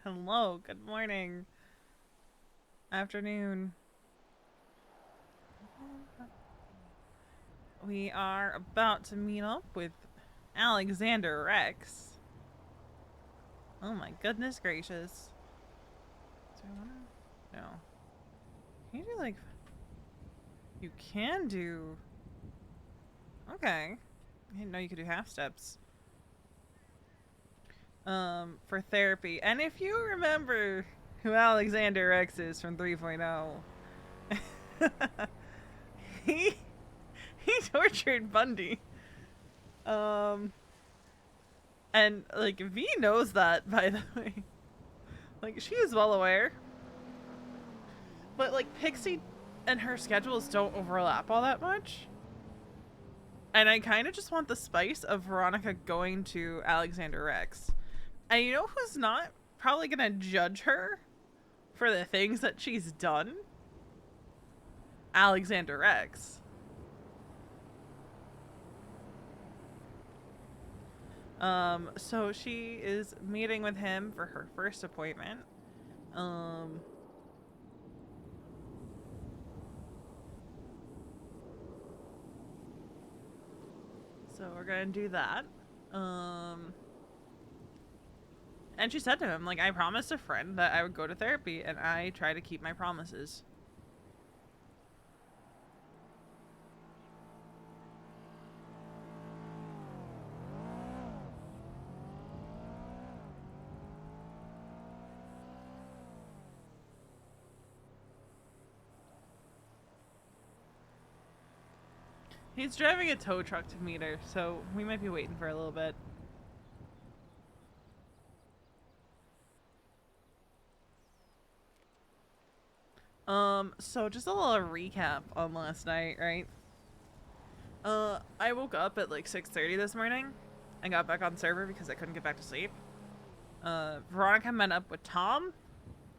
Hello, good morning, afternoon. We are about to meet up with Alexander Rex. Oh my goodness gracious. Do I wanna? No. Can you do like. You can do. Okay. I didn't know you could do half steps. For therapy. And if you remember who Alexander Rex is from 3.0, he he tortured Bundy. Um, and like V knows that, by the way. Like she is well aware. But like Pixie and her schedules don't overlap all that much. And I kind of just want the spice of Veronica going to Alexander Rex. And you know who's not probably gonna judge her for the things that she's done? Alexander Rex. So she is meeting with him for her first appointment. Um, so we're gonna do that. Um, and she said to him, like, I promised a friend that I would go to therapy, and I try to keep my promises. He's driving a tow truck to meet her, so we might be waiting for a little bit. So just a little recap on last night, right? I woke up at like 6:30 this morning and got back on server because I couldn't get back to sleep. Veronica met up with Tom,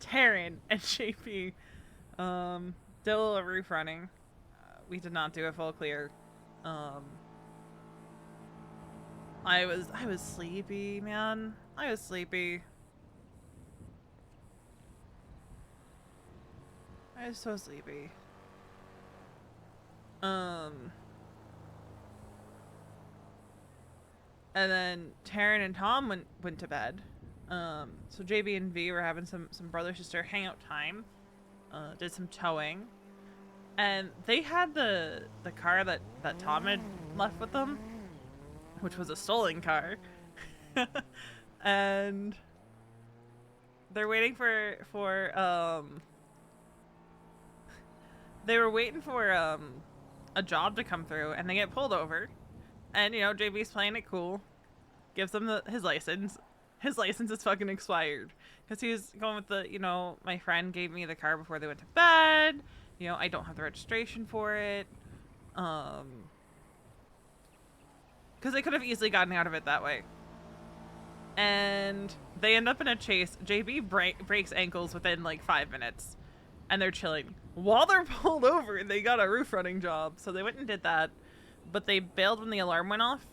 Taryn, and JP. Did a little roof running. We did not do a full clear. Um, I was sleepy, man. I was sleepy. I was so sleepy. Um, and then Taryn and Tom went to bed. So JB and V were having some brother sister hangout time. Did some towing, and they had the car that Tom had left with them, which was a stolen car, and they're waiting for they were waiting for a job to come through, and they get pulled over, and you know JB's playing it cool, gives them his license. His license is fucking expired because he was going with the, you know, my friend gave me the car before they went to bed. You know, I don't have the registration for it. Because they could have easily gotten out of it that way. And they end up in a chase. JB breaks ankles within like 5 minutes, and they're chilling. While they're pulled over, they got a roof running job, so they went and did that. But they bailed when the alarm went off,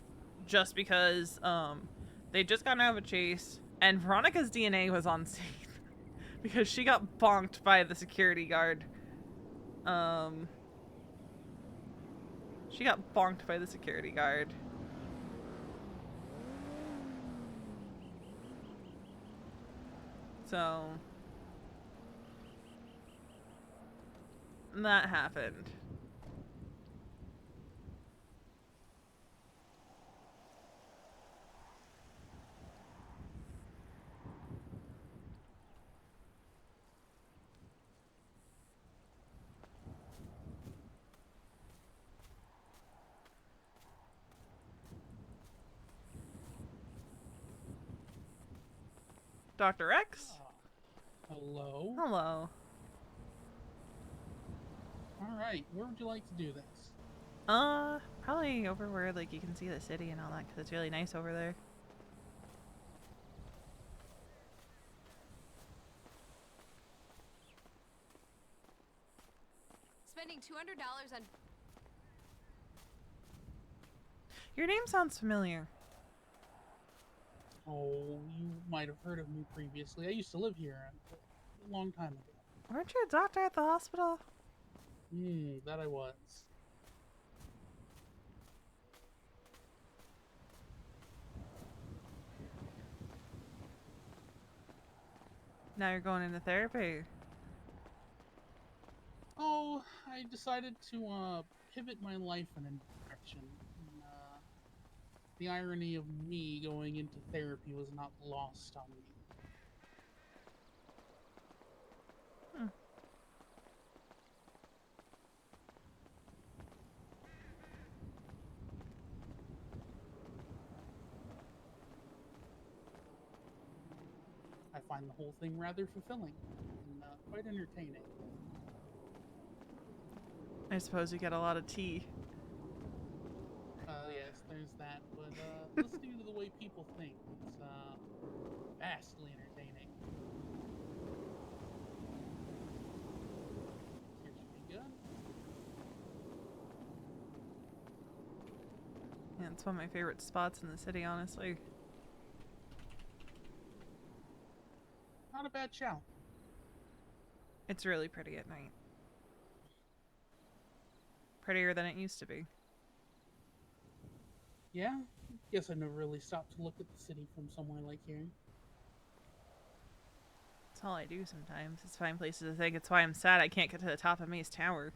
just because they just got out of a chase, and Veronica's DNA was on scene because she got bonked by the security guard. She got bonked by the security guard. So that happened. Dr. X? Hello. Hello. All right, where would you like to do this? Probably over where like you can see the city and all that, because it's really nice over there. Spending $200 on. Your name sounds familiar. Oh, you might have heard of me previously. I used to live here a long time ago. Weren't you a doctor at the hospital? That I was. Now you're going into therapy. Oh, I decided to pivot my life in a new direction. And, the irony of me going into therapy was not lost on me. Hmm. I find the whole thing rather fulfilling and quite entertaining. I suppose you get a lot of tea. Yes, there's that, but listening to the way people think is vastly entertaining. Here should be good. Yeah, it's one of my favorite spots in the city, honestly. Not a bad shout. It's really pretty at night. Prettier than it used to be. Yeah, guess I never really stopped to look at the city from somewhere like here. That's all I do sometimes, is find places to think. It's why I'm sad I can't get to the top of Mace Tower.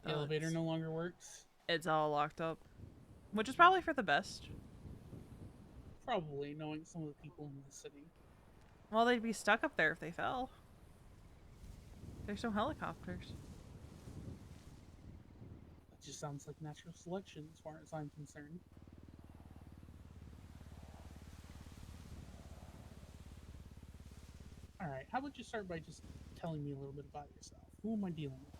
The elevator no longer works. It's all locked up. Which is probably for the best. Probably, knowing some of the people in the city. Well, they'd be stuck up there if they fell. There's no helicopters. That just sounds like natural selection as far as I'm concerned. Alright, how about you start by just telling me a little bit about yourself? Who am I dealing with?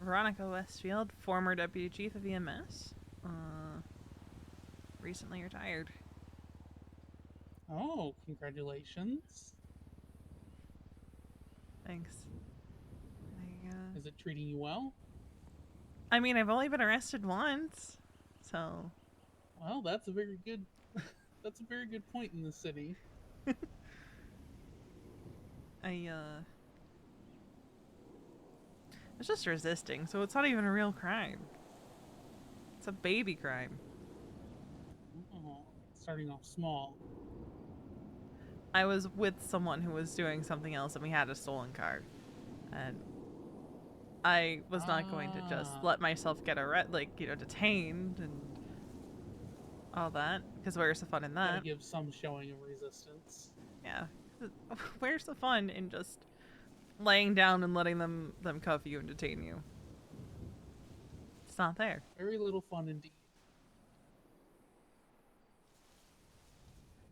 Veronica Westfield, former deputy chief of EMS. Recently retired. Oh, congratulations. Thanks. Is it treating you well? I mean, I've only been arrested once, so. Well, that's a very good that's a very good point in the city. It's just resisting, so it's not even a real crime. It's a baby crime. Oh, starting off small. I was with someone who was doing something else and we had a stolen car. And I was not going to just let myself get detained and all that. Because where's the fun in that? Gotta give some showing of resistance. Yeah. Where's the fun in just laying down and letting them cuff you and detain you? It's not there. Very little fun indeed.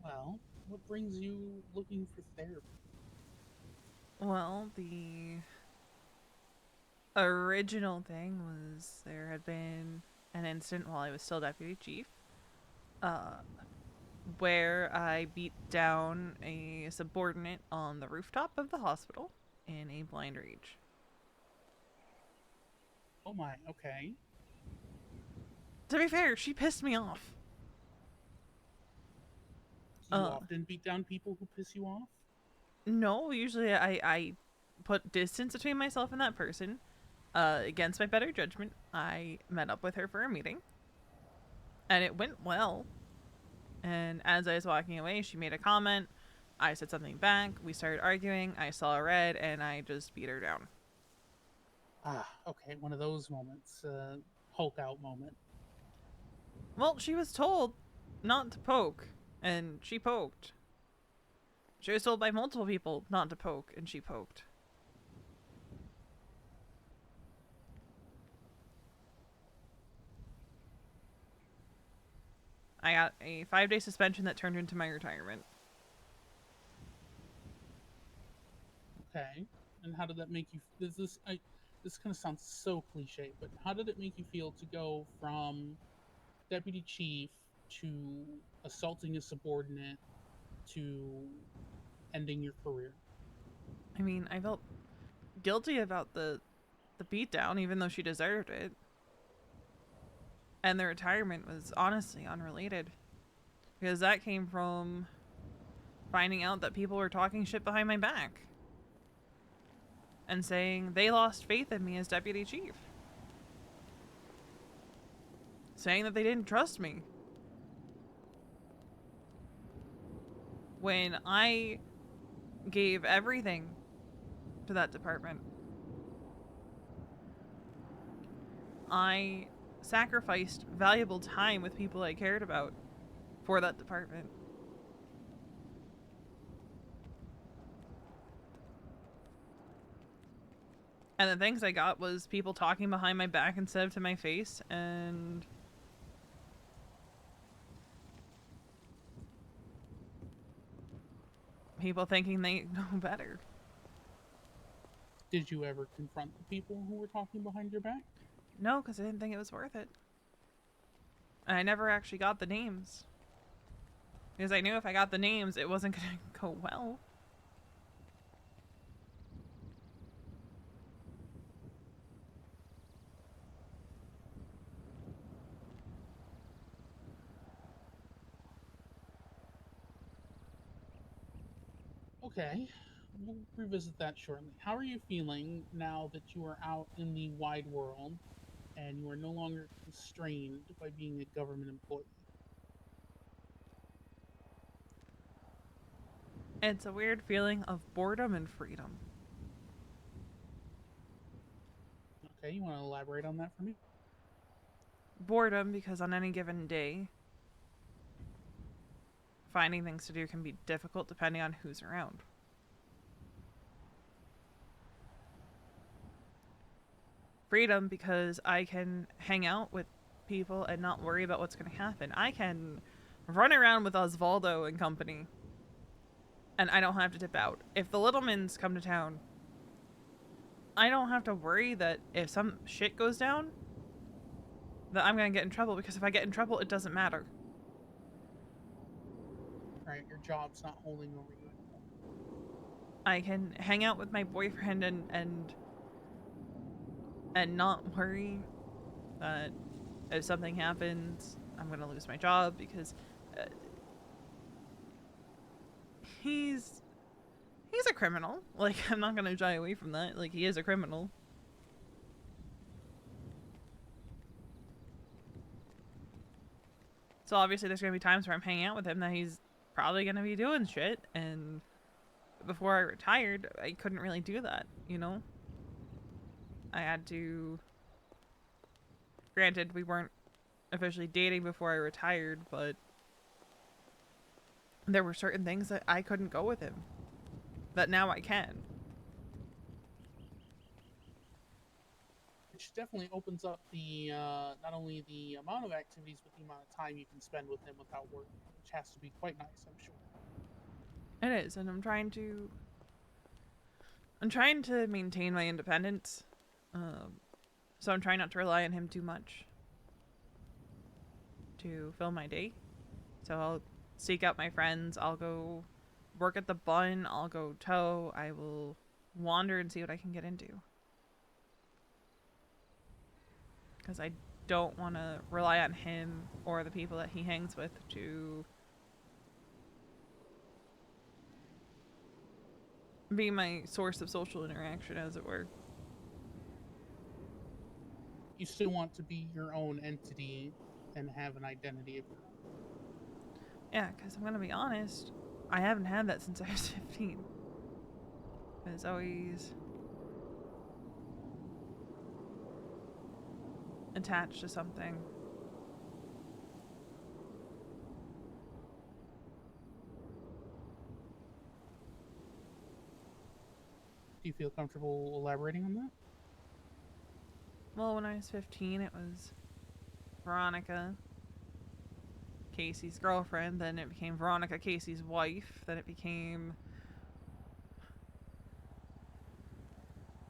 Well, what brings you looking for therapy? Well, the original thing was there had been an incident while I was still deputy chief, where I beat down a subordinate on the rooftop of the hospital in a blind rage. Oh my, okay. To be fair, she pissed me off. Do you often beat down people who piss you off? No, usually I put distance between myself and that person. Against my better judgment, I met up with her for a meeting. And it went well. And as I was walking away, she made a comment. I said something back. We started arguing. I saw red and I just beat her down. Ah, okay, one of those moments. Hulk out moment. Well, she was told not to poke, and she poked. She was told by multiple people not to poke, and she poked. I got a 5-day suspension that turned into my retirement. Okay, and how did that make you? This kind of sounds so cliche, but how did it make you feel to go from deputy chief to assaulting a subordinate to ending your career? I mean, I felt guilty about the beatdown, even though she deserved it. And the retirement was honestly unrelated. Because that came from finding out that people were talking shit behind my back. And saying they lost faith in me as deputy chief. Saying that they didn't trust me. When I gave everything to that department. I sacrificed valuable time with people I cared about for that department. And the things I got was people talking behind my back instead of to my face, and people thinking they know better. Did you ever confront the people who were talking behind your back? No, because I didn't think it was worth it. And I never actually got the names. Because I knew if I got the names, it wasn't going to go well. Okay, we'll revisit that shortly. How are you feeling now that you are out in the wide world and you are no longer constrained by being a government employee? It's a weird feeling of boredom and freedom. Okay, you want to elaborate on that for me? Boredom because on any given day, finding things to do can be difficult depending on who's around. Freedom because I can hang out with people and not worry about what's going to happen. I can run around with Osvaldo and company and I don't have to dip out. If the Littlemans come to town, I don't have to worry that if some shit goes down, that I'm going to get in trouble, because if I get in trouble, it doesn't matter. Right, your job's not holding over you anymore. I can hang out with my boyfriend and not worry that if something happens, I'm going to lose my job, because he's a criminal. Like, I'm not going to shy away from that. Like, he is a criminal. So obviously there's going to be times where I'm hanging out with him that he's probably going to be doing shit, and before I retired, I couldn't really do that, you know? I had to... Granted, we weren't officially dating before I retired, but there were certain things that I couldn't go with him that now I can. Which definitely opens up the not only the amount of activities, but the amount of time you can spend with him without work, which has to be quite nice, I'm sure. It is, and I'm trying to maintain my independence. So I'm trying not to rely on him too much to fill my day. So I'll seek out my friends. I'll go work at the bun. I'll go tow. I will wander and see what I can get into. Because I don't want to rely on him or the people that he hangs with to be my source of social interaction, as it were. You still want to be your own entity and have an identity of your own. Yeah, because I'm going to be honest, I haven't had that since I was 15. I was always attached to something. Do you feel comfortable elaborating on that? Well, when I was 15, it was Veronica, Casey's girlfriend. Then it became Veronica, Casey's wife. Then it became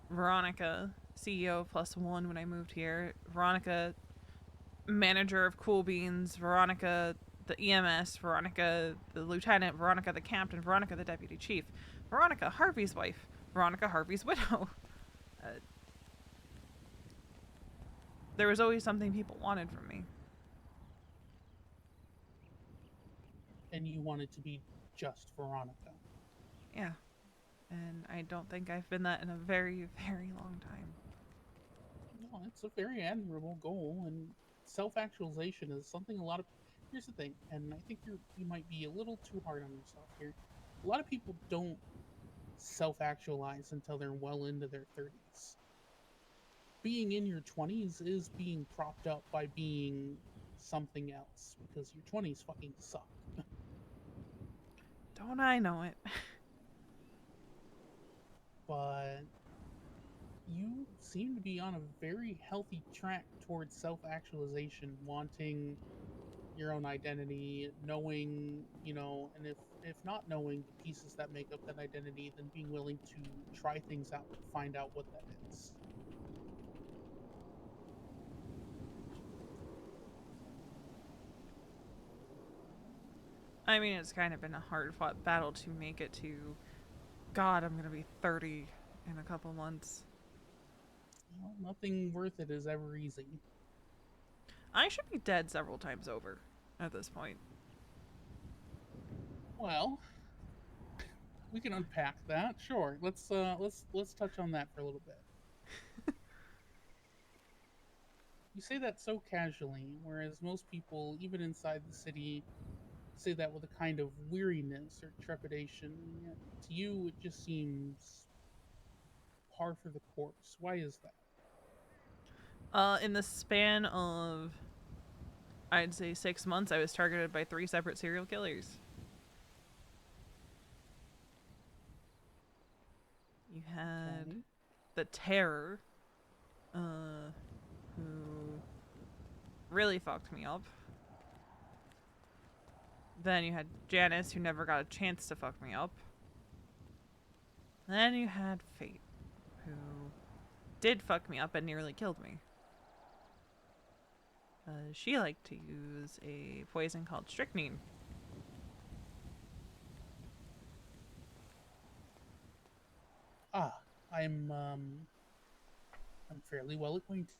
Veronica, CEO +1 when I moved here. Veronica, manager of Cool Beans. Veronica, the EMS. Veronica, the lieutenant. Veronica, the captain. Veronica, the deputy chief. Veronica, Harvey's wife. Veronica, Harvey's widow. There was always something people wanted from me. and you wanted to be just Veronica. Yeah. And I don't think I've been that in a very, very long time. No, it's a very admirable goal, and self-actualization is something a lot of. Here's the thing, and I think you might be a little too hard on yourself here. A lot of people don't self-actualize until they're well into their 30s. Being in your 20s is being propped up by being something else because your 20s fucking suck. Don't I know it? But you seem to be on a very healthy track towards self-actualization, wanting your own identity, knowing, and if not knowing the pieces that make up that identity, then being willing to try things out to find out what that is. I mean, it's kind of been a hard fought battle to make it to. God, I'm gonna be 30 in a couple months. Well, nothing worth it is ever easy. I should be dead several times over at this point. Well, we can unpack that. Sure. Let's touch on that for a little bit. You say that so casually, whereas most people, even inside the city, say that with a kind of weariness or trepidation, and yet to you it just seems par for the course. Why is that? In the span of, I'd say 6 months, I was targeted by 3 separate serial killers. You had Okay. the Terror, who really fucked me up. Then you had Janice, who never got a chance to fuck me up. Then you had Fate, who did fuck me up and nearly killed me. She liked to use a poison called strychnine. Ah, I'm fairly well acquainted.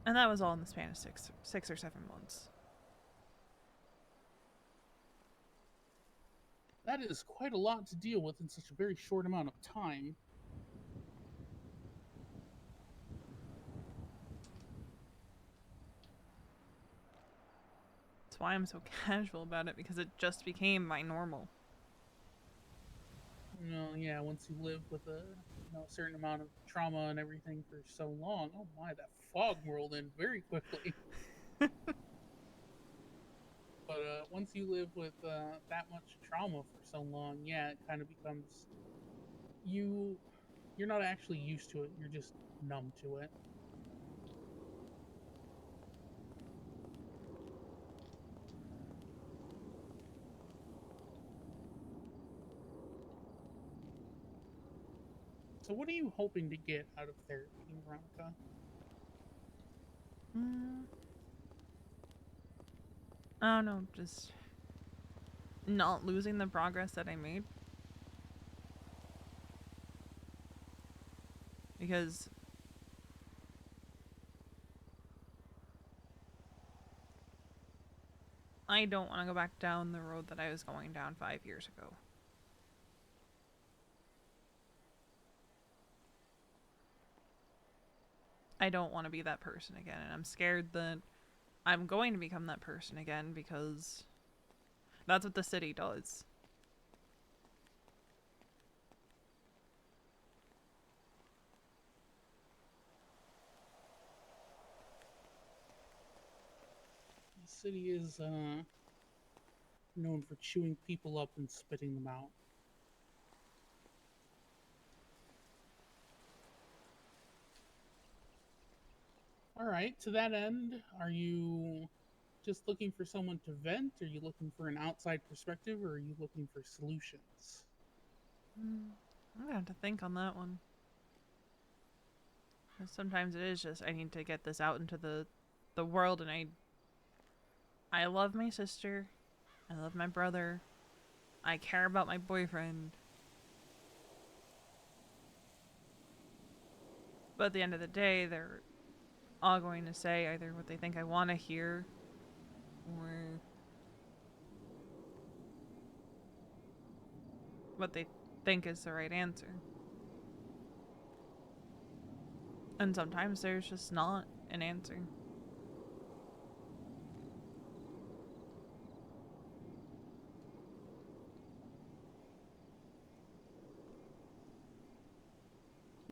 And that was all in the span of 6 or 7 months. That is quite a lot to deal with in such a very short amount of time. That's why I'm so casual about it, because it just became my normal. Yeah, once you live with a certain amount of trauma and everything for so long, oh my, that fog rolled in very quickly. But once you live with that much trauma for so long, yeah, it kind of becomes you. You're not actually used to it. You're just numb to it. So, what are you hoping to get out of therapy, Veronica? Mm, I don't know, just not losing the progress that I made. Because I don't want to go back down the road that I was going down 5 years ago. I don't want to be that person again, and I'm scared that I'm going to become that person again, because that's what the city does. The city is known for chewing people up and spitting them out. All right. To that end, are you just looking for someone to vent? Are you looking for an outside perspective, or are you looking for solutions? I'm gonna have to think on that one. 'Cause sometimes it is just I need to get this out into the world, and I love my sister, I love my brother, I care about my boyfriend. But at the end of the day, they're all going to say either what they think I want to hear or what they think is the right answer. And sometimes there's just not an answer.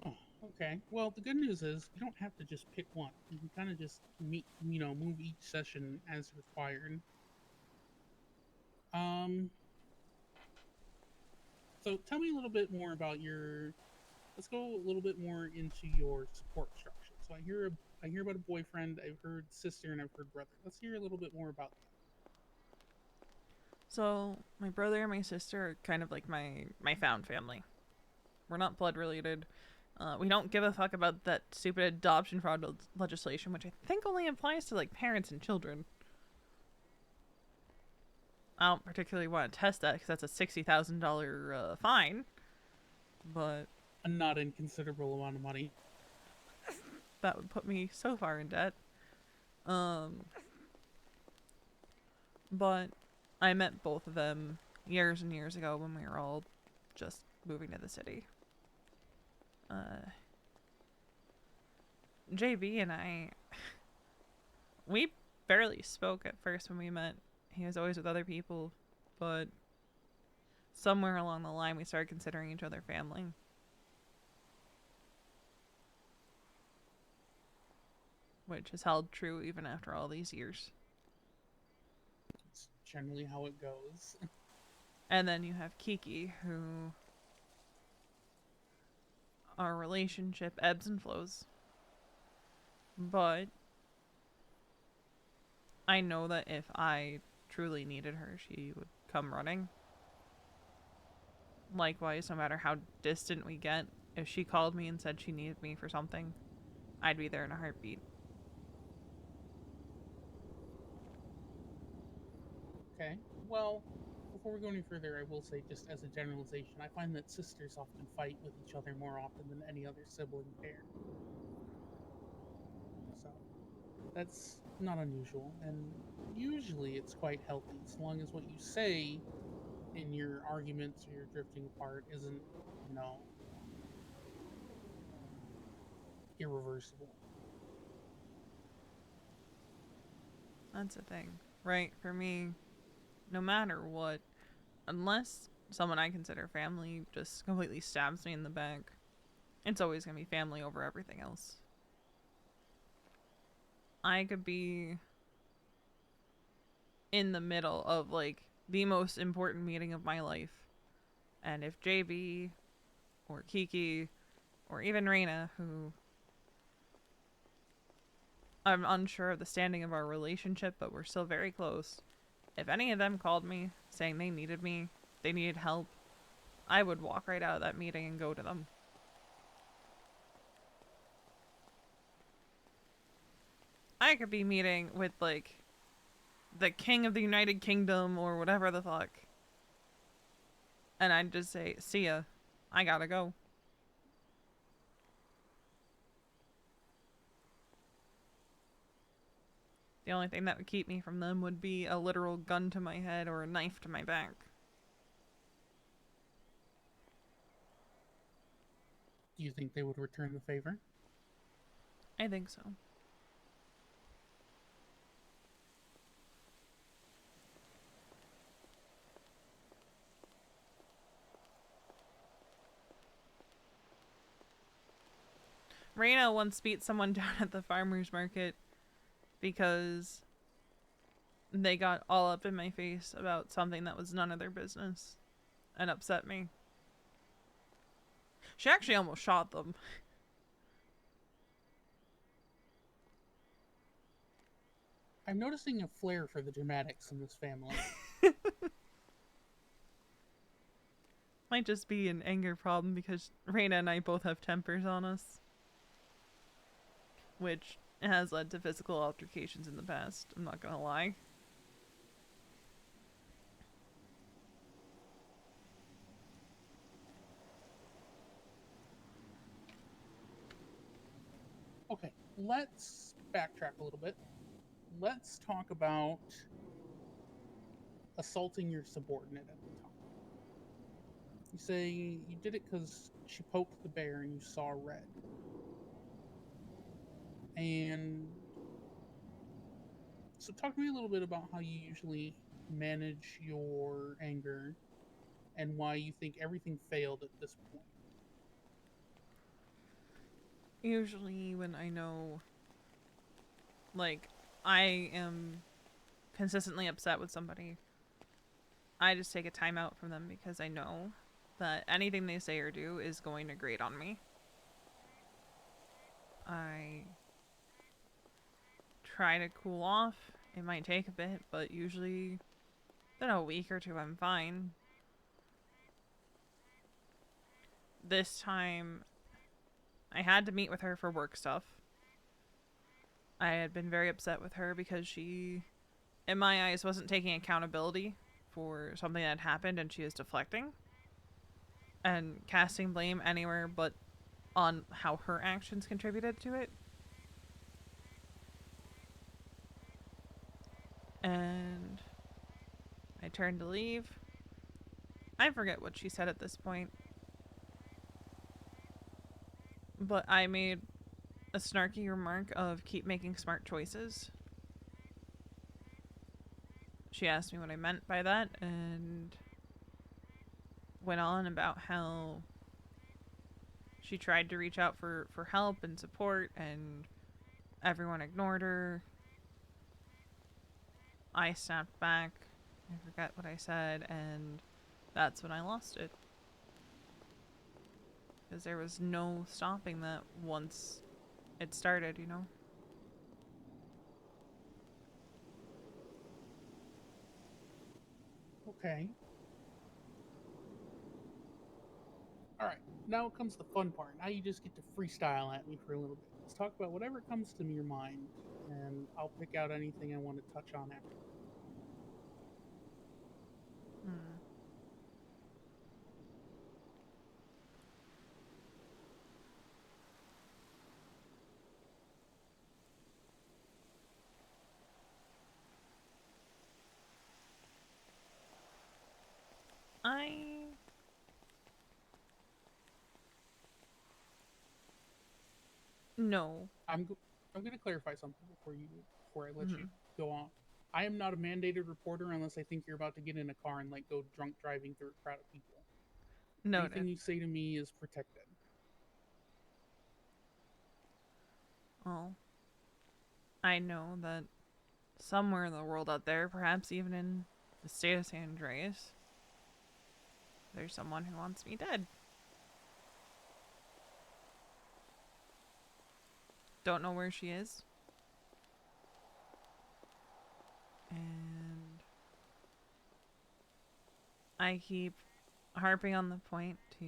Oh, okay. Well, the good news is you don't have to just pick one. You can kind of just move each session as required. Um, so tell me a little bit more about your. Let's go a little bit more into your support structure. So I hear about a boyfriend. I've heard sister, and I've heard brother. Let's hear a little bit more about them. So my brother and my sister are kind of like my found family. We're not blood related. We don't give a fuck about that stupid adoption fraud legislation, which I think only applies to like parents and children. I don't particularly want to test that because that's a $60,000 fine, but A not inconsiderable amount of money. that would put me so far in debt. But I met both of them years and years ago when we were all just moving to the city. JB and I, we barely spoke at first when we met. He was always with other people, but somewhere along the line we started considering each other family. Which has held true even after all these years. It's generally how it goes. And then you have Kiki, who our relationship ebbs and flows. But I know that if I truly needed her, she would come running. Likewise, no matter how distant we get, if she called me and said she needed me for something, I'd be there in a heartbeat. Okay. Well, before we go any further, I will say, just as a generalization, I find that sisters often fight with each other more often than any other sibling pair. So, that's not unusual, and usually it's quite healthy, as long as what you say in your arguments or your drifting apart isn't, you know, irreversible. That's the thing, right? For me, no matter what, unless someone I consider family just completely stabs me in the back, it's always going to be family over everything else. I could be in the middle of like the most important meeting of my life, and if JB or Kiki or even Reina, who I'm unsure of the standing of our relationship, but we're still very close, if any of them called me saying they needed me, they needed help, I would walk right out of that meeting and go to them. I could be meeting with like the king of the United Kingdom or whatever the fuck, and I'd just say, see ya, I gotta go. The only thing that would keep me from them would be a literal gun to my head or a knife to my back. Do you think they would return the favor? I think so. Reina once beat someone down at the farmer's market because they got all up in my face about something that was none of their business and upset me. She actually almost shot them. I'm noticing a flair for the dramatics in this family. Might just be an anger problem because Reina and I both have tempers on us, which has led to physical altercations in the past, I'm not gonna lie. Okay, let's backtrack a little bit. Let's talk about assaulting your subordinate at the time. You say you did it because she poked the bear and you saw red. And so, talk to me a little bit about how you usually manage your anger and why you think everything failed at this point. Usually when I know, like, I am consistently upset with somebody, I just take a time out from them because I know that anything they say or do is going to grate on me. I try to cool off. It might take a bit, but usually in a week or two I'm fine. This time I had to meet with her for work stuff. I had been very upset with her because she, in my eyes, wasn't taking accountability for something that had happened, and she is deflecting and casting blame anywhere but on how her actions contributed to it. And I turned to leave. I forget what she said at this point, but I made a snarky remark of keep making smart choices. She asked me what I meant by that and went on about how she tried to reach out for help and support and everyone ignored her. I snapped back. I forget what I said, and that's when I lost it. Because there was no stopping that once it started, you know? Okay. All right. Now comes the fun part. Now you just get to freestyle at me for a little bit. Let's talk about whatever comes to your mind, and I'll pick out anything I want to touch on after. Hmm. I... No. I'm going to clarify something before I let you Mm-hmm. go on. I am not a mandated reporter unless I think you're about to get in a car and like go drunk driving through a crowd of people. Noted. Anything you say to me is protected. Well, I know that somewhere in the world out there, perhaps even in the state of San Andreas, there's someone who wants me dead. Don't know where she is. And I keep harping on the point to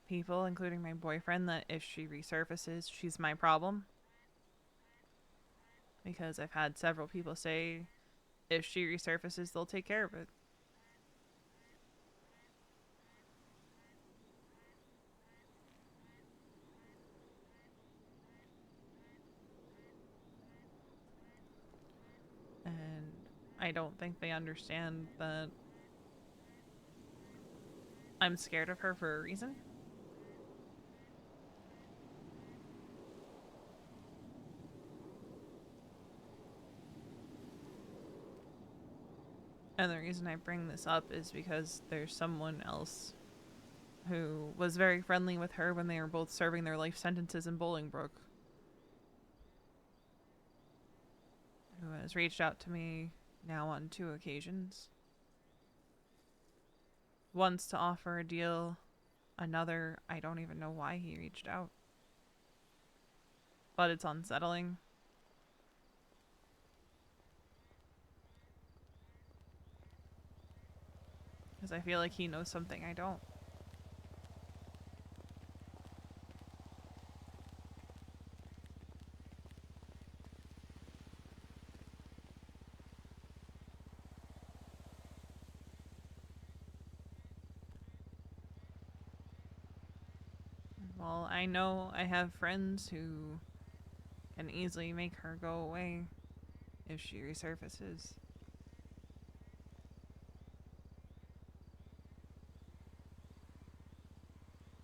people, including my boyfriend, that if she resurfaces, she's my problem. Because I've had several people say if she resurfaces, they'll take care of it. And I don't think they understand that I'm scared of her for a reason. And the reason I bring this up is because there's someone else who was very friendly with her when they were both serving their life sentences in Bolingbrook, who has reached out to me now on 2 occasions. Once to offer a deal, another, I don't even know why he reached out. But it's unsettling. Because I feel like he knows something I don't. Well, I know I have friends who can easily make her go away if she resurfaces.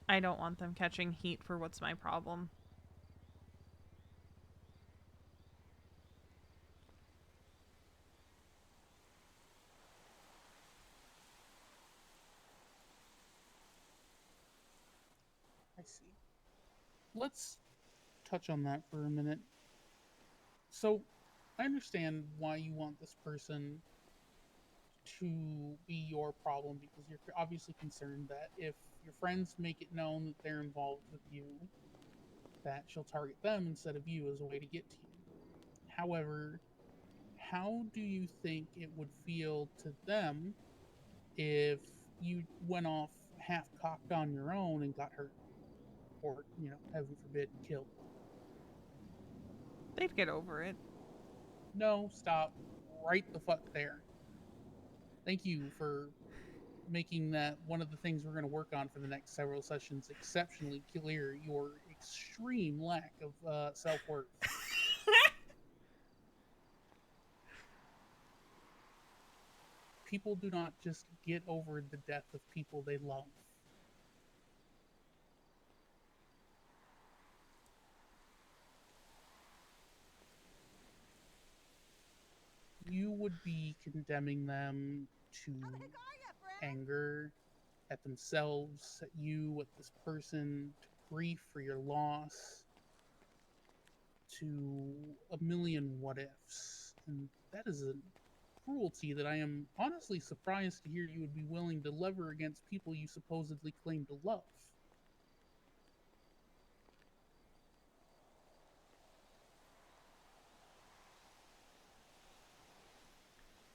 I don't want them catching heat for what's my problem. I see. Let's touch on that for a minute. So, I understand why you want this person to be your problem because you're obviously concerned that if your friends make it known that they're involved with you, that she'll target them instead of you as a way to get to you. However, how do you think it would feel to them if you went off half cocked on your own and got hurt? Or, heaven forbid, killed? They'd get over it. No, stop. Right the fuck there. Thank you for making that one of the things we're going to work on for the next several sessions exceptionally clear your extreme lack of self-worth. People do not just get over the death of people they love. You would be condemning them to anger at themselves, at you, at this person, to grief for your loss, to a million what ifs. And that is a cruelty that I am honestly surprised to hear you would be willing to lever against people you supposedly claim to love.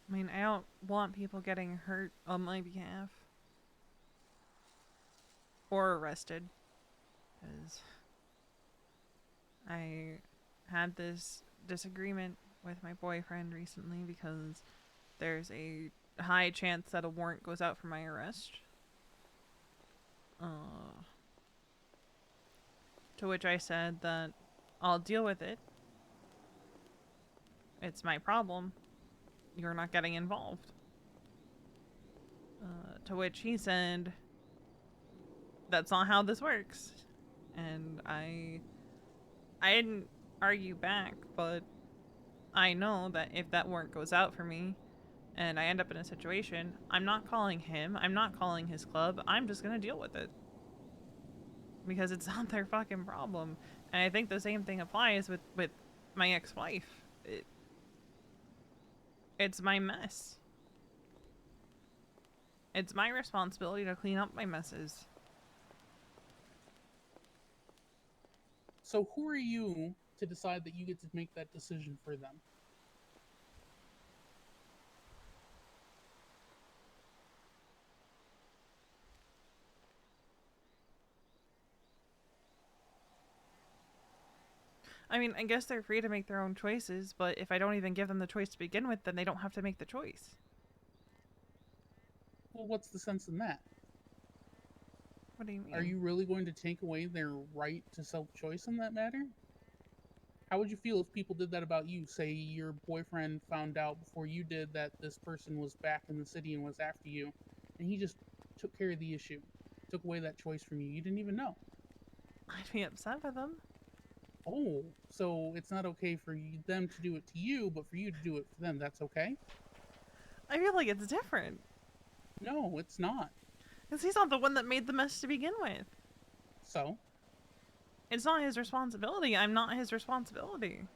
I mean, I don't want people getting hurt on my behalf. Or arrested. Because I had this disagreement with my boyfriend recently because there's a high chance that a warrant goes out for my arrest. To which I said that I'll deal with it. It's my problem. You're not getting involved. To which he said, that's not how this works. And I didn't argue back, but I know that if that warrant goes out for me and I end up in a situation, I'm not calling him, I'm not calling his club, I'm just gonna deal with it. Because it's not their fucking problem. And I think the same thing applies with my ex-wife. It's my mess. It's my responsibility to clean up my messes. So who are you to decide that you get to make that decision for them? I mean, I guess they're free to make their own choices, but if I don't even give them the choice to begin with, then they don't have to make the choice. Well, what's the sense in that? What do you mean? Are you really going to take away their right to self-choice in that matter? How would you feel if people did that about you? Say your boyfriend found out before you did that this person was back in the city and was after you, and he just took care of the issue, took away that choice from you. You didn't even know. I'd be upset with them. Oh, so it's not okay for them to do it to you, but for you to do it for them, that's okay? I feel like it's different. No, it's not. Because he's not the one that made the mess to begin with. So? It's not his responsibility. I'm not his responsibility.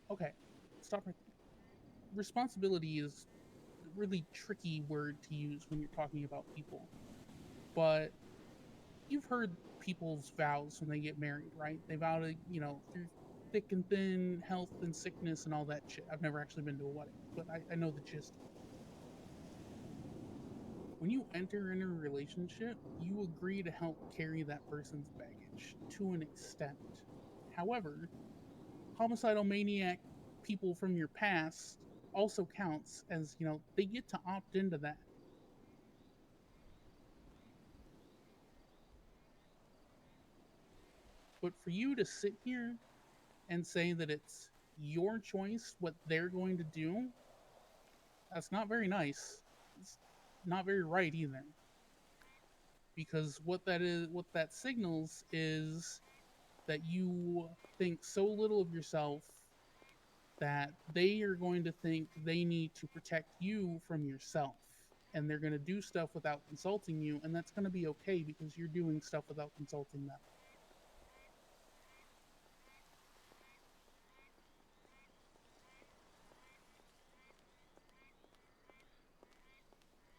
Okay, stop right there. Responsibility is a really tricky word to use when you're talking about people. But you've heard people's vows when they get married, right? They vow to, through thick and thin, health and sickness and all that shit. I've never actually been to a wedding, but I know the gist. When you enter in a relationship, you agree to help carry that person's baggage to an extent. However, homicidal maniac people from your past also counts as, they get to opt into that. But for you to sit here and say that it's your choice what they're going to do, that's not very nice. It's not very right either. Because what that signals is that you think so little of yourself that they are going to think they need to protect you from yourself. And they're going to do stuff without consulting you, and that's going to be okay because you're doing stuff without consulting them.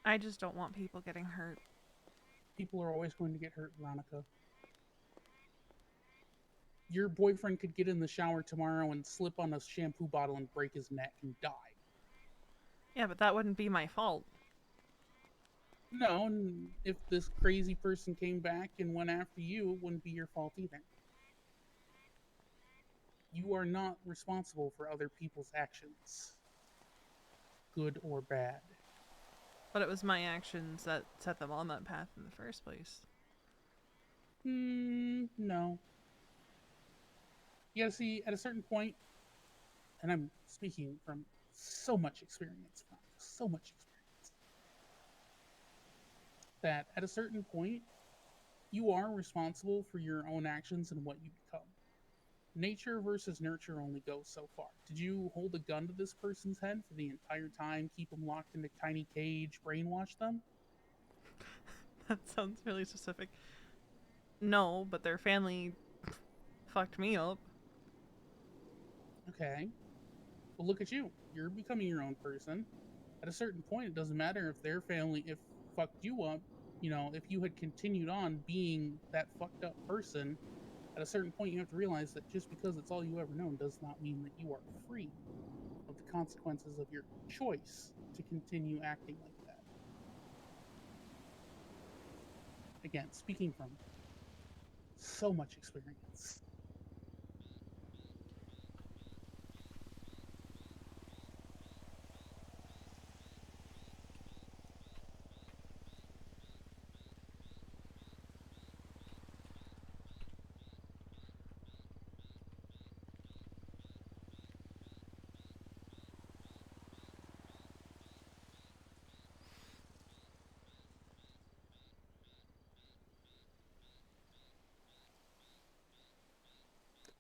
I just don't want people getting hurt. People are always going to get hurt, Veronica. Your boyfriend could get in the shower tomorrow and slip on a shampoo bottle and break his neck and die. Yeah, but that wouldn't be my fault. No, and if this crazy person came back and went after you, it wouldn't be your fault either. You are not responsible for other people's actions, good or bad. But it was my actions that set them on that path in the first place. No. You gotta see, at a certain point, and I'm speaking from so much experience, so much experience, that at a certain point, you are responsible for your own actions and what you become. Nature versus nurture only goes so far. Did you hold a gun to this person's head for the entire time, keep them locked in a tiny cage, brainwash them? That sounds really specific. No, but their family fucked me up. Okay. Well, look at you. You're becoming your own person. At a certain point, it doesn't matter if their family if fucked you up. You know, if you had continued on being that fucked up person, at a certain point, you have to realize that just because it's all you ever known does not mean that you are free of the consequences of your choice to continue acting like that. Again, speaking from so much experience.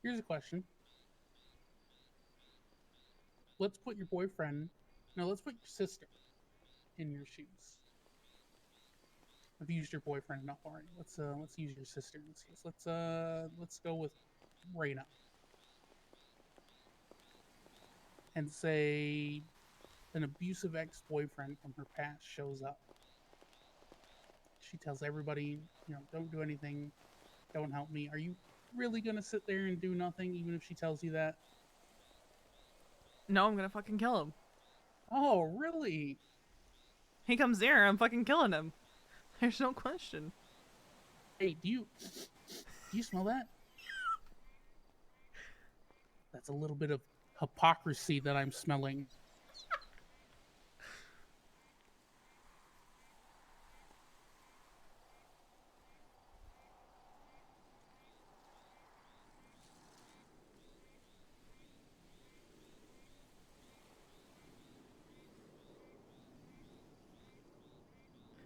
Here's a question. Let's put your boyfriend, no, let's put your sister in your shoes. I've used your boyfriend enough already. Let's use your sister in this case. Let's go with Raina and say an abusive ex-boyfriend from her past shows up. She tells everybody, don't do anything, don't help me. Are you really gonna sit there and do nothing, even if she tells you that? No, I'm gonna fucking kill him. Oh, really? He comes near, I'm fucking killing him. There's no question. Hey, do you smell that? That's a little bit of hypocrisy that I'm smelling.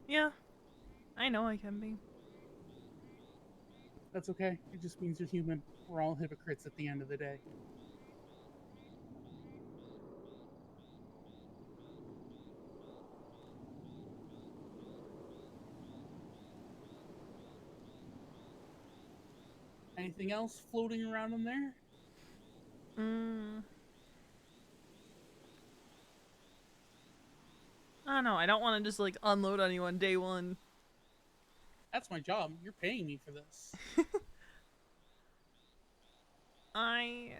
Yeah, I know I can be. That's okay. It just means you're human. We're all hypocrites at the end of the day. Anything else floating around in there? I don't know, I don't want to just like unload on you on day one. That's my job. You're paying me for this. I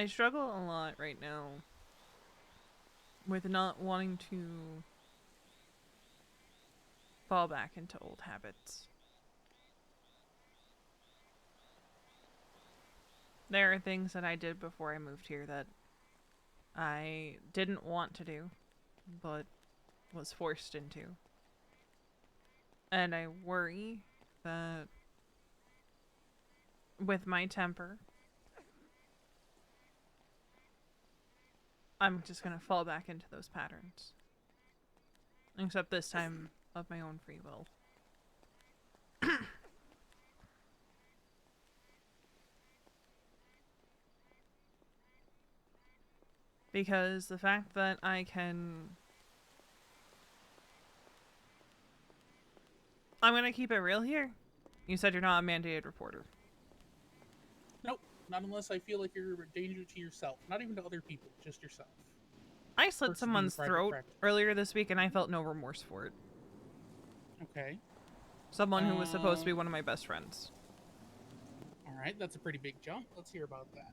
struggle a lot right now with not wanting to fall back into old habits. There are things that I did before I moved here that I didn't want to do, but was forced into. And I worry that with my temper, I'm just gonna fall back into those patterns. Except this time of my own free will. Because the fact that I can... I'm gonna keep it real here. You said you're not a mandated reporter. Nope, not unless I feel like you're a danger to yourself. Not even to other people, just yourself. I slit Perks of being someone's private throat practice. earlier this week and I felt no remorse for it. Okay. Someone who was supposed to be one of my best friends. Alright, that's a pretty big jump. Let's hear about that.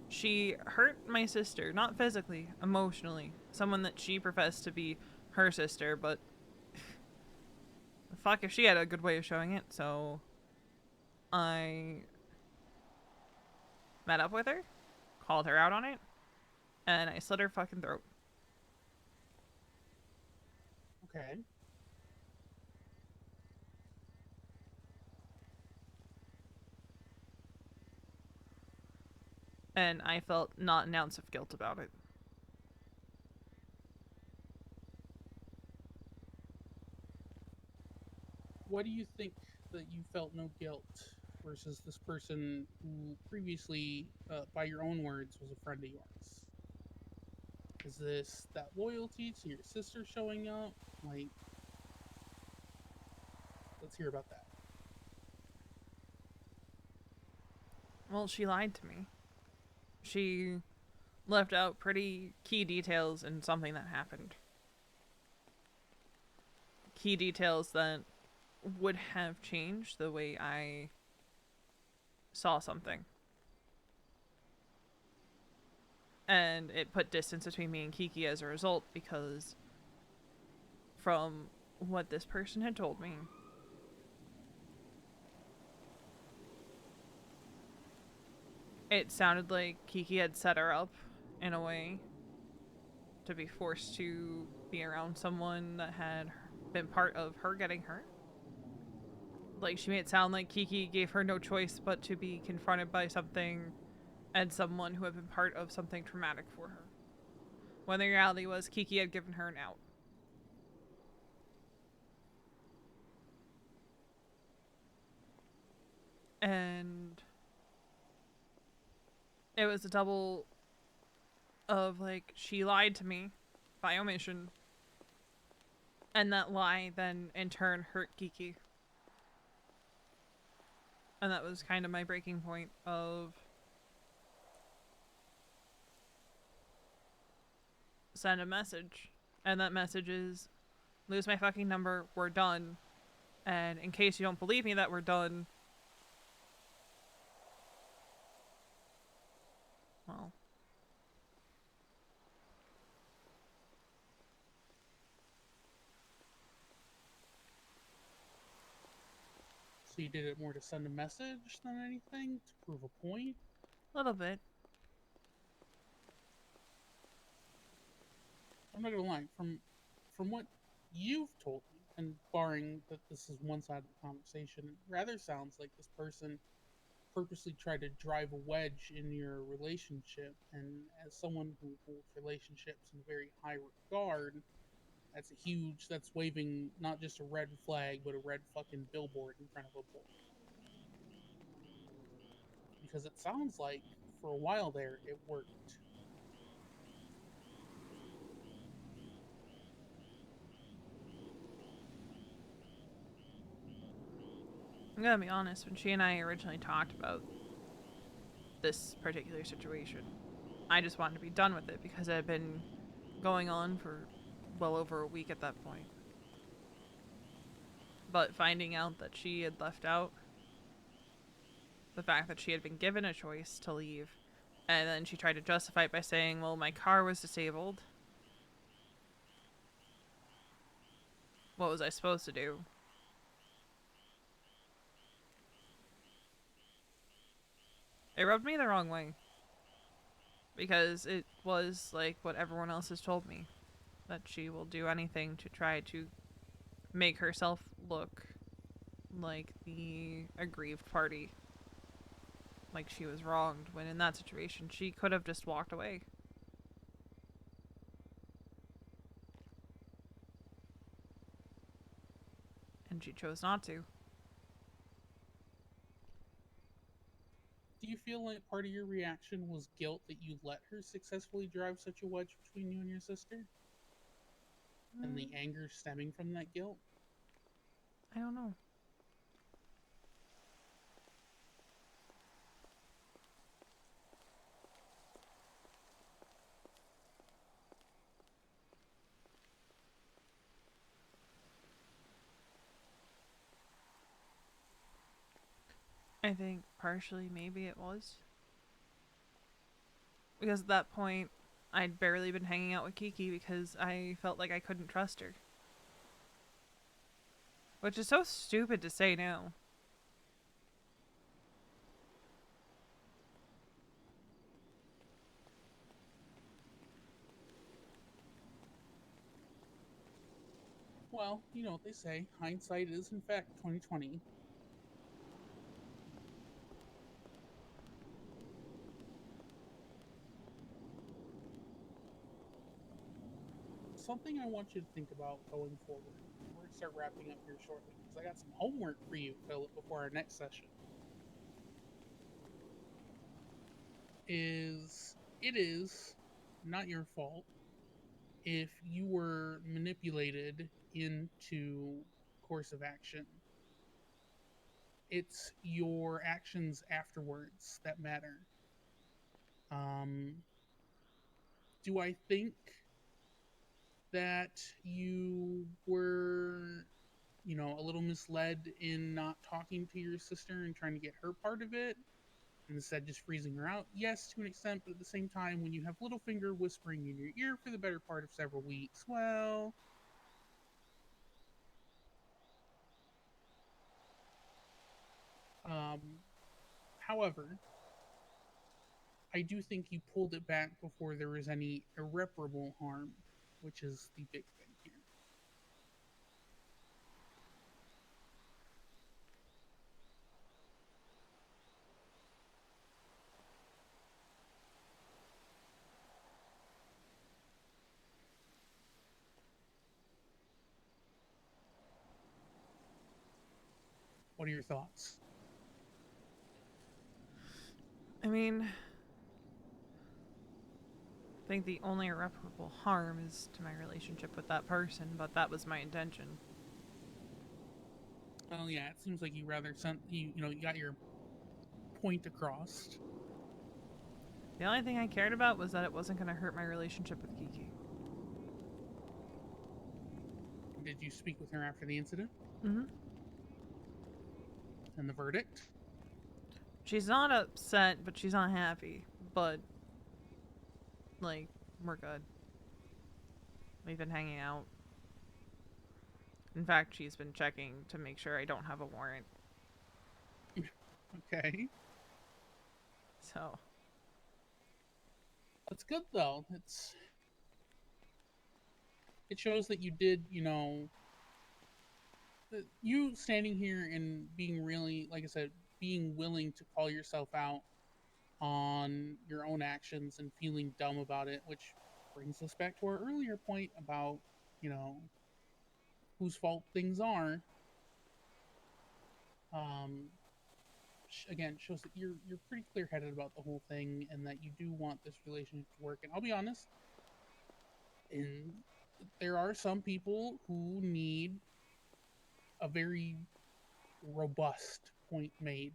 She hurt my sister, not physically, emotionally. Someone that she professed to be her sister, but fuck if she had a good way of showing it, so I met up with her, called her out on it, and I slit her fucking throat. Okay. And I felt not an ounce of guilt about it. What do you think that you felt no guilt versus this person who previously, by your own words, was a friend of yours? Is this that loyalty to your sister showing up? Like, let's hear about that. Well, she lied to me. She left out pretty key details in something that happened. Key details that would have changed the way I saw something. And it put distance between me and Kiki as a result, because from what this person had told me, it sounded like Kiki had set her up in a way to be forced to be around someone that had been part of her getting hurt. Like, she made it sound like Kiki gave her no choice but to be confronted by something and someone who had been part of something traumatic for her. When the reality was Kiki had given her an out. And it was a double of, like, she lied to me by omission. And that lie then, in turn, hurt Kiki. And that was kind of my breaking point of... send a message. And that message is, lose my fucking number, we're done. And in case you don't believe me that we're done... well... So you did it more to send a message than anything? To prove a point? a little bit. I'm not gonna lie, from what you've told me, and barring that this is one side of the conversation, it rather sounds like this person purposely tried to drive a wedge in your relationship, and as someone who holds relationships in very high regard, that's waving not just a red flag, but a red fucking billboard in front of a bull. Because it sounds like for a while there it worked. I'm gonna be honest, when she and I originally talked about this particular situation, I just wanted to be done with it because it had been going on for well over a week at that point. But finding out that she had left out the fact that she had been given a choice to leave, and then she tried to justify it by saying, well, my car was disabled. What was I supposed to do? It rubbed me the wrong way. because it was like what everyone else has told me, that she will do anything to try to make herself look like the aggrieved party, like she was wronged, when in that situation she could have just walked away. And she chose not to. Do you feel like part of your reaction was guilt that you let her successfully drive such a wedge between you and your sister? And the anger stemming from that guilt? I don't know. I think partially maybe it was. Because at that point, I'd barely been hanging out with Kiki because I felt like I couldn't trust her. Which is so stupid to say now. Well, you know what they say, hindsight is in fact 2020. Something I want you to think about going forward. We're gonna start wrapping up here shortly because I got some homework for you, Philip, before our next session. It is not your fault if you were manipulated into course of action. It's your actions afterwards that matter. Um, do I think that you were, a little misled in not talking to your sister and trying to get her part of it, and instead just freezing her out? Yes, to an extent, but at the same time, when you have Littlefinger whispering in your ear for the better part of several weeks, well, um, however, I do think you pulled it back before there was any irreparable harm, which is the big thing here. What are your thoughts? I mean, I think the only irreparable harm is to my relationship with that person, but that was my intention. Well, yeah, it seems like you rather sent you got your point across. The only thing I cared about was that it wasn't going to hurt my relationship with Kiki. Did you speak with her after the incident Mm-hmm. and the verdict? She's not upset, but she's not happy. But, like, we're good. We've been hanging out. In fact, she's been checking to make sure I don't have a warrant. Okay, So, that's good though. It shows that you did, you standing here and being really, like I said, being willing to call yourself out on your own actions and feeling dumb about it, which brings us back to our earlier point about, you know, whose fault things are. Um, again, shows that you're pretty clear headed about the whole thing and that you do want this relationship to work. And I'll be honest, in there are some people who need a very robust point made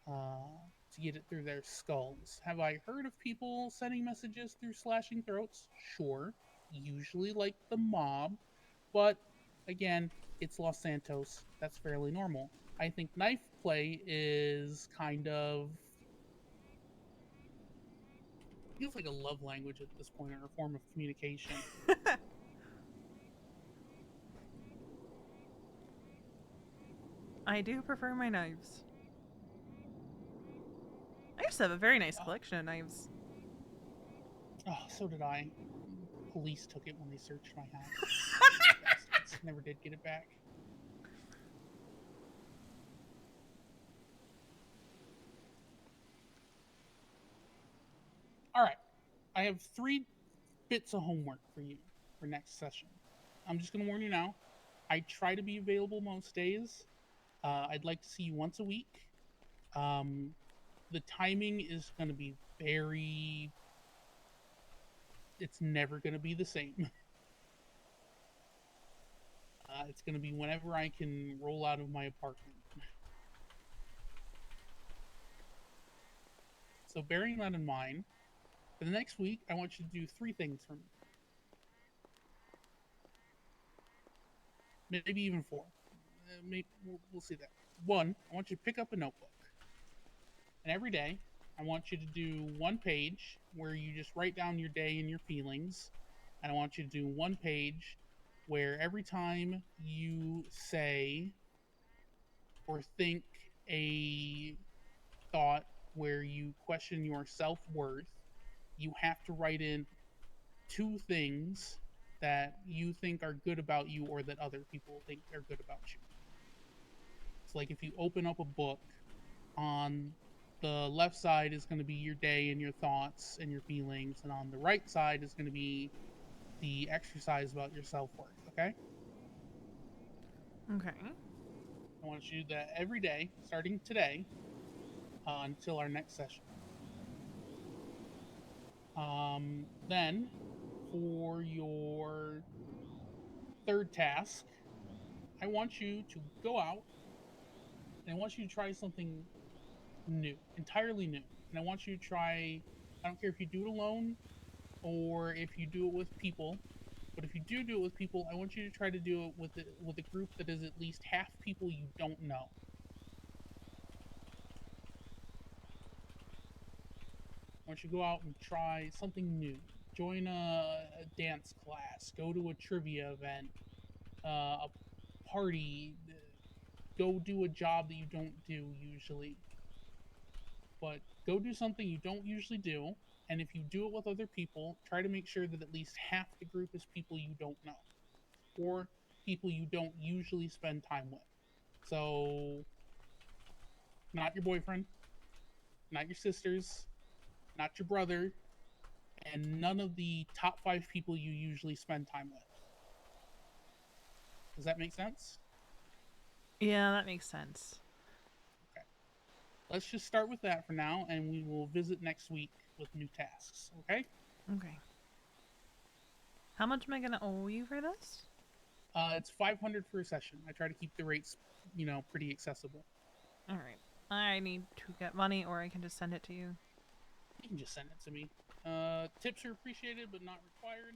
to get it through their skulls. Have I heard of people sending messages through slashing throats? Sure, usually like the mob, but again, it's Los Santos. That's fairly normal. I think knife play is kind of feels like a love language at this point or a form of communication. I do prefer my knives. I used to have a very nice Uh, collection of knives. Oh, so did I. Police took it when they searched my house. Bastards. Never did get it back. All right. I have 3 bits of homework for you for next session. I'm just going to warn you now. I try to be available most days. I'd like to see you once a week. Um, the timing is going to be very. It's never going to be the same. It's going to be whenever I can roll out of my apartment. So, bearing that in mind, for the next week, I want you to do 3 things for me. Maybe even 4. Maybe we'll see that. 1, I want you to pick up a notebook. And every day, I want you to do 1 page where you just write down your day and your feelings. And I want you to do 1 page where every time you say or think a thought where you question your self worth, you have to write in 2 things that you think are good about you or that other people think are good about you. It's like if you open up a book, on the left side is going to be your day and your thoughts and your feelings, and on the right side is going to be the exercise about your self worth. Okay? Okay. I want you to do that every day, starting today, until our next session. Then, for your 3rd task, I want you to go out and I want you to try something new, entirely new. And I want you to try, I don't care if you do it alone or if you do it with people, but if you do it with people, I want you to try to do it with a group that is at least half people you don't know. I want you to go out and try something new. Join a dance class, go to a trivia event, a party, go do a job that you don't do usually. But go do something you don't usually do, and if you do it with other people, try to make sure that at least half the group is people you don't know or people you don't usually spend time with. So, not your boyfriend, not your sisters, not your brother, and none of the top 5 people you usually spend time with. Does that make sense? Yeah, that makes sense. Okay. Let's just start with that for now, and we will visit next week with new tasks, okay? Okay. How much am I gonna owe you for this? It's 500 for a session. I try to keep the rates, pretty accessible. All right. I need to get money, or I can just send it to you. You can just send it to me. Tips are appreciated, but not required.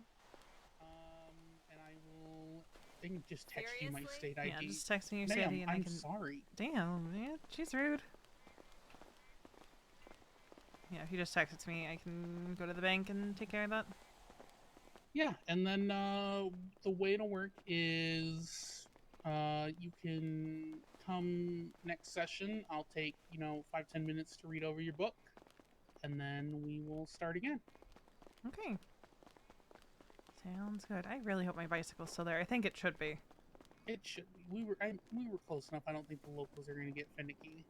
And I will. I can just text you my Seriously? state ID. Yeah, just text me your Ma'am, city and I I'm can. sorry. Damn, man, she's rude. Yeah, if you just text it to me, I can go to the bank and take care of that. Yeah, and then the way it'll work is you can come next session. I'll take 5-10 minutes to read over your book, and then we will start again. Okay. Sounds good. I really hope my bicycle's still there. I think it should be. It should be. We were close enough. I don't think the locals are going to get finicky.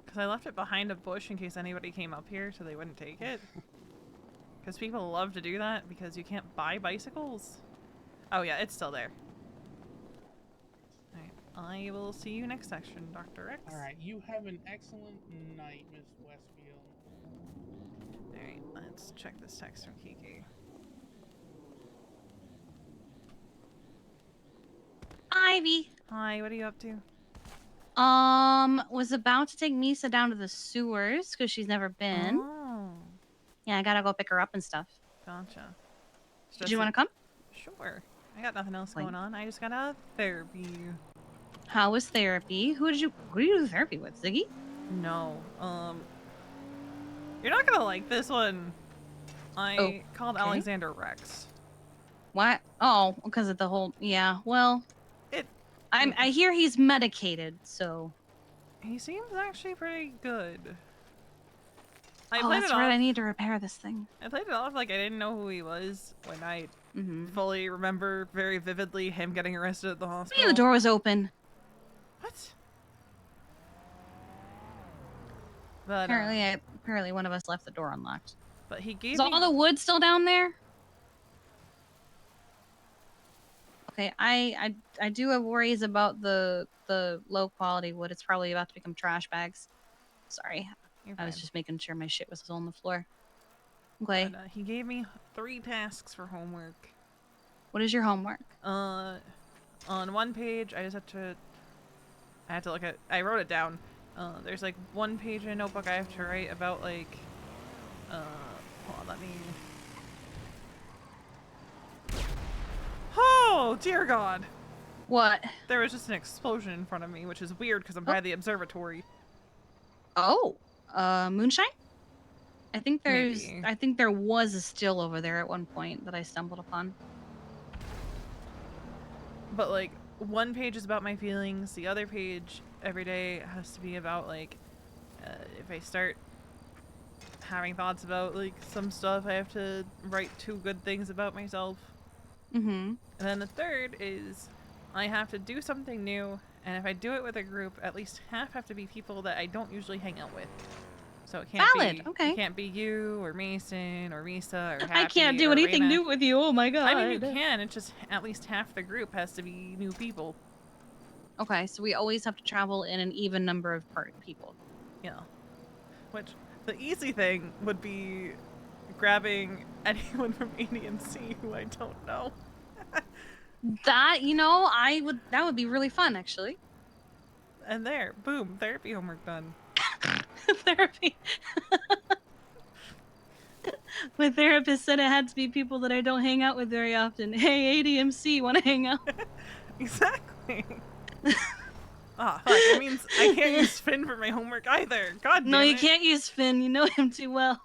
Because I left it behind a bush in case anybody came up here so they wouldn't take it. Because people love to do that because you can't buy bicycles. Oh yeah, it's still there. Alright, I will see you next section, Dr. X. All right, you have an excellent night, Miss Westfield. Alright, let's check this text from Kiki. Ivy. Hi, what are you up to? Was about to take Misa down to the sewers because she's never been. Oh, Yeah, I gotta go pick her up and stuff. gotcha. Did you want to come? Sure. I got nothing else Like- going on. I just got a therapy. How was therapy? Who did you do therapy with? Ziggy? No, you're not gonna like this one. I called okay. Alexander Rex. What? Oh, because of the whole. Yeah. Well, It. I hear he's medicated, so. He seems actually pretty good. I Oh, played that's it right. off. I need to repair this thing. I played it off like I didn't know who he was when I Mm-hmm. fully remember very vividly him getting arrested at the Hey, hospital. the door was open. What? But Apparently one of us left the door unlocked. but he gave Is me. all the wood still down there? Okay, I do have worries about the low quality wood. It's probably about to become trash bags. Sorry, You're I was fine. just making sure my shit was still on the floor. Okay, But, he gave me 3 tasks for homework. what is your homework? On one page, I had to look at. I wrote it down. There's like one page in a notebook I have to write about like. Hold on, let me. Oh dear God! What? There was just an explosion in front of me, which is weird because I'm by the observatory. Oh, moonshine? I think Maybe. there was a still over there at one point that I stumbled upon. But like one page is about my feelings, the other page every day has to be about like if I start having thoughts about like some stuff, I have to write 2 good things about myself. Mm-hmm. And then the third is I have to do something new, and if I do it with a group, at least half have to be people that I don't usually hang out with. So it can't Valid. be Okay. it can't be you or Mason or Misa or Happy I can't do or anything Raina. new with you. Oh my god. I mean, you can. It's just at least half the group has to be new people. Okay, so we always have to travel in an even number of people. Yeah. Which, the easy thing would be grabbing anyone from ADMC who I don't know. That, that would be really fun, actually. And there, boom, therapy homework done. Therapy. My therapist said it had to be people that I don't hang out with very often. Hey, ADMC, want to hang out? Exactly. Ah, fuck, that means I can't use Finn for my homework either. God damn No, it. you can't use Finn. You know him too well.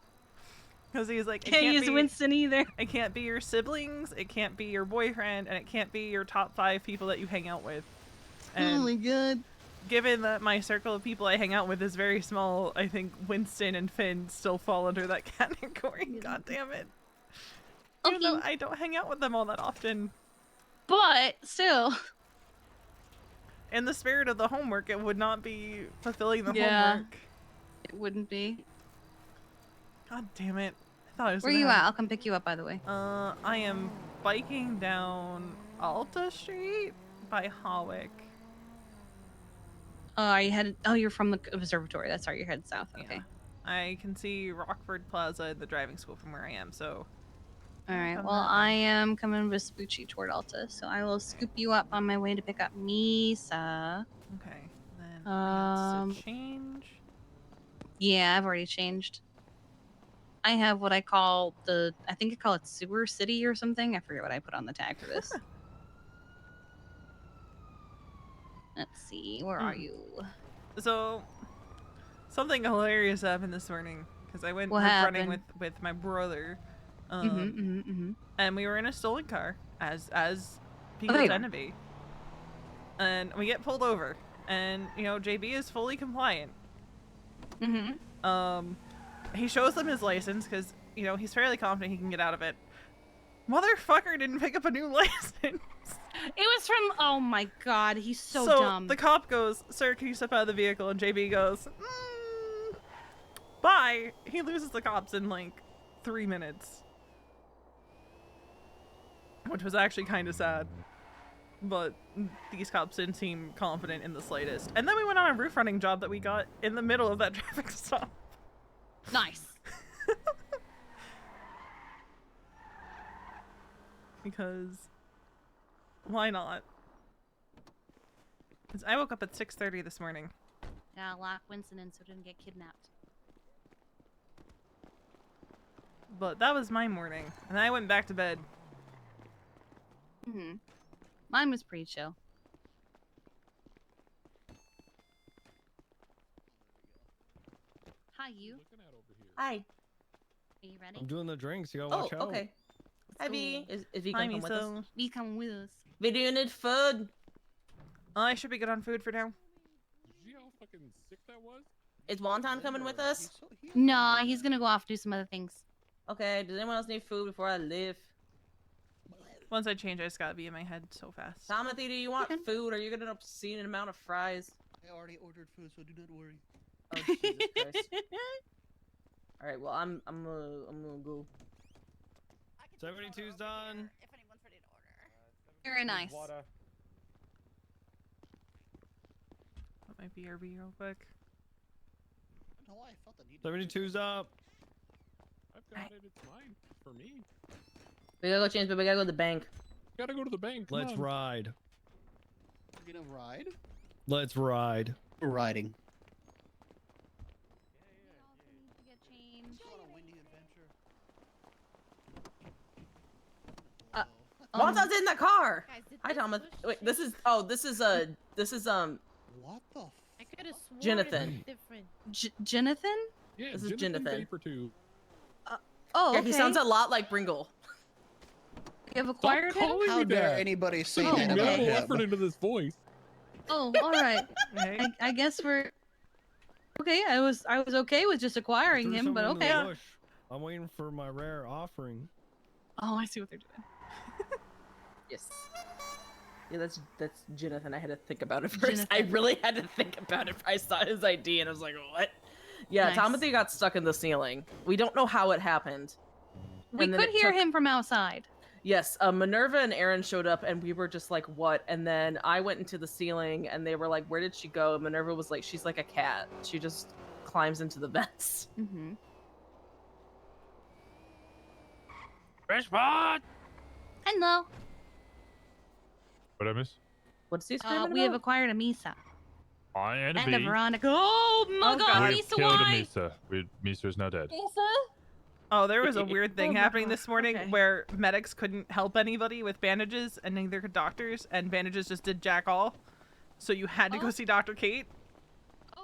Because he's like, Can't use Winston either. It can't be your siblings, it can't be your boyfriend, and it can't be your top 5 people that you hang out with. And Oh my god. given that my circle of people I hang out with is very small, I think Winston and Finn still fall under that category. God damn it. Even though I don't hang out with them all that often. But still. In the spirit of the homework, it would not be fulfilling the Yeah. homework. It wouldn't be. God damn it. I thought I was Where are you at? I'll come pick you up, by the way. I am biking down Alta Street by Hawick. You're from the observatory. That's right, you're headed south. Okay. Yeah. I can see Rockford Plaza in the driving school from where I am, so... Alright, Come well, on. I am coming with Spoochie toward Alta, so I will scoop you up on my way to pick up Misa. Okay, then I have to change. Yeah, I've already changed. I have what I call I think I call it Sewer City or something. I forget what I put on the tag for this. Let's see, where are you? So, something hilarious happened this morning, because I went What running happened? with my brother. Mm-hmm. And we were in a stolen car, as people Okay. tend to be. And we get pulled over, and, JB is fully compliant. Mm-hmm. He shows them his license, because, he's fairly confident he can get out of it. Motherfucker didn't pick up a new license. It was from, oh my god, he's so dumb. The cop goes, "Sir, can you step out of the vehicle?" And JB goes, "Bye." He loses the cops in like 3 minutes. Which was actually kind of sad. But these cops didn't seem confident in the slightest. And then we went on a roof running job that we got in the middle of that traffic stop. Nice. Because why not? Because I woke up at 6:30 this morning. Yeah, lock Winston in so he didn't get kidnapped. But that was my morning. And I went back to bed. Mm-hmm. Mine was pretty chill. Hi, you. Hi. Are you ready? I'm doing the drinks. You gotta Oh, watch out. okay. Hi, V. Is V Hi, gonna come with us? Miso. Be come with us. V, do you need food? I should be good on food for now. Did you see how fucking sick that was? Is Wonton coming with us? No, he's gonna go off do some other things. Okay, does anyone else need food before I leave? Once I change, I just gotta be in my head so fast. Timothy, do you want Okay. food? Or are you gonna end up seeing an amount of fries? I already ordered food, so do not worry. Oh Jesus Christ! All right, well I'm gonna go. 72's done. If anyone's ready to order. Very nice. That might be RB real quick. No, I felt the need. 72's up. I've got it. It's mine. For me. We gotta go change, but we gotta go to the bank. Gotta go to the bank. Come Let's on. ride. We're gonna ride. Let's ride. We're riding. We also need to get changed. Go on a windy adventure. Wonton's in the car. Guys, did Hi, this Thomas. switch Wait, change? this is What the? I could have sworn Jonathan. it was different. Jonathan? Yeah, This is Jonathan Jonathan. Vapor Tube. Oh, Yeah, okay. he sounds a lot like Bringle. You have acquired him? calling How me dare that. anybody say Oh, that about Minimal him? effort into this voice. Oh, all right. Hey. I guess we're okay. I was okay with just acquiring Threw him, but someone in okay. the bush. I'm waiting for my rare offering. Oh, I see what they're doing. Yes. Yeah, that's Jonathan. I had to think about it first. I Jonathan. really had to think about it. I saw his ID and I was like, what? Yeah, Nice. Timothy got stuck in the ceiling. We don't know how it happened. We And then could it hear took- him from outside. Yes, Minerva and Aaron showed up and we were just like, what? And then I went into the ceiling and they were like, where did she go? And Minerva was like, she's like a cat. She just climbs into the vents. Mm-hmm. Fresh pot. Hello. What I miss? What's he screaming We have about? acquired a Misa I and and a Veronica. Oh my Oh, God, God. We've Misa, killed a why? Misa. Misa's now dead. Oh, there was a weird Oh thing my happening God. this morning Okay. where medics couldn't help anybody with bandages, and neither could doctors, and bandages just did jack all. So you had to go Oh. see Dr. Kate.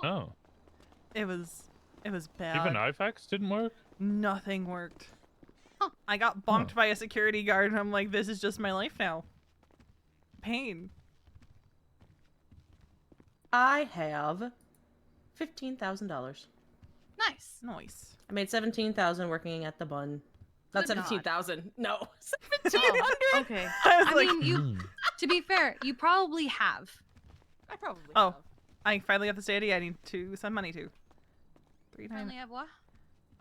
Oh. It was bad. Even IFAX didn't work? Nothing worked. Huh. I got bonked by a security guard, and I'm like, this is just my life now. Pain. I have $15,000. Nice. Nice. I made 17,000 working at the bun. Not Good God. 17,000. No, Oh, 1,700. okay. I was I like, mean, you. To be fair, you probably have. I probably Oh. have. I finally got the steady I need to send money to. Finally have what?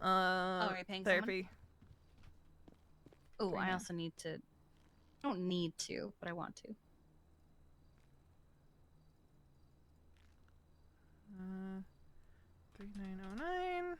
Are you paying someone? therapy. Oh, I 39. also need to. I don't need to, but I want to. 3909.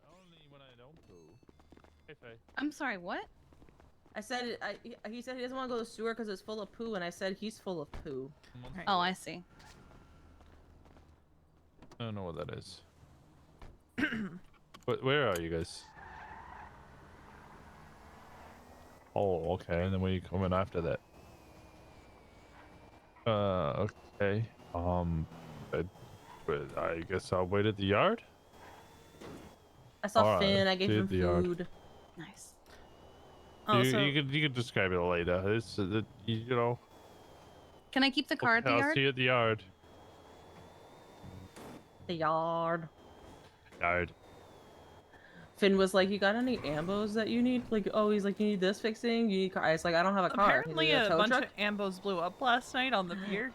Only when I don't poo. Hey, Faye. I'm sorry. What? I said he said he doesn't want to go to the sewer because it's full of poo, and I said he's full of poo. Oh, I see. I don't know what that is. Where are you guys? Oh, okay. And then where are you coming after that? Okay. I guess I'll wait at the yard. I saw Alright, Finn. I gave see you him at the yard. food. Nice. Oh, you, so you could describe it later. It's you know. Can I keep the car at the I'll yard? see you at the yard. The yard. Yard. Finn was like, "You got any ambos that you need? Like, oh, he's like, you need this fixing. You need car." I was like, "I don't have a car." He's apparently like, a tow bunch truck? of ambos blew up last night on the pier.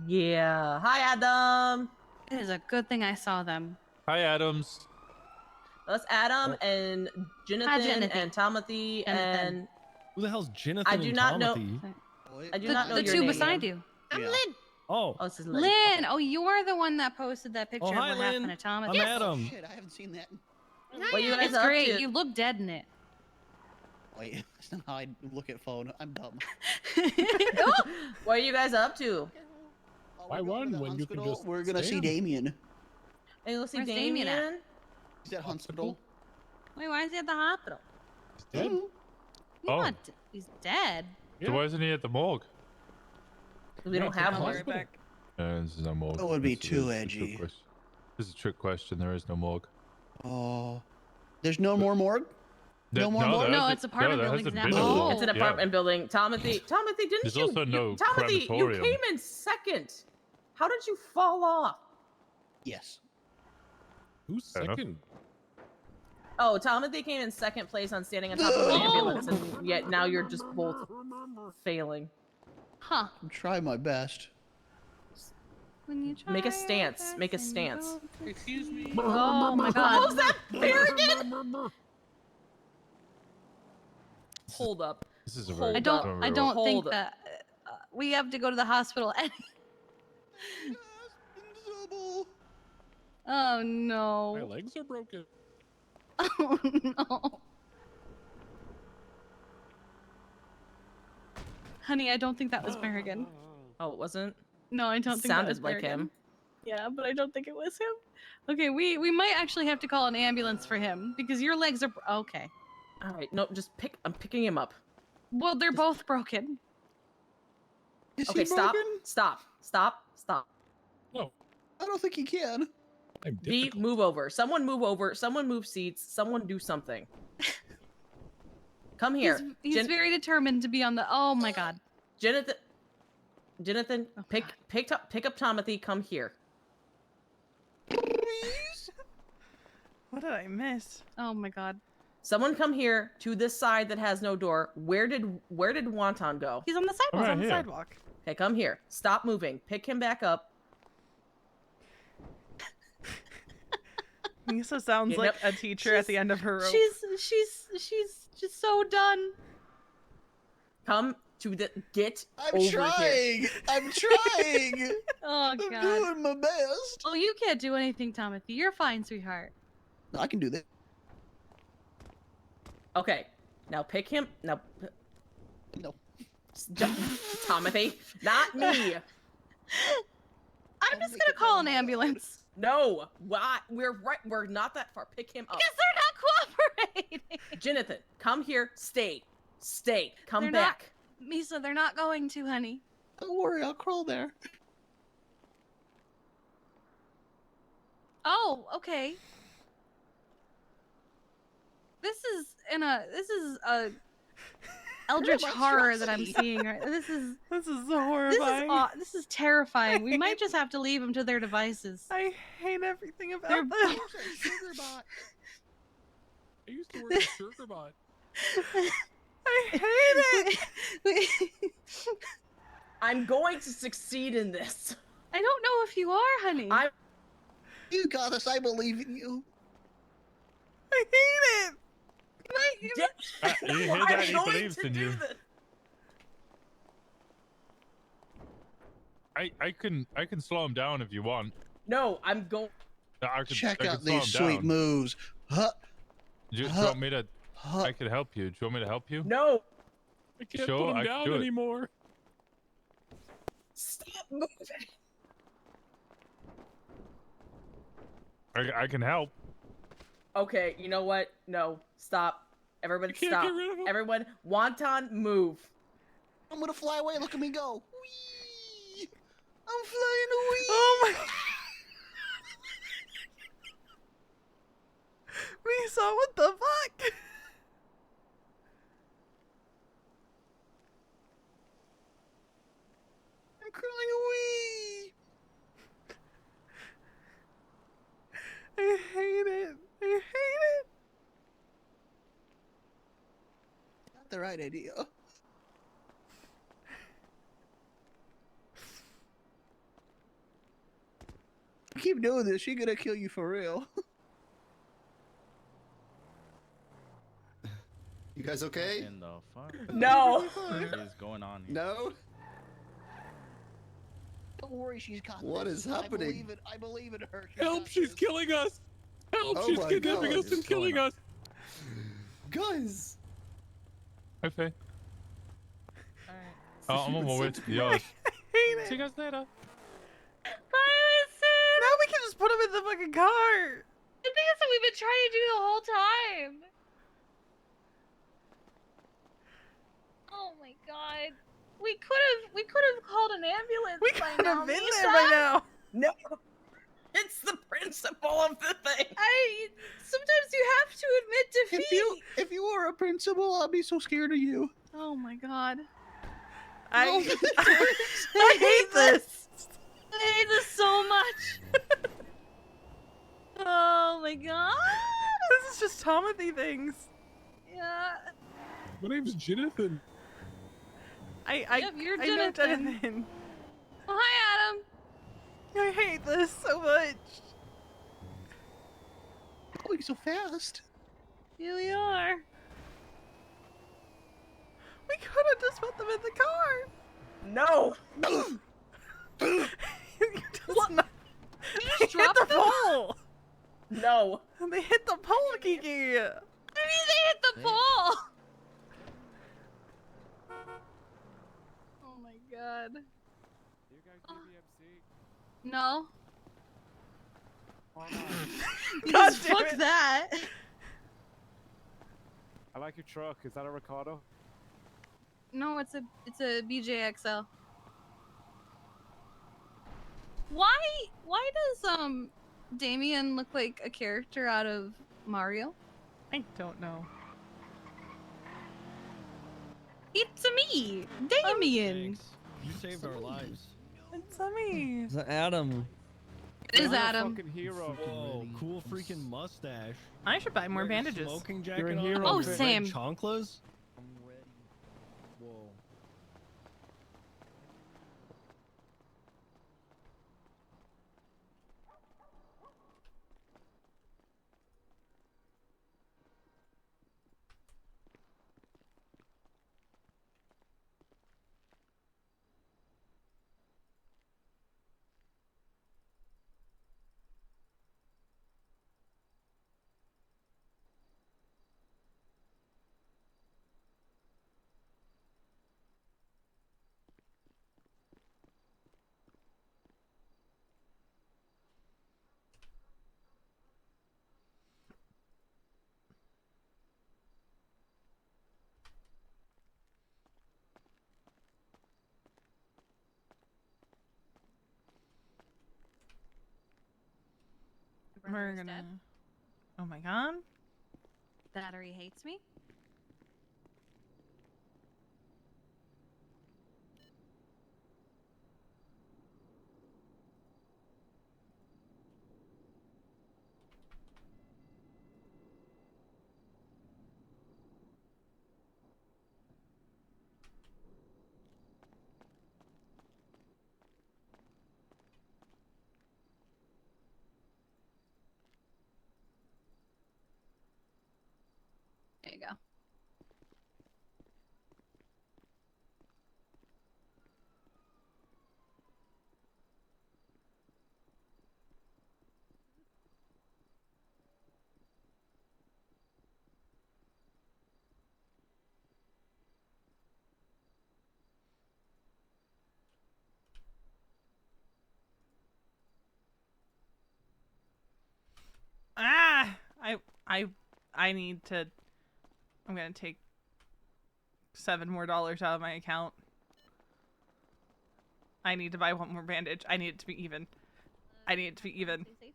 Yeah. Hi, Adam. It is a good thing I saw them. Hi, Adams. That's Adam and Jonathan Jonathan. and Timothy Jonathan. and Who the hell's Jonathan I do and not know- Timothy? I do The, not know the your two name. beside you. I'm Yeah. Lynn. Oh, Oh, this is Lynn. Lynn! Oh, you're the one that posted that picture oh, hi, of what happened Lynn. to Thomas. I'm Yes. Adam. Shit, I haven't seen that. What you guys It's up great. to? You look dead in it. Wait, that's not how I look at phone. I'm dumb. What are you guys up to? Oh, Why we're going to run the when you can hospital. just We're gonna see stand? Damien. Are you gonna see Where's Damien? Damien at? He's at hospital. Wait, why is he at the hospital? Dead? Mm. He's Oh. not. He's dead. So why isn't he at the morgue? We don't have I'll be one. right back. This is no morgue. That would be This is too a trick edgy. question. This is a trick question. There is no morgue. Oh, there's no more morgue. No more morgue. No, it's apartment there buildings hasn't now. been a Oh. morgue. It's an Yeah. apartment building. Timothy, didn't There's you? also no Timothy, you crematorium. came in second. How did you fall off? Yes. Who's Fair enough. second? Oh, Timothy came in second place on standing on top of an ambulance, and yet now you're just both failing. Huh. I'm trying my best. When you Make a try your stance. best Make a and you stance. don't Excuse me. Oh my god. What was that, Farragut? Hold up. This is a Hold very. I don't. up. I don't think Hold up. that we have to go to the hospital. Oh My no. legs are broken. Oh no. Honey, I don't think that was Berrigan. Oh, it wasn't? No, I don't think that was Sounded like Berrigan. him. Yeah, but I don't think it was him. Okay, we might actually have to call an ambulance for him because your legs are okay. All right, no, just pick. I'm picking him up. Well, they're both broken. Is Okay, he stop, broken? stop. No, I don't think he can. I'm V, difficult. move over. Someone move over. Someone move seats. Someone do something. Come here. He's very determined to be on the. Oh my god. Jonathan, Oh, pick up Timothy. Come here. Please. What did I miss? Oh my god. Someone come here to this side that has no door. Where did Wonton go? He's on the sidewalk. He's Right on the here. sidewalk. Okay, come here. Stop moving. Pick him back up. Lisa sounds Get like up. a teacher at the end of her rope. She's just so done. Come to the get I'm over here. trying. I'm trying. Oh I'm god. doing my best. Oh, you can't do anything, Timothy. You're fine, sweetheart. I can do that. Okay, now pick him. Now, No. Timothy, not me. I'm just gonna call an ambulance. No, why? We're right. We're not that far. Pick him up. Because they're not cooperating. Jonathan, come here. Stay. Come They're not- back. Misa, they're not going to, honey. Don't worry, I'll crawl there. Oh, okay. This is a eldritch horror that I'm seeing. Right? This is horrifying. this is terrifying. We might just have to leave them to their devices. I hate everything about They're them. Sugarbot. I used to work at Sugarbot. I hate it. I'm going to succeed in this. I don't know if you are, honey. You got this. I believe in you. I hate it. You hear I'm that? He going believes to in do you. this. I can slow him down if you want. No, I'm going. Check I out can slow these him sweet down. moves. Huh? Do you want me to? Huh? I can help you. Do you want me to help you? No, I can't Sure, put I him can down do it. anymore. stop moving. I can help. Okay, you know what? No, stop. Everyone, You can't stop. get rid of him? Everyone, Wonton, move. I'm gonna fly away. Look at me go. Whee! I'm flying away. Oh my. Misa, what the fuck? I'm crying away. I hate it. I hate it. Not the right idea. Keep doing this. She's gonna kill you for real. You guys okay? In the fuck? No. What is going on here? No? Don't worry, she's got What this. is happening? I believe in her. Help! got She's this. killing us! Help! Oh She's my kidnapping God. us and What's killing going us! Guys! Hi, Faye. Alright. Oh, I'm on my way to the yard. Hate it. See you guys later. Now we can just put him in the fucking car. I think that's what we've been trying to do the whole time. Oh my god. We could have called an ambulance. I'd have been there by now. No, it's the principle of the thing. Sometimes you have to admit defeat. If you were a principal, I'd be so scared of you. Oh my god. I hate this. I hate this so much. Oh my god. This is just Tomothy things. Yeah. My name's Jonathan. Yep, you're I know Jonathan. Jonathan. Oh, hi, Adam. I hate this so much. Going so fast. Here we are. We could have just put them in the car. No. What? You just dropped the them? pole. No. They hit the pole, Kiki. I mean, they hit the pole. Oh my god. Do you guys do BMC? No. Why not? God Because damn fuck it. that. I like your truck. Is that a Ricardo? No, it's a BJXL. Why does Damien look like a character out of Mario? I don't know. It's me, Damien. Thanks. You saved our lives. It's me. It's Adam. It is You're a Adam. fucking hero. Whoa, cool freaking mustache. I should buy more Wearing a bandages. Smoking You're a jacket hero, on. Oh, with red Sam. Chanclas. I'm ready. Whoa. We're gonna. Oh my god. Battery hates me. There you go. Ah! I need to. I'm gonna take $7 more out of my account. I need to buy one more bandage. I need it to be even. I need it to be even. Stay safe.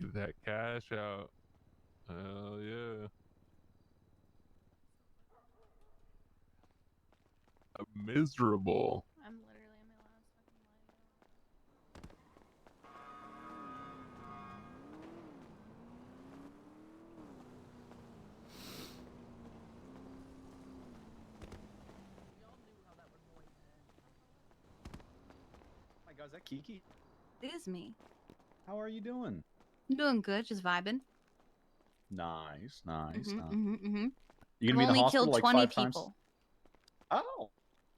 Get that cash out. Hell yeah. I'm miserable. I'm literally in my last fucking life. Oh my god, is that Kiki? It is me. How are you doing? I'm doing good, just vibing. Nice, nice. Mhm, nice. mhm, mhm. You I've gonna be in the only hospital killed like 20 5 times? people. Oh,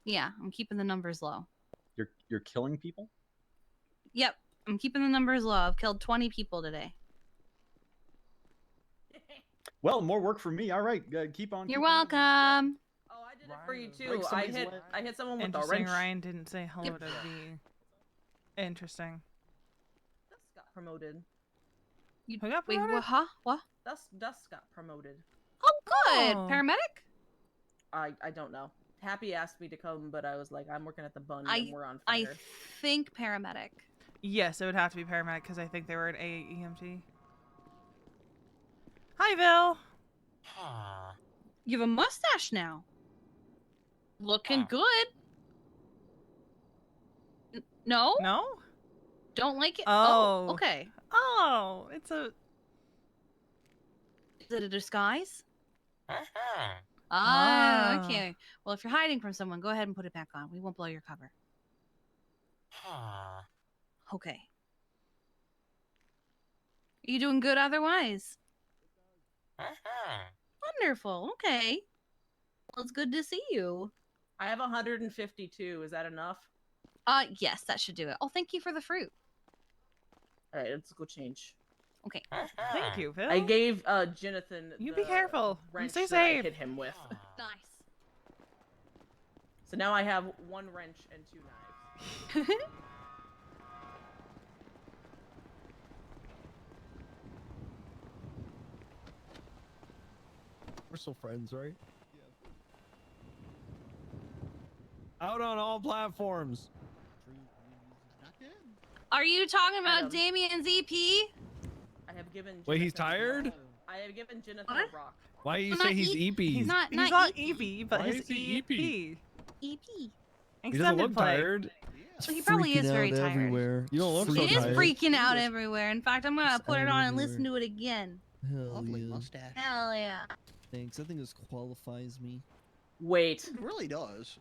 Yeah, I'm keeping the numbers low. you're killing people? Yep, I'm keeping the numbers low. I've killed 20 people today. Well, more work for me. All right, keep on. You're keep on. welcome. Oh, I did it for you too. Break somebody's leg. I hit someone with a Interesting. wrench. Ryan didn't say hello Yep. to V. Interesting. Dust got promoted. You, Who got wait, promoted? what? Huh? What? Dust got promoted. Oh, good. Oh. Paramedic? I don't know. Happy asked me to come, but I was like, I'm working at the bun and we're on I fire. think paramedic. Yes, it would have to be paramedic because I think they were an AEMT. Hi, Bill. You have a mustache now. Looking good. No? No? Don't like it? Oh. Okay. Oh, it's a... Is it a disguise? Ah. Okay. Well, if you're hiding from someone, go ahead and put it back on. We won't blow your cover. Okay. Are you doing good otherwise? Wonderful. Okay. Well, it's good to see you. I have 152. Is that enough? Yes, that should do it. Oh, thank you for the fruit. All right, let's go change. Okay. Thank you, Bill. I gave Jonathan. You the be careful. And Wrench stay that I safe. hit him with. Nice. So now I have 1 wrench and 2 knives. We're still friends, right? Yeah. Out on all platforms. Are you talking about Adam. Damien's EP? I have given. Wait, he's Jonathan a tired? rock. I have given Jonathan What? a rock. Why do you Well, say not he's E- EP? He's not He's not EP. Evie, but Why his is he EP? EP. He Extended doesn't look play. tired. So he probably is very tired. Everywhere. You don't look so It is tired. freaking out everywhere. In fact, I'm gonna It's put it on and everywhere. listen to it again. Hell Lovely yeah. mustache. Hell yeah. Thanks. I think this qualifies me. Wait. It really does.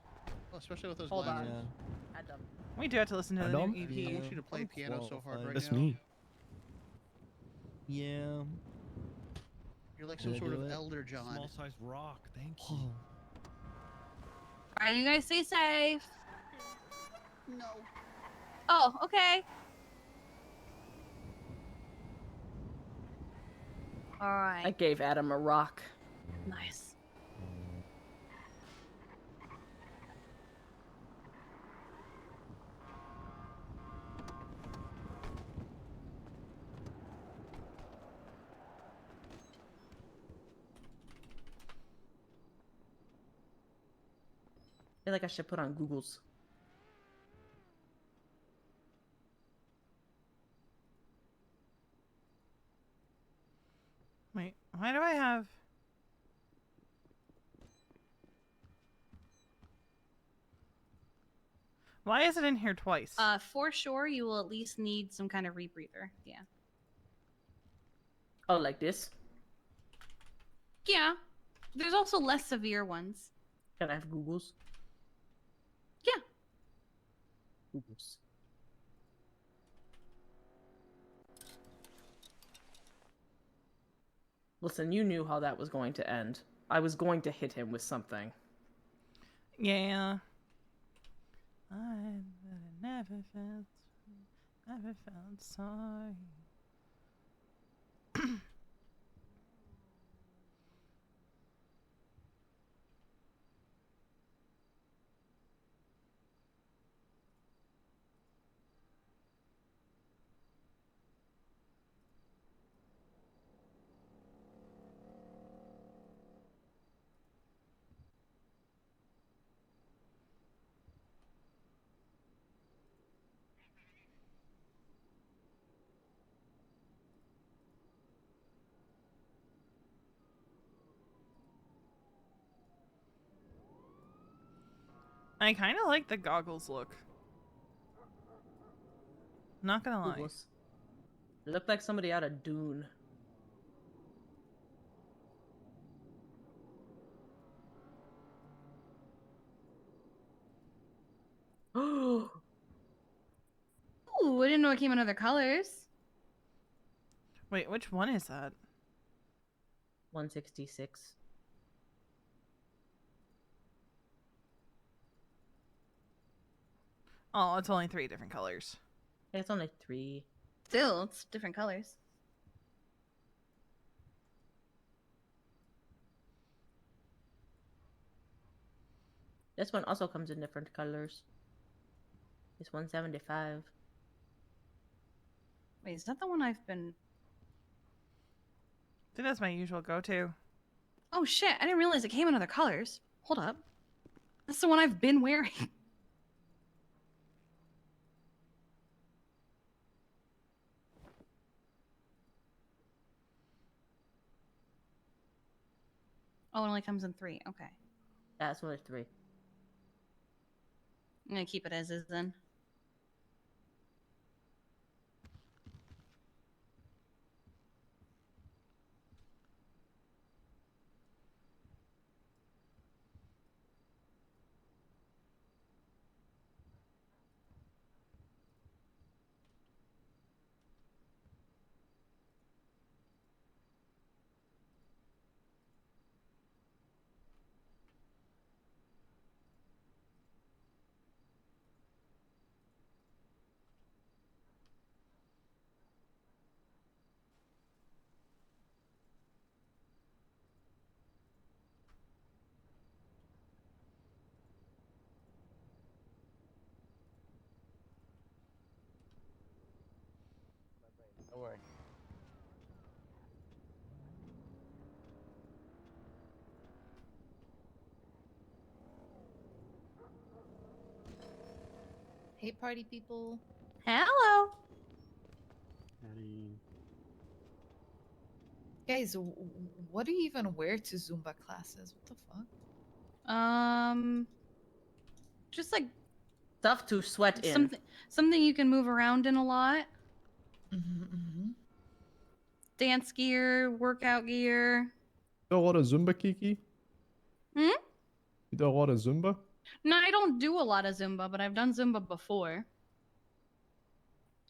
Well, especially with those Hold glasses. on. Yeah. Adam. We do have to listen to the Adam? new EP. I Yeah. want you to play I'm piano so hard qualified. right That's now. me. Yeah. You're like Did some I sort do of it? elder John. Small size rock. Thank you. Whoa. Alright, you guys stay safe. No. Oh, okay. I Alright. gave Adam a rock. Nice. I feel like I should put on Google's. Wait, why do I have... Why is it in here twice? For sure, you will at least need some kind of rebreather. Yeah. Oh, like this? Yeah. There's also less severe ones. Can I have Google's? Yeah. Google's. Listen, you knew how that was going to end. I was going to hit him with something. Yeah. I never felt sorry. I kind of like the goggles look. Not gonna lie. Google's. It looked like somebody out of Dune. Oh, Ooh, I didn't know it came in other colors. Wait, which one is that? 166. Oh, it's only 3 different colors. Yeah, it's only 3. Still, it's different colors. This one also comes in different colors. It's 175. Wait, is that the one I've been? I think that's my usual go-to. Oh shit! I didn't realize it came in other colors. Hold up. That's the one I've been wearing. Oh, it only comes in 3. Okay. That's only 3. I'm gonna keep it as is then. Don't worry. Hey, party people. Hello. Guys, what do you even wear to Zumba classes? What the fuck? Just like Stuff to sweat in. something you can move around in a lot. Mm-hmm. Dance gear, workout gear. Do a lot of Zumba, Kiki? Hmm? You do a lot of Zumba? No, I don't do a lot of Zumba, but I've done Zumba before.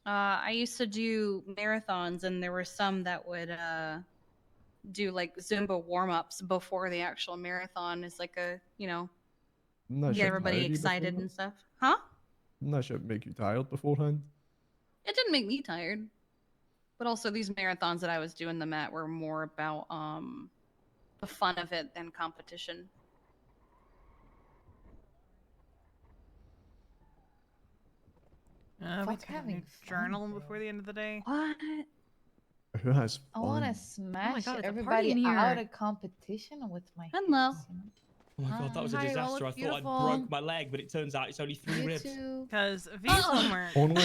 I used to do marathons, and there were some that would do like Zumba warm-ups before the actual marathon. It's like a, Didn't that get shit everybody tire you excited before and stuff. Huh? Didn't that shit make you tired beforehand? It didn't make me tired. But also these marathons that I was doing them at were more about the fun of it than competition. We Fuck take a having new fun, journal bro. before the end of the day. What? Who has fun? I want to smash God, it's a party everybody in here. out of competition with my Hello. hips, you know? Oh my god, that was a Hi, you all disaster. I look thought I'd beautiful. broke my leg, but it turns out it's only 3 You ribs. too. Because V's homework Only?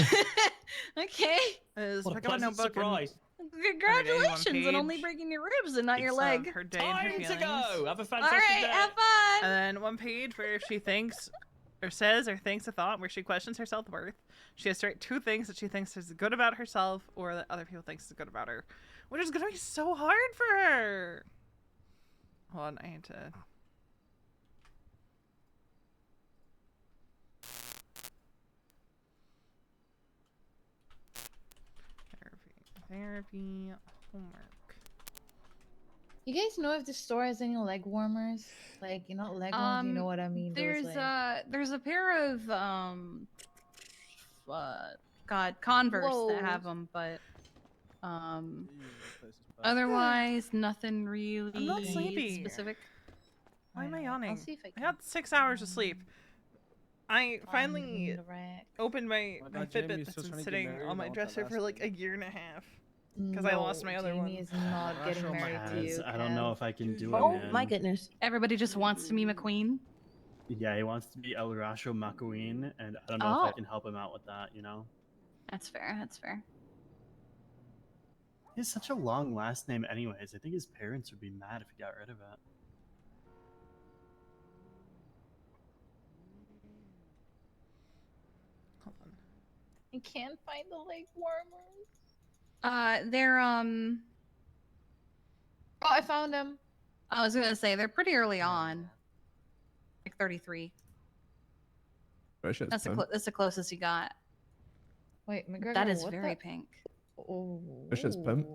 Okay. is What a pick up a pleasant notebook surprise. Congratulations on only page. breaking your ribs and not your It's, leg. her day and her Time to feelings. go! Have a All fantastic right, day. have fun. And then one page where she thinks or says or thinks a thought where she questions her self-worth. She has to write 2 things that she thinks is good about herself or that other people think is good about her, which is going to be so hard for her. Hold on, I need to... Therapy, homework. You guys know if the store has any leg warmers? Like, you know, leg warmers, you know what I mean? There's Those, like... there's a pair of Converse that have Whoa. them, but otherwise nothing really I'm not sleepy. specific. Why am I I'll yawning? see if I I got 6 hours of sleep. I finally opened my God, Fitbit Jamie's that's still been trying to get sitting married on my and all that dresser for last like a year and a half. Because I lost my other Jamie one. is not getting married to you. I don't know if I can do it, Oh man. my goodness. Everybody just wants to be McQueen. Yeah, he wants to be El Rasho McQueen, and I don't know if I can help him out with that, you know? That's fair. That's fair. He has such a long last name anyways. I think his parents would be mad if he got rid of it. Hold on. I can't find the leg warmers. They're Oh, I found them. I was gonna say they're pretty early on, like 33. That shit's That's pimp. that's the closest you got. Wait, McGregor, That is what very the... pink. Oh. That shit's pimp.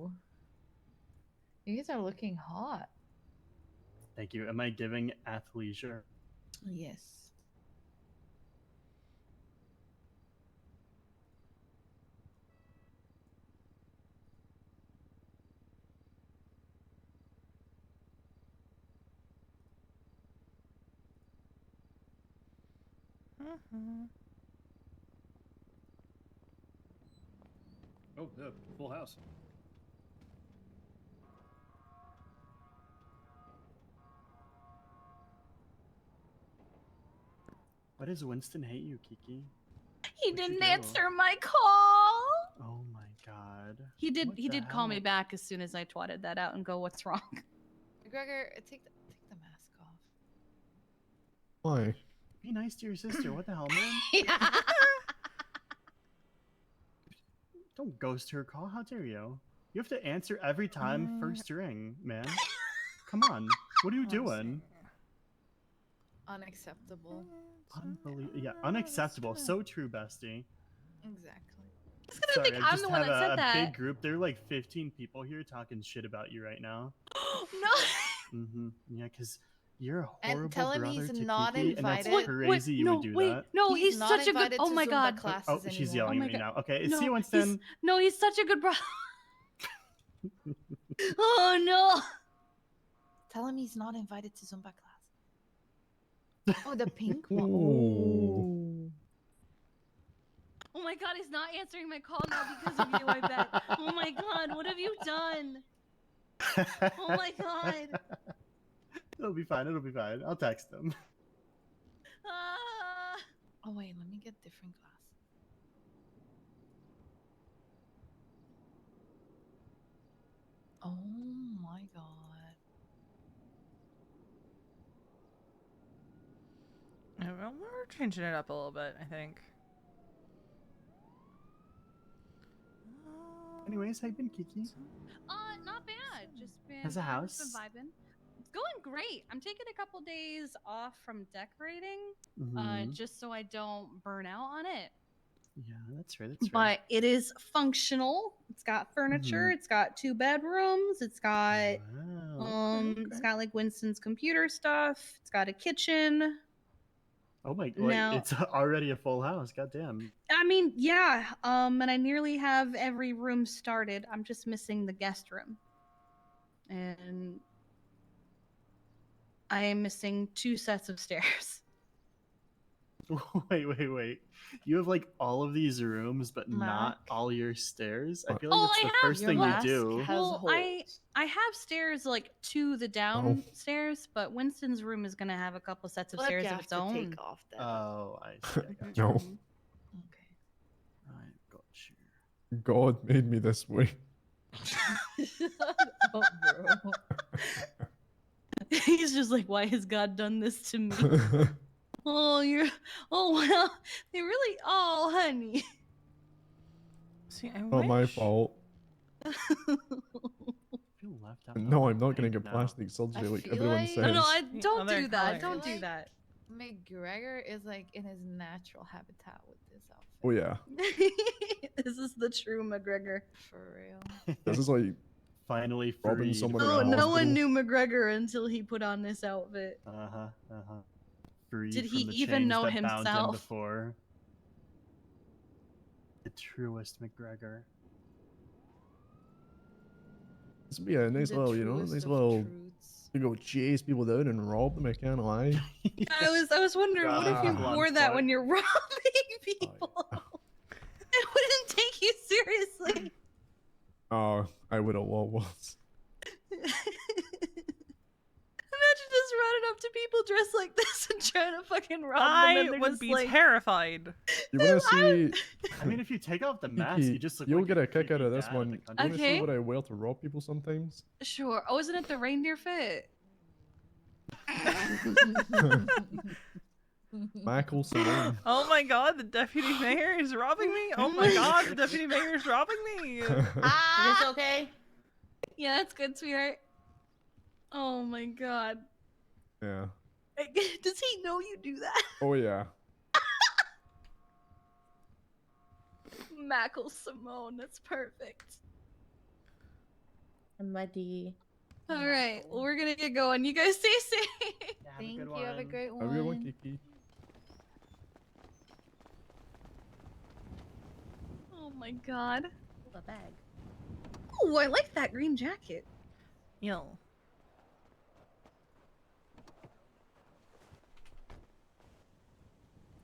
You guys are looking hot. Thank you. Am I giving athleisure? Yes. Oh, yeah, full house. Why does Winston hate you, Kiki? He What'd you didn't do? answer my call. Oh my god. He did. What He the did call me hell? back as soon as I twatted that out and go, "What's wrong?" Gregor, take the mask off. Why? Be nice to your sister. What the hell, man? Yeah. Don't ghost her call. How dare you? You have to answer every time first ring, man. Come on. What are you doing? Unacceptable. Unbelievable. Yeah, unacceptable. So true, bestie. Exactly. I was gonna Sorry, think I I'm just the one have that said a that. big group. There are like 15 people here talking shit about you right now. No. Yeah, because you're a And horrible tell him brother he's to not Kiki, and that's invited. crazy you would do that. No, He's he's not such a good. invited Oh to my Zumba god. classes She's anymore. yelling Oh at my me God. now. Okay, No, see you, Winston. he's such a good brother. Oh no. Tell him he's not invited to Zumba class. Oh, the pink one. Ooh. Oh my god, he's not answering my call now because of you, I bet. Oh my god, what have you done? Oh my god. It'll be fine. It'll be fine. I'll text him. Ah. Oh wait, let me get different glasses. Oh my god. Yeah, well, we're changing it up a little bit, I think. Anyways, how you been, Kiki? Not bad. Just been, How's the just house? been vibing. It's going great. I'm taking a couple days off from decorating, Mhm. just so I don't burn out on it. Yeah, that's right. That's right. But it is functional. It's got furniture. Mhm. It's got 2 bedrooms. It's got Wow. it's got like Winston's computer stuff. It's got a kitchen. Oh my! Like Now- it's already a full house. Goddamn. I mean, yeah. And I nearly have every room started. I'm just missing the guest room. And I am missing 2 sets of stairs. Wait. You have like all of these rooms, but not all your stairs. I feel like that's the first thing you do. Well, I have stairs like to the downstairs, but Winston's room is gonna have a couple sets of Flip, stairs you of have its to own. take off that. Oh, I see. I got you. No. Okay. Right, got you. God made me this way. Oh, bro. He's just like, why has God done this to me? Oh, well, they really, oh, honey. See, I Not my wish. fault. I feel left out. No, I'm not gonna get plastic surgery like feel everyone like- says. No, The don't other do that. color. Don't do that. McGregor is like in his natural habitat with this outfit. Oh yeah. This is the true McGregor. For real. This is like Finally robbing freed someone from- in a No hospital. one knew McGregor until he put on this outfit. Freed Did from he the even chains know that bound him himself? before. The truest McGregor. This would be a nice The little, you know, truest nice of little. truths. You go chase people down and rob them. I can't lie. I was wondering, what if you Ah. wore that when you're robbing people? I wouldn't take you seriously. Oh, I would have lot worse. Imagine just running up to people dressed like this and trying to fucking rob them. I And they're would just be like, terrified. You want to see? I mean, if you take off the mask, Kiki, you just look you'll like get a a kick out creepy of this dad of one. the You country. want to see Okay. what I wear to rob people sometimes? sure. Oh, isn't it the reindeer fit? Michael Simone. Oh my god, the deputy mayor is robbing me? Oh my god, the deputy mayor is robbing me! Is this okay? Yeah, that's good, sweetheart. Oh my god. Yeah. Does he know you do that? Oh yeah. Mackle Simone, that's perfect. Muddy. All right, well, we're gonna get going. You guys stay safe. Thank you. Have a great one. Have a good one, Kiki. Oh my god. A bag. Oh, I like that green jacket. Yo.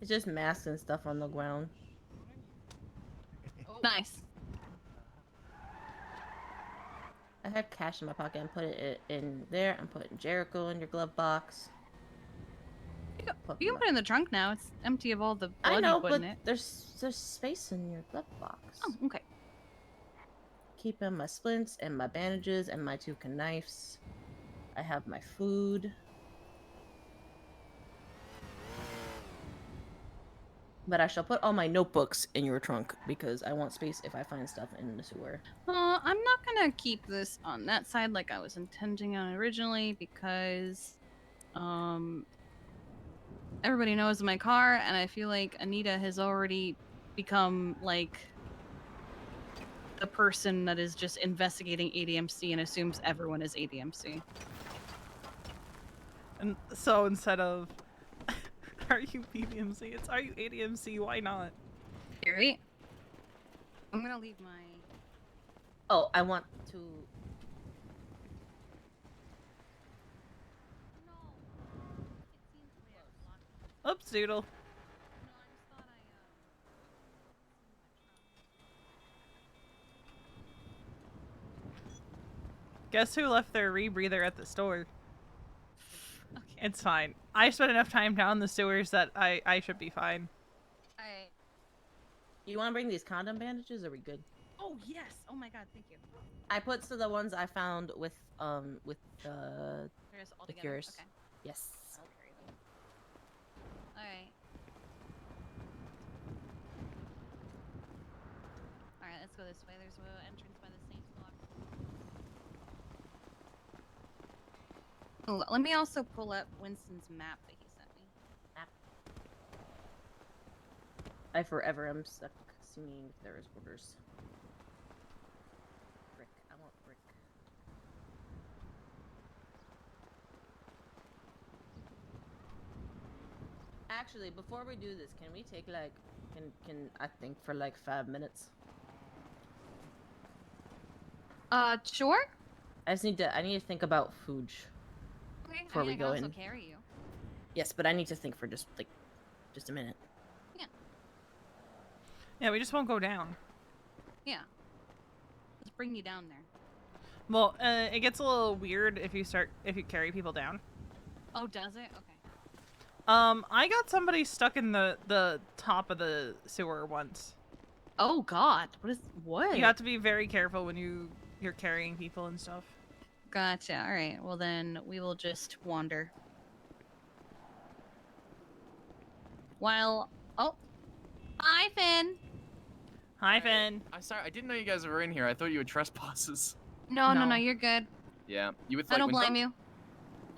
It's just masks and stuff on the ground. Nice. I had cash in my pocket and put it in there. I'm putting Jericho in your glove box. You can put it in the trunk now. It's empty of all the I blood know, you put but in it. there's space in your glove box. Oh, okay. Keeping my splints and my bandages and my 2 knives. I have my food. But I shall put all my notebooks in your trunk because I want space if I find stuff in the sewer. I'm not gonna keep this on that side like I was intending on originally because, everybody knows my car, and I feel like Anita has already become like the person that is just investigating ADMC and assumes everyone is ADMC. And so instead of are you ADMC, it's are you ADMC? Why not? Gary, I'm gonna leave my. Oh, I want to. Oops, Doodle. Guess who left their rebreather at the store? Okay. It's fine. I spent enough time down the sewers that I should be fine. Alright. You want to bring these condom bandages? Or are we good? Oh yes! Oh my god! Thank you. I put to the ones I found with They're just all the together? cures. Okay. Yes. I'll carry them. Alright. Alright, let's go this way. There's an entrance by the Saints block. Oh, let me also pull up Winston's map that he sent me. I forever am stuck seeing if there is orders. Brick. I want brick. Actually, before we do this, can we take like can I think for like 5 minutes? Sure? I need to think about food Okay, before we I go can also in. carry you. Yes, but I need to think for just a minute. Yeah, we just won't go down. Yeah. Let's bring you down there. Well, it gets a little weird if you carry people down. Oh, does it? Okay. I got somebody stuck in the top of the sewer once. Oh god, what? You have to be very careful when you're carrying people and stuff. Gotcha. All right. Well, then we will just wander. While hi Finn. Hi Finn. I'm sorry, I didn't know you guys were in here. I thought you were trespassers. No, you're good. Yeah, you with I like don't Winston? blame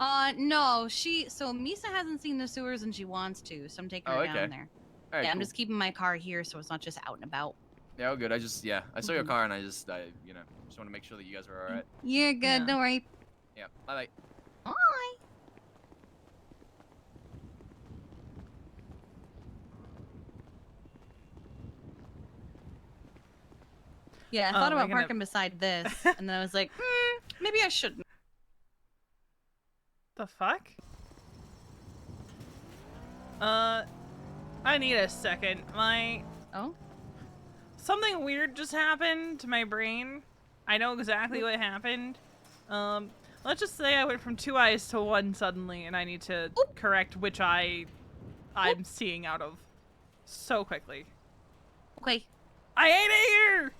you. No, so Misa hasn't seen the sewers and she wants to, so I'm taking her down there. All right, yeah, I'm cool. just keeping my car here so it's not just out and about. Yeah, all good. I saw your car and I just want to make sure that you guys were all right. You're good. Yeah. Don't worry. Yeah. Bye. Bye. Yeah, I thought about parking beside this, and then I was like, maybe I shouldn't. The fuck? I need a second. Something weird just happened to my brain. I know exactly what happened. Let's just say I went from 2 eyes to 1 suddenly, and I need to correct which eye I'm seeing out of so quickly. Okay. I hate it here!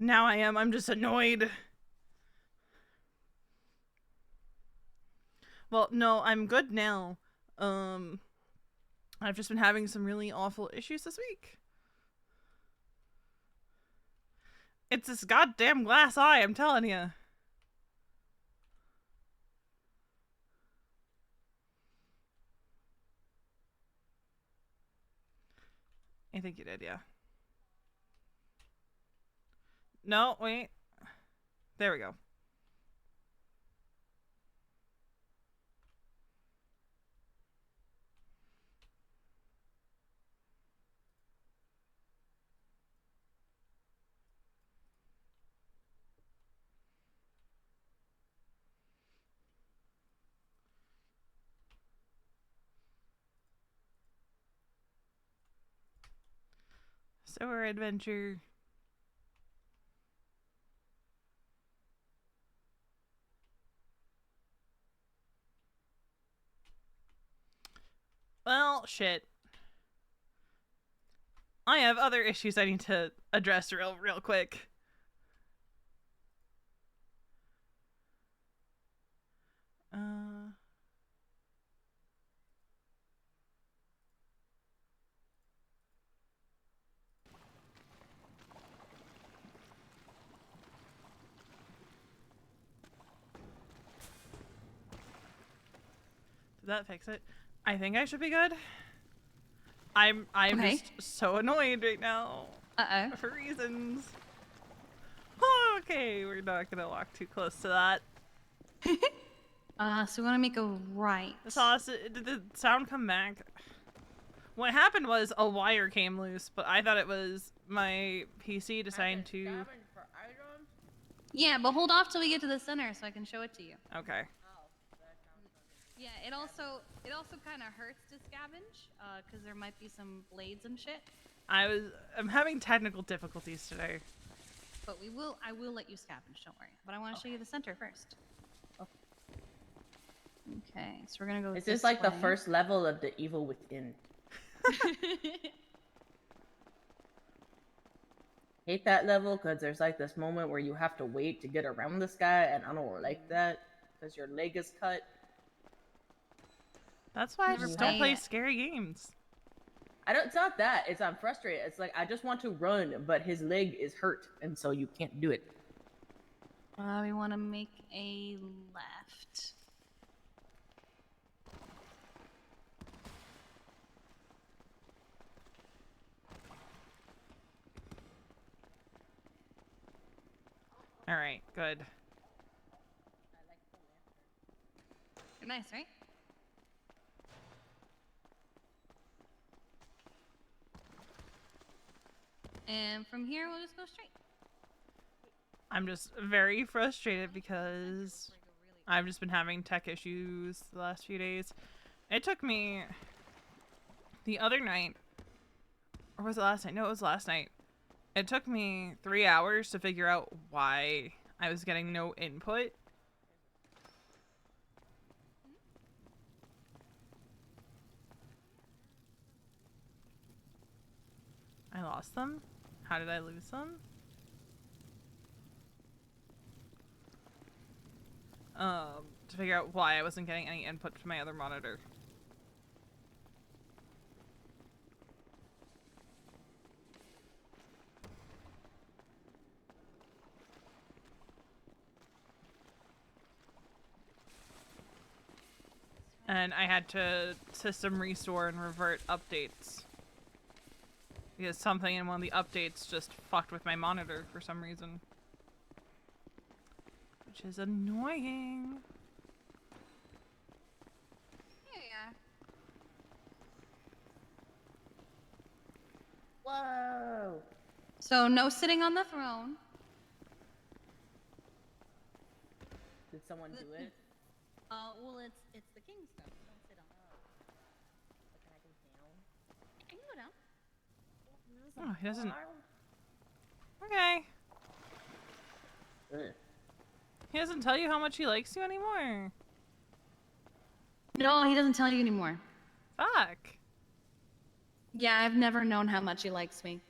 Now I am. I'm just annoyed. Well, no, I'm good now. I've just been having some really awful issues this week. It's this goddamn glass eye, I'm telling you. I think you did, yeah. No, wait. There we go. Sewer adventure. Well, shit. I have other issues I need to address real quick. Did that fix it? I think I should be good. I'm Okay. just so annoyed right now. Uh-oh. For reasons. Okay, we're not gonna walk too close to that. So we want to make a right. Did the sound come back? What happened was a wire came loose, but I thought it was my PC deciding to... Yeah, but hold off till we get to the center so I can show it to you. Okay. Yeah, it also kind of hurts to scavenge, because there might be some blades and shit. I'm having technical difficulties today. But I will let you scavenge, don't worry. But I want to show you the center first. Okay, so we're gonna go This this is like the way. first level of the evil within. Hate that level because there's like this moment where you have to wait to get around this guy, and I don't like that because your leg is cut. That's why I just don't play scary games. It's not that. I'm frustrated. It's like I just want to run, but his leg is hurt, and so you can't do it. We want to make a left. All right, good. Nice, right? And from here, we'll just go straight. I'm just very frustrated because I've just been having tech issues the last few days. It took me the other night, or was it last night? No, it was last night. It took me 3 hours to figure out why I was getting no input. I lost them? How did I lose them? To figure out why I wasn't getting any input to my other monitor. And I had to system restore and revert updates. Because something in one of the updates just fucked with my monitor for some reason. Which is annoying. Yeah. Whoa! So no sitting on the throne. Did someone do it? Well, it's the king's stuff. Don't sit on it. I can go down. Oh, he doesn't... Okay. He doesn't tell you how much he likes you anymore. No, he doesn't tell you anymore. Fuck. Yeah, I've never known how much he likes me.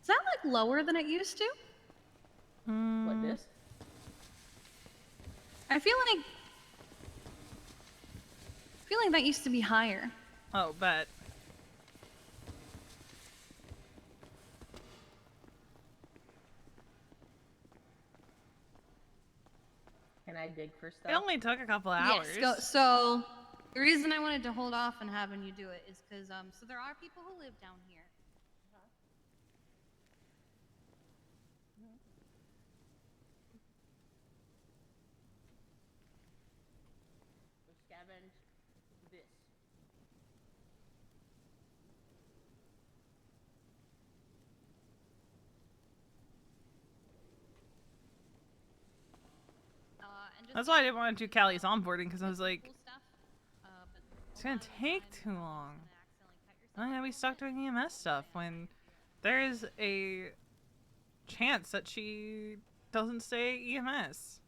that like lower than it used to? What this? I feel like that used to be higher. Oh, bet. Can I dig for stuff? It only took a couple hours. Yes, go. So the reason I wanted to hold off on having you do it is because so there are people who live down here. Scavenge this. That's why I didn't want to do Callie's onboarding, because I was like, it's gonna take too long. I'm gonna be stuck doing EMS stuff when there is a chance that she doesn't stay EMS.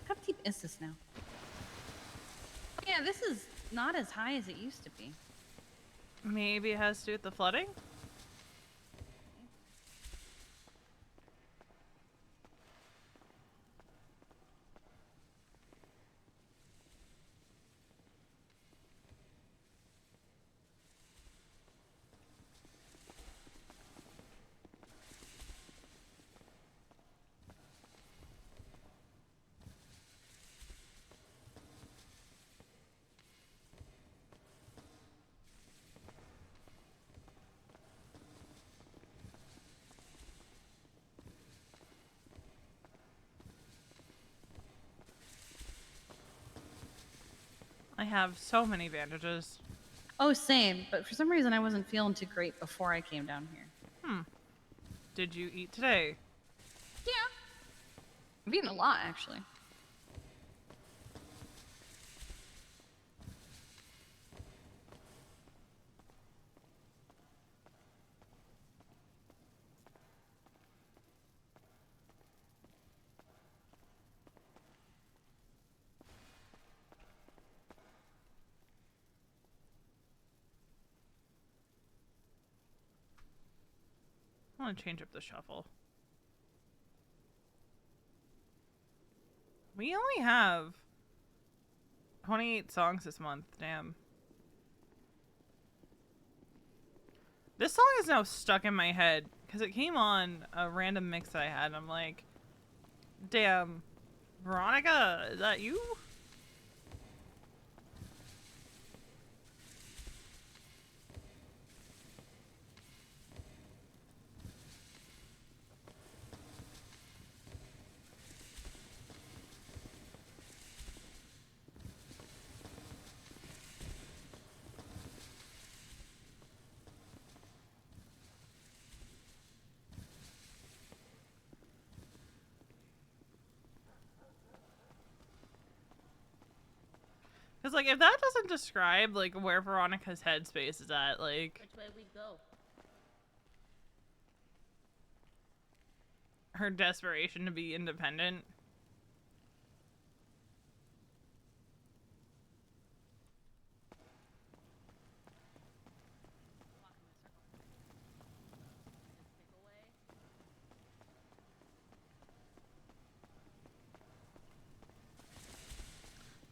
How deep is this now? Yeah, this is not as high as it used to be. Maybe it has to do with the flooding? I have so many bandages. Oh, same. But for some reason, I wasn't feeling too great before I came down here. Did you eat today? Yeah. I've eaten a lot, actually. I want to change up the shuffle. We only have 28 songs this month. Damn. This song is now stuck in my head because it came on a random mix that I had. And I'm like, damn, Veronica, is that you? Because, like, if that doesn't describe, like, where Veronica's headspace is at, like... Which way we go? Her desperation to be independent.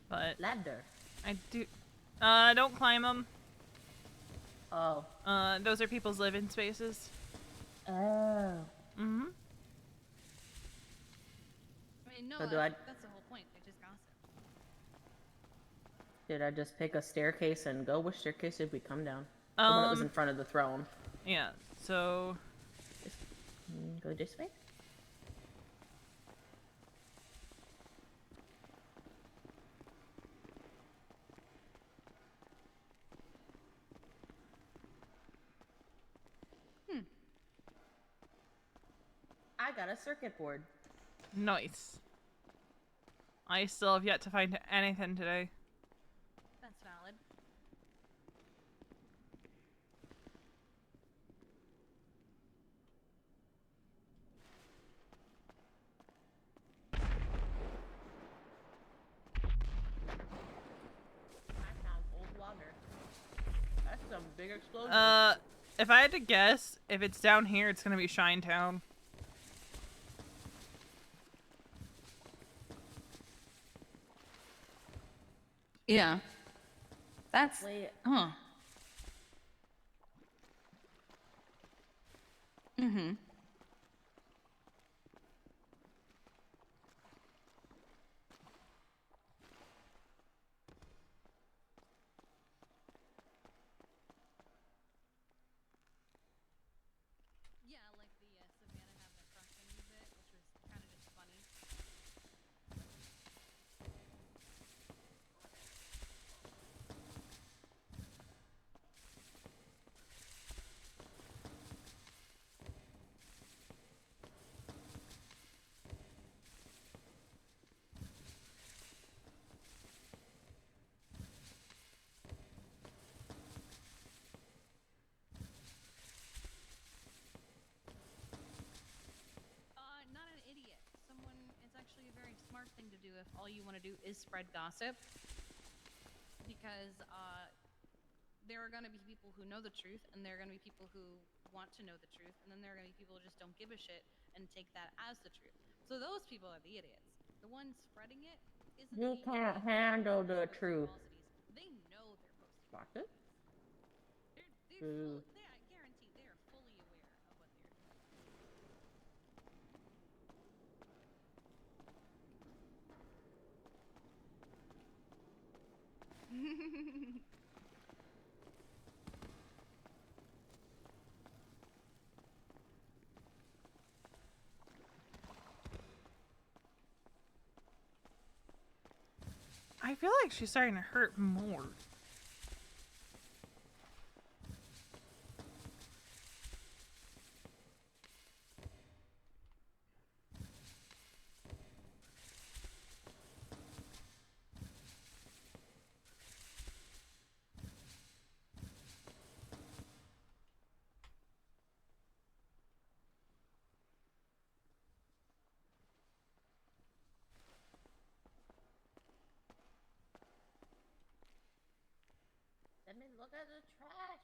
But... Ladder. I do... don't climb them. Oh. Those are people's living spaces. Oh. Mm-hmm. I mean, no, So that's the whole point. They just gossip. Did I just pick a staircase and go? Which staircase did we come down? The one that was in front of the throne. Yeah, so... Go this way? I got a circuit board. Nice. I still have yet to find anything today. That's valid. Big explosion. If I had to guess, if it's down here, it's gonna be Shinetown. Yeah. That's... Wait. Huh. Mm-hmm. Yeah, like the Savannah having a crush on you bit, which was kind of just funny. Not an idiot. It's actually a very smart thing to do if all you want to do is spread gossip. Because there are going to be people who know the truth, and there are going to be people who want to know the truth, and then there are going to be people who just don't give a shit and take that as the truth. So those people are the idiots. The ones spreading it isn't You the can't idiot handle who's the posting truth. falsities. They know they're posting Locked it? I guarantee they are fully aware of what they're doing. I feel like she's starting to hurt more. Let me look at the trash.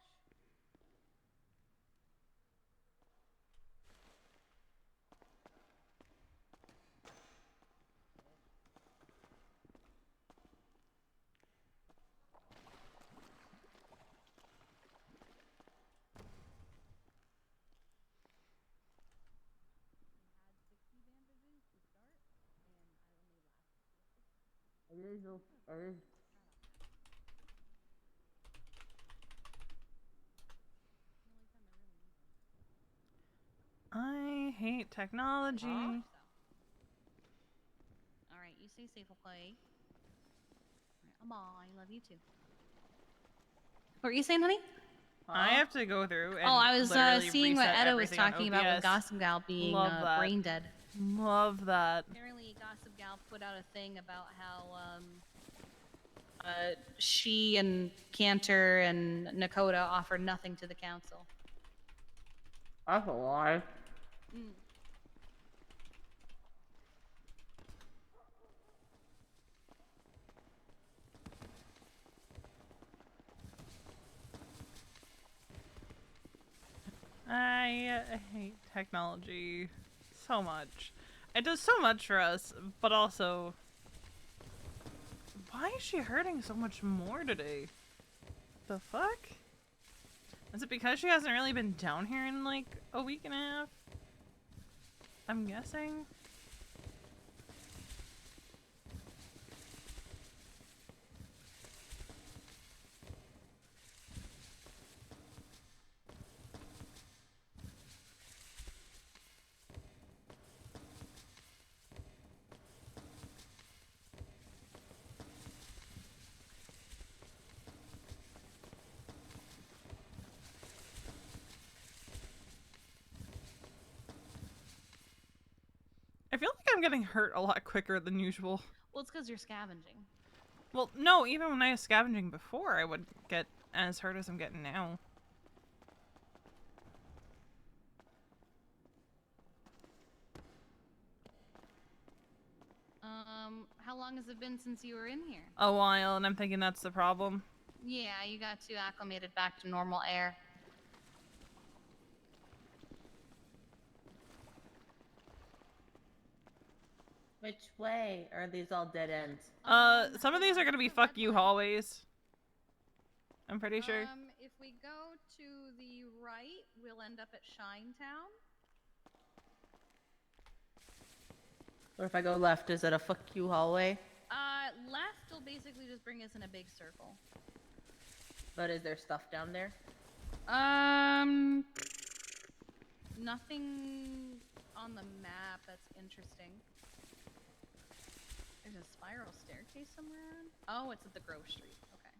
I hate technology. All right, you stay safe, okay? Bye. Love you too. What were you saying, honey? I have to go through and I was literally seeing what reset Edda was everything on talking about with OBS. Gossip Gal being Love that. brain dead. Love that. Apparently, Gossip Gal put out a thing about how she and Cantor and Nakota offered nothing to the council. That's a lie. Mm. I hate technology so much. It does so much for us, but also... Why is she hurting so much more today? The fuck? Is it because she hasn't really been down here in like a week and a half? I'm guessing. I feel like I'm getting hurt a lot quicker than usual. Well, it's because you're scavenging. Well, no, even when I was scavenging before, I would get as hurt as I'm getting now. How long has it been since you were in here? A while, and I'm thinking that's the problem. Yeah, you got too acclimated back to normal air. Which way? Or are these all dead ends? Some of these are gonna be fuck you hallways. I'm pretty sure. If we go to the right, we'll end up at Shinetown. Or if I go left, is it a fuck you hallway? Left will basically just bring us in a big circle. But is there stuff down there? Nothing on the map that's interesting. There's a spiral staircase somewhere. Oh, it's at the Grove Street. Okay.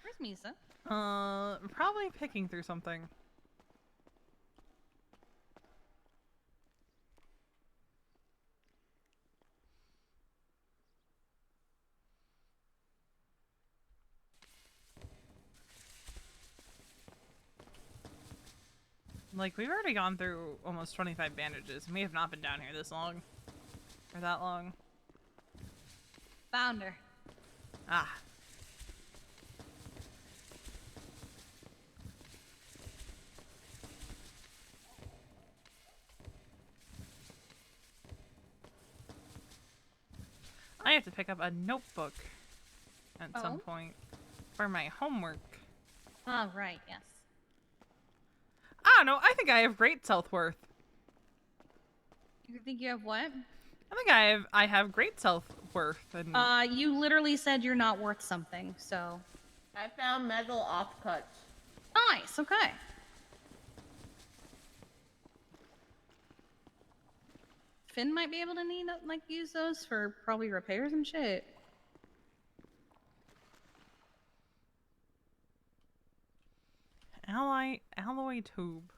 Where's Misa? Probably picking through something. Like, we've already gone through almost 25 bandages, and we have not been down here this long. Or that long. Found her. Ah. I have to pick up a notebook at some point for my homework. Oh, right, yes. I don't know, I think I have great self-worth. You think you have what? I think I have great self-worth. And you literally said you're not worth something, so. I found metal offcuts. Nice, okay. Finn might be able to use those for probably repairs and shit. Alloy tube.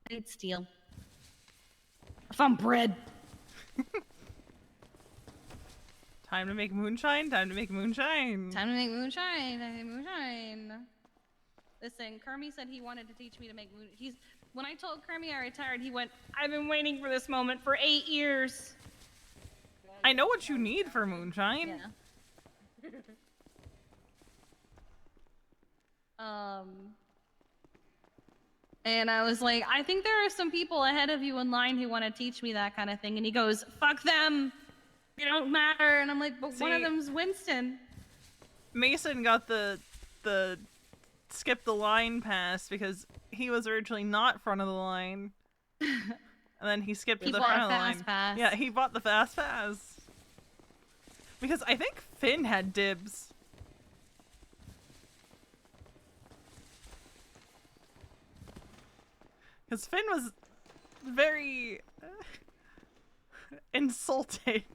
I need steel. I found bread. Time to make moonshine. Time to make moonshine. Time to make moonshine. Time to make moonshine. Listen, Kermie said he wanted to teach me to make moonshine. When I told Kermie I retired, he went, "I've been waiting for this moment for 8 years." I know what you need for moonshine. Yeah. And I was like, I think there are some people ahead of you in line who want to teach me that kind of thing. And he goes, "Fuck them. You don't matter." And I'm like, but one of them's Winston. Mason got the skip the line pass because he was originally not front of the line. And then he skipped to the front of the line. Pass. Yeah, he bought the fast pass. Because I think Finn had dibs. Because Finn was very insulted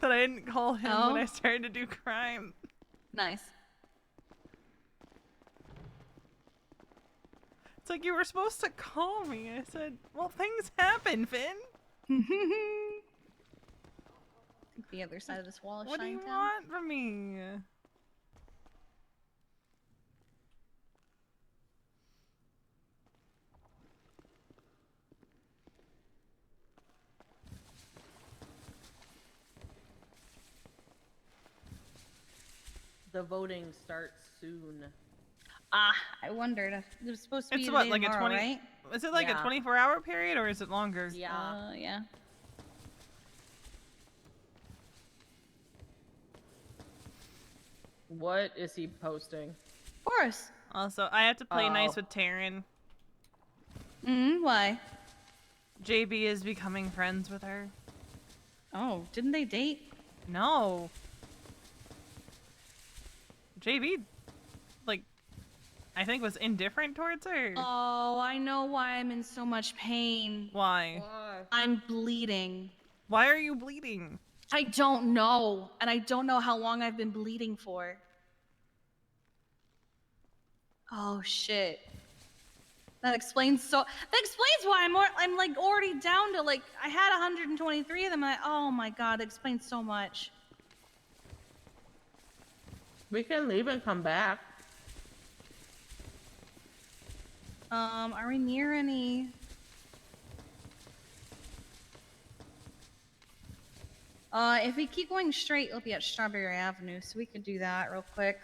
that I didn't call him when I started to do crime. Nice. It's like, you were supposed to call me. I said, well, things happen, Finn. The other side of this wall is What do you Shinetown. want from me? The voting starts soon. I wondered. It was supposed to be It's what, like tomorrow, a 20? right? Is it like a 24-hour period or is it longer? Yeah. Yeah. What is he posting? Of course. Also, I have to play nice with Taryn. Why? JB is becoming friends with her. Oh, didn't they date? No. JB, like, I think was indifferent towards her. Oh, I know why I'm in so much pain. Why? I'm bleeding. Why are you bleeding? I don't know. And I don't know how long I've been bleeding for. Oh, shit. That explains why I'm like already down to like, I had 123 of them. Oh my god, that explains so much. We can leave and come back. Are we near any? If we keep going straight, it'll be at Strawberry Avenue, so we could do that real quick.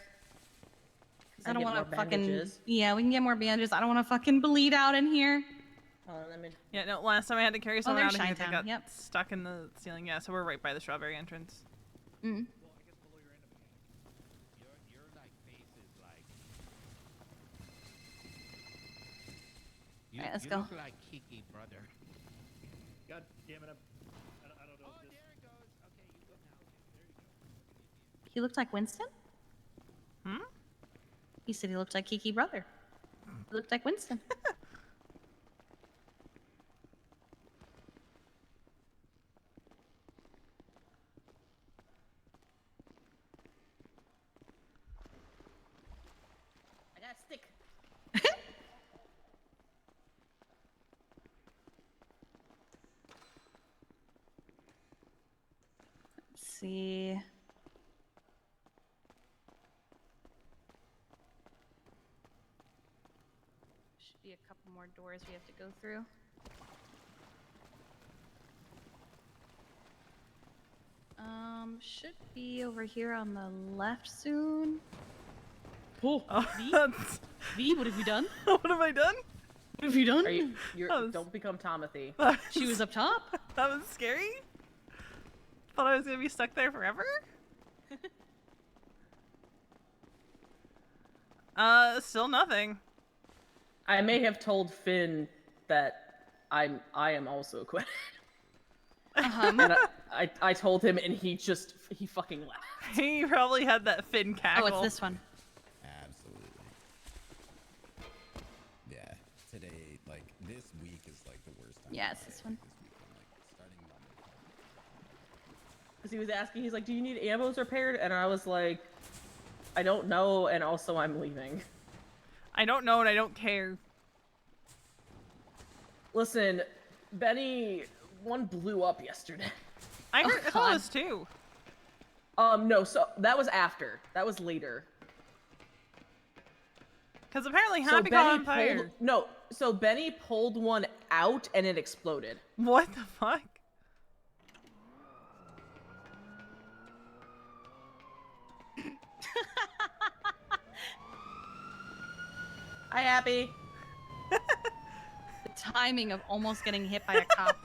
I don't want to fucking. Bandages. Yeah, we can get more bandages. I don't want to fucking bleed out in here. Yeah, no, last time I had to carry someone out there's of here, they Chi-Town, got yep. stuck in the ceiling. Yeah, so we're right by the strawberry entrance. Mm. You, Alright, let's you go. look like Kiki, brother. God damn it! I don't know. Oh, there it goes. Okay, you go now. Okay, there you go. He looked like Winston? Hmm? He said he looked like Kiki brother. He looked like Winston. I got a stick. Let's see. Should be a couple more doors we have to go through. Should be over here on the left soon. Oh, V, what have you done? What have I done? What have you done? Are you? You're, That was- Don't become Timothy. She was up top. That was scary. Thought I was gonna be stuck there forever. Still nothing. I may have told Finn that I am also acquitted. And I told him, and he fucking laughed. He probably had that Finn cackle. Oh, it's this one. Absolutely. Yeah. Today, like this week, is like the worst time. Yeah, it's this one. This week, I'm like starting Monday. Because he was asking, he's like, "Do you need ammos repaired?" And I was like, "I don't know," and also I'm leaving. I don't know and I don't care. Listen, Benny, one blew up yesterday. I heard I thought it God. was two. No, so that was after. That was later. Because apparently So Happy caught on Benny fire. pulled, no, so Benny pulled one out and it exploded. What the fuck? Hi, Happy. The timing of almost getting hit by a cop.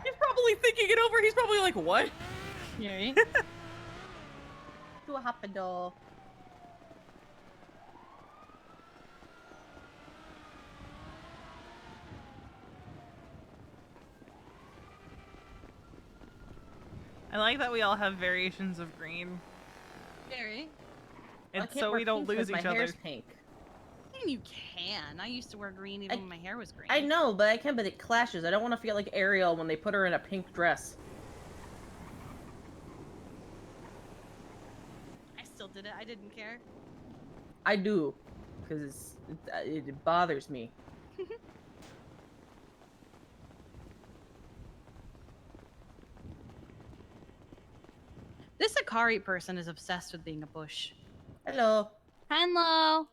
He's probably thinking it over. He's probably like, "What?" Yeah, right? To a hospital. I like that we all have variations of green. Very. I It's can't so wear we don't pink 'cause lose my each other. hair's pink. I mean, you can. I used to wear green even when my hair was green. I know, but I can. But it clashes. I don't want to feel like Ariel when they put her in a pink dress. I still did it. I didn't care. I do, because it bothers me. This Akari person is obsessed with being a bush. Hello. Hello.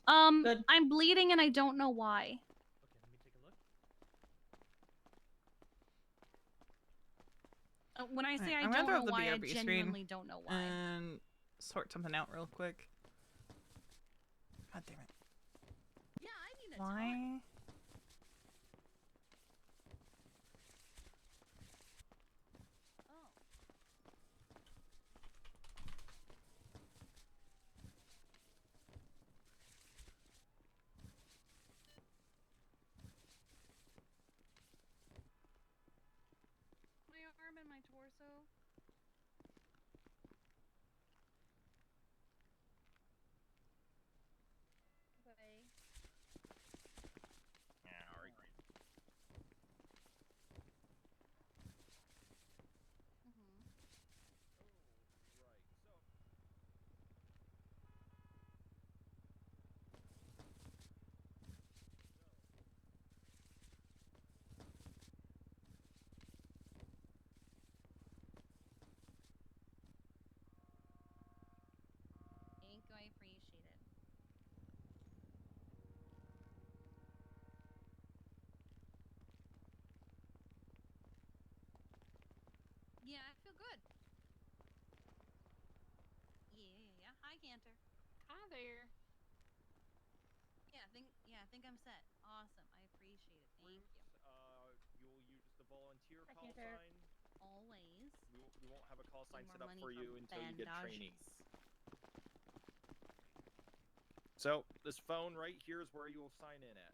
I'm bleeding and I don't know why. When I say Alright, I I'm gonna don't throw know up the why, I BRB genuinely screen don't know why. and sort something out real quick. God damn it. Yeah, I need a Why? My arm and my torso. Okay. Cantor. Hi there. Yeah, I think I'm set. Awesome. I appreciate it. Thank you. You'll use the volunteer Hi, call Cantor. sign. Always. We won't have a call sign More set up money for you from until you get training. bandages. So this phone right here is where you will sign in at.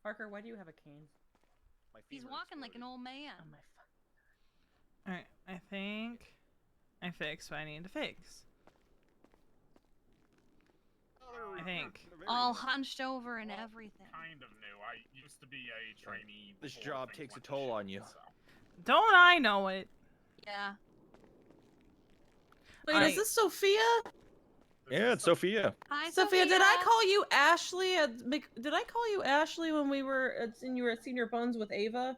Parker, why do you have a cane? My He's femur walking like an old man. Oh my Alright, I think I fixed what I need to fix. I think. All hunched over and everything. Kind of new. I used to be a trainee. This before job things takes a went to toll shit, on you. so. Don't I know it? Yeah. Wait, is this Sophia? Yeah, it's Sophia. Hi, Sophia, did I call you Ashley? Did I call you Ashley when we were you were at Senior Buns with Ava?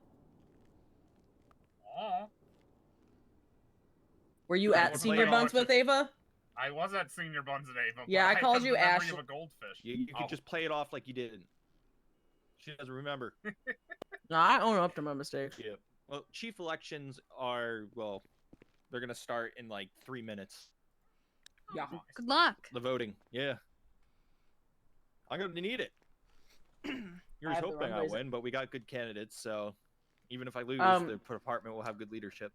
Oh. Were you at Senior Buns with Ava? I was at Senior Buns at Ava. Yeah, but I called have you the memory Ashley. of a goldfish. You Oh. could just play it off like you didn't. She doesn't remember. No, I own up to my mistakes. Yeah. Well, chief elections are, well, they're going to start in like 3 minutes. Yeah. Good luck. The voting. Yeah. I'm going to need it. Here's have the hoping I runways. win, but we got good candidates, so even if I lose, the department will have good leadership.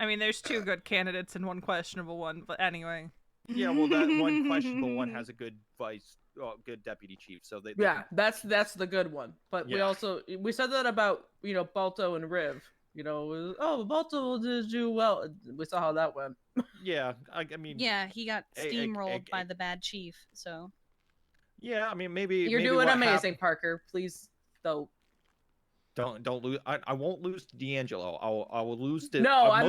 I mean, there's 2 good candidates and 1 questionable one, but anyway. Yeah, well, that one questionable one has a good good deputy chief, so they Yeah, that's the good one. But we said that about Balto and Riv. Balto will just do well. We saw how that went. Yeah, I mean. Yeah, he got steamrolled by the bad chief. So. Yeah, I mean maybe You're maybe doing what amazing, Parker. Please don't. Don't lose. I won't lose to D'Angelo. I will lose to. No, I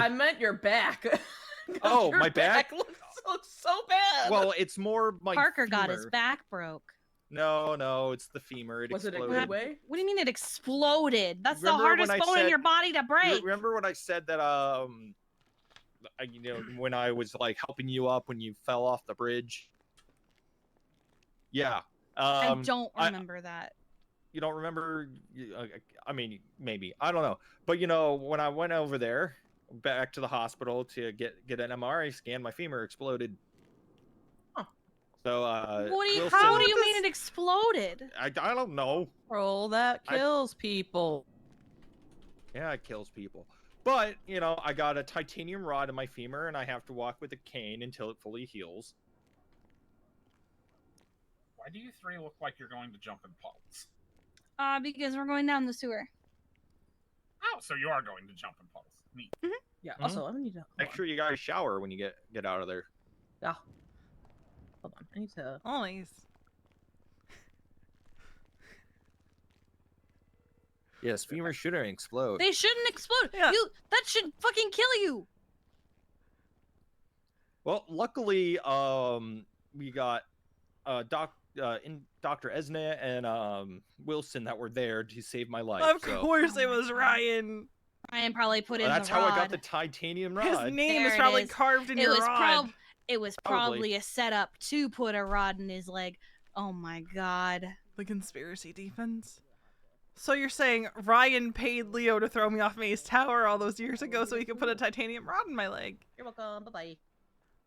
meant your back. Oh, my back looks so bad. Well, it's more my Parker got his femur. back broke. No, it's the femur. It Was it a exploded. good way? What do you mean it exploded? That's Remember the hardest when I bone in said- your body to break. Remember when I said that when I was like helping you up when you fell off the bridge? Yeah. I don't remember that. You don't remember? I mean, maybe. I don't know. But when I went over there back to the hospital to get an MRI scan, my femur exploded. Huh. So how do you mean it exploded? I don't know. Roll that kills people. Yeah, it kills people. But, I got a titanium rod in my femur and I have to walk with a cane until it fully heals. Why do you 3 look like you're going to jump in puddles? Because we're going down the sewer. Oh, so you are going to jump in puddles. Neat. Yeah. Also, I need to Make sure you guys shower when you get out of there. Yeah. Hold on. I need to. Always. Yes, femur shouldn't explode. They shouldn't explode. Yeah. That should fucking kill you. Well, luckily, we got Dr. Esna and Wilson that were there to save my life. Of course it was Ryan. Ryan probably put in That's the how rod. I got the titanium rod. His name is There it probably is. carved in It your was rod. It was probably a setup to put a rod in his leg. Oh my god. The conspiracy deepens. So you're saying Ryan paid Leo to throw me off Maze Tower all those years ago so he could put a titanium rod in my leg? You're welcome. Bye-bye.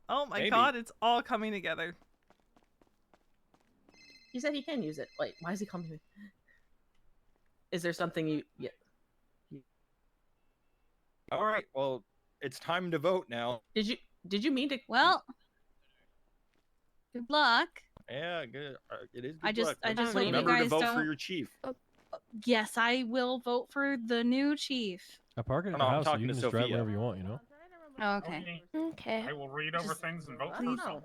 Oh my Maybe. god, it's all coming together. He said he can use it. Wait, why is he calling me? Is there something you... Yeah. All right, well, it's time to vote now. Did you mean to... Well, good luck. Yeah, good. It is good I just luck. hope you Remember to guys vote for don't- your chief. Yes, I will vote for the new chief. I park it at No, the I'm house, so talking you can to just drive Sophia. wherever you want, you know? Okay. Okay. I will read over things and vote for Please someone.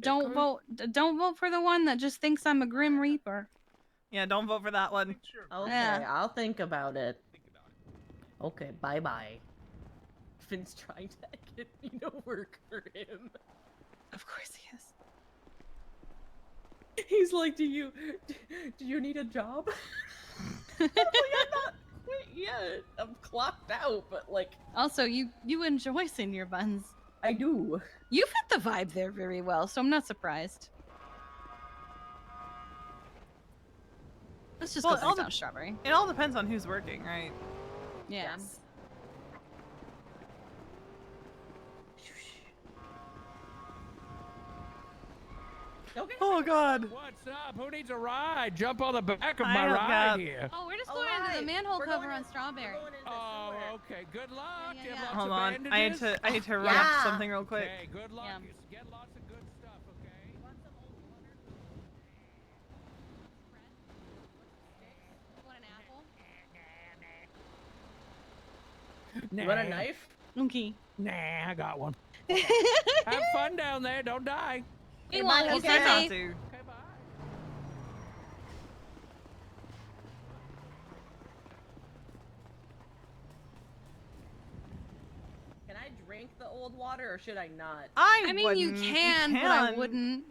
don't vote for the one that just thinks I'm a Grim Reaper. Yeah, don't vote for that one. Okay, Yeah. I'll think about it. Okay, bye-bye. Finn's trying to get me to work for him. Of course he is. He's like, do you need a job? I'm like, I'm not quit yet. I'm clocked out, but like... Also, you enjoy Senior Buns. I do. You fit the vibe there very well, so I'm not surprised. Let's just Well, go all back down Strawberry. It all depends on who's working, right? Yeah. Okay. Oh God. What's up? Who needs a ride? Jump on the back of I my don't ride got- here. Oh, we're just going into the manhole cover on Strawberry. Oh, okay. Good luck. Yeah, Get yeah. lots Hold of on. bandages. I need to run up to something real quick. Okay, good luck. Yeah. Get lots of good stuff, okay? You want an apple? You want a knife? Okay. Nah, I got one. Have fun down there. Don't die. We won't. You Okay, said not to. Okay, bye. Can I drink the old water or should I not? I mean, you wouldn't. can, but I wouldn't.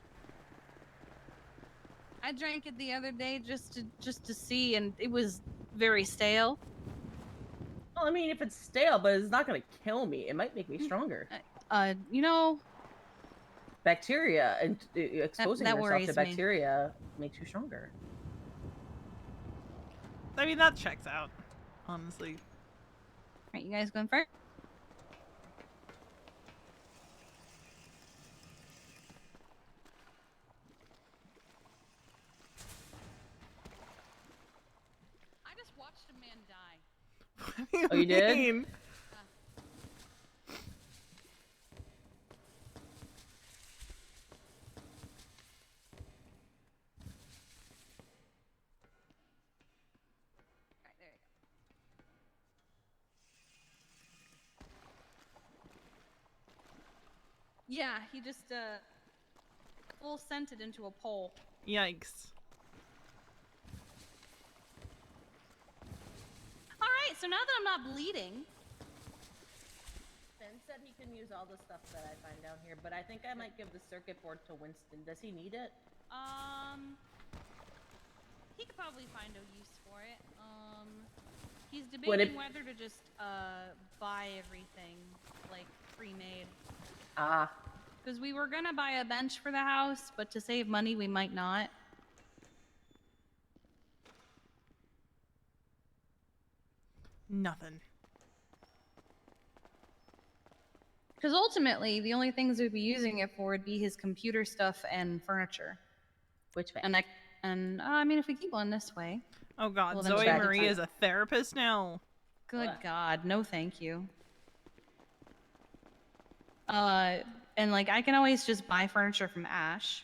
I drank it the other day just to see, and it was very stale. Well, I mean, if it's stale, but it's not gonna kill me. It might make me stronger. You know, bacteria and exposing that yourself worries to me. bacteria makes you stronger. I mean, that checks out, honestly. Alright, you guys going first? I just watched a man die. Oh, you did? mean? Alright, there you go. Yeah, he just full sent it into a pole. Yikes. Alright, so now that I'm not bleeding. Ben said he can use all the stuff that I find down here, but I think I might give the circuit board to Winston. Does he need it? He could probably find a use for it. He's Would debating it- whether to just buy everything like pre-made. Ah. Because we were gonna buy a bench for the house, but to save money, we might not. Nothing. Because ultimately, the only things we'd be using it for would be his computer stuff and furniture. Which way? I mean, if we keep on this way. Oh God, Well, then Zoe back Marie inside. is a therapist now. Good God, no thank you. And like, I can always just buy furniture from Ash.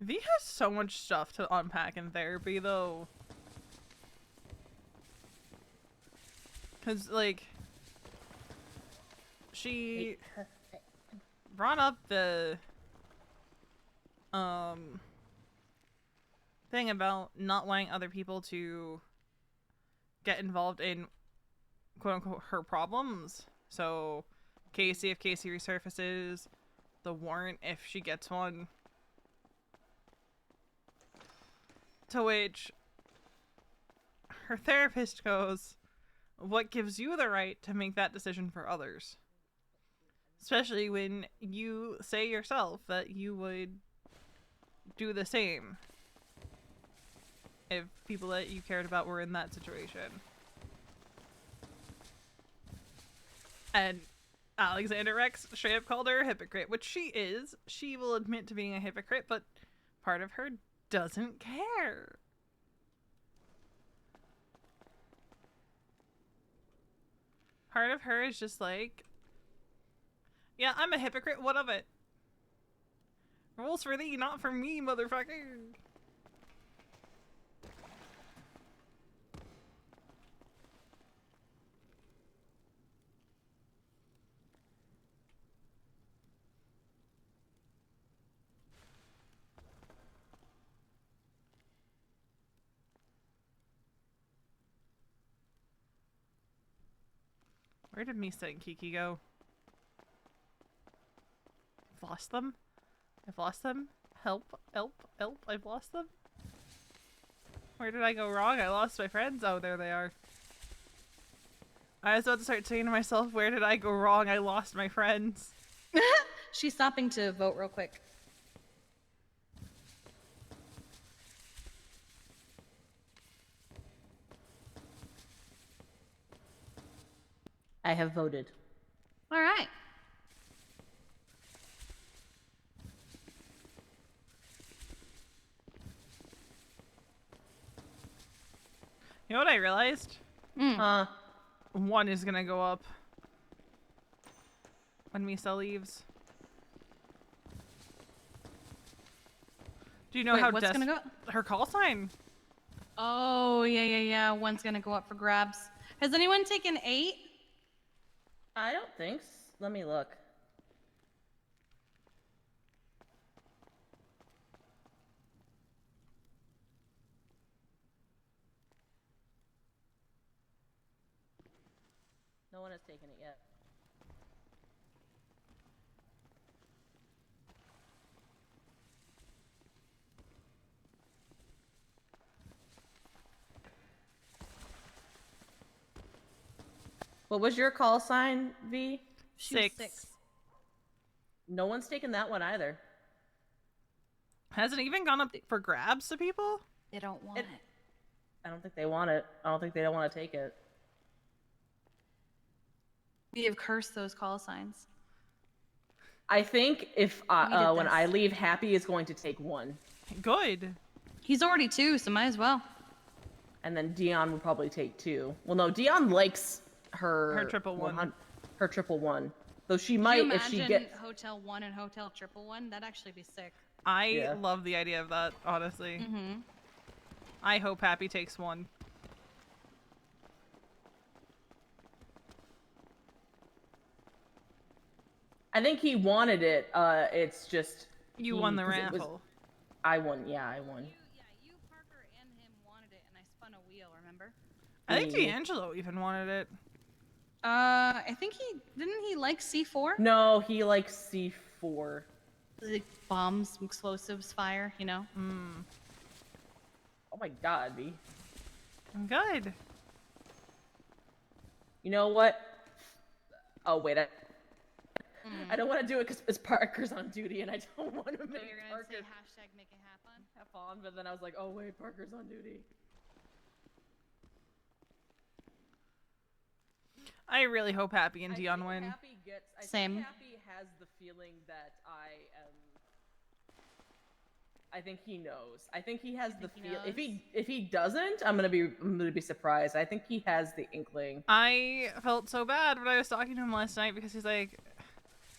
V has so much stuff to unpack in therapy, though. Because, like, she brought up the, thing about not wanting other people to get involved in, quote-unquote, her problems. So, Casey, if Casey resurfaces, the warrant, if she gets one. To which her therapist goes, what gives you the right to make that decision for others? Especially when you say yourself that you would do the same if people that you cared about were in that situation. And Alexander Rex straight up called her a hypocrite, which she is. She will admit to being a hypocrite, but part of her doesn't care. Part of her is just like, yeah, I'm a hypocrite, what of it? Rules for thee, not for me, motherfucker. Where did Misa and Kiki go? I've lost them? I've lost them? Help, help, help, I've lost them? Where did I go wrong? I lost my friends? Oh, there they are. I was about to start saying to myself, where did I go wrong? I lost my friends. She's stopping to vote real quick. I have voted. All right. You know what I realized? Huh? One is gonna go up when Misa leaves. Do you know Wait, how what's gonna go? her call sign? Oh, yeah. One's gonna go up for grabs. Has anyone taken 8? I don't think. Let me look. No one has taken it yet. What was your call sign, V? 6. No one's taken that one either. Has it even gone up for grabs to people? They don't want it. I don't think they want it. I don't think they don't want to take it. We have cursed those call signs. I think if We did when this. I leave, Happy is going to take 1. Good. He's already 2, so might as well. And then Dion would probably take 2. Well, no, Dion likes her triple 1. Her triple 1. Though she Could might you if she imagine gets. Hotel 1 and Hotel 111? That'd actually be sick. I love the idea of that, honestly. Mm-hmm. I hope Happy takes 1. I think he wanted it. It's just You won the 'cause it was- raffle. I won. Yeah, I won. You, Parker, and him wanted it, and I spun a wheel, remember? I think D'Angelo even wanted it. I think didn't he like C4? No, he likes C4. Like bombs, explosives, fire, you know? Oh my god, V. Good. You know what? Oh wait, I don't want to do it because Parker's on duty, and I don't want to make You're gonna Parker say hashtag make it happen? have fun. But then I was like, oh wait, Parker's on duty. I really hope Happy and Dion win. Happy gets. I Same. think Happy has the feeling that I am. I think he knows. I think he has the feel. If he doesn't, I'm gonna be surprised. I think he has the inkling. I felt so bad when I was talking to him last night because he's like,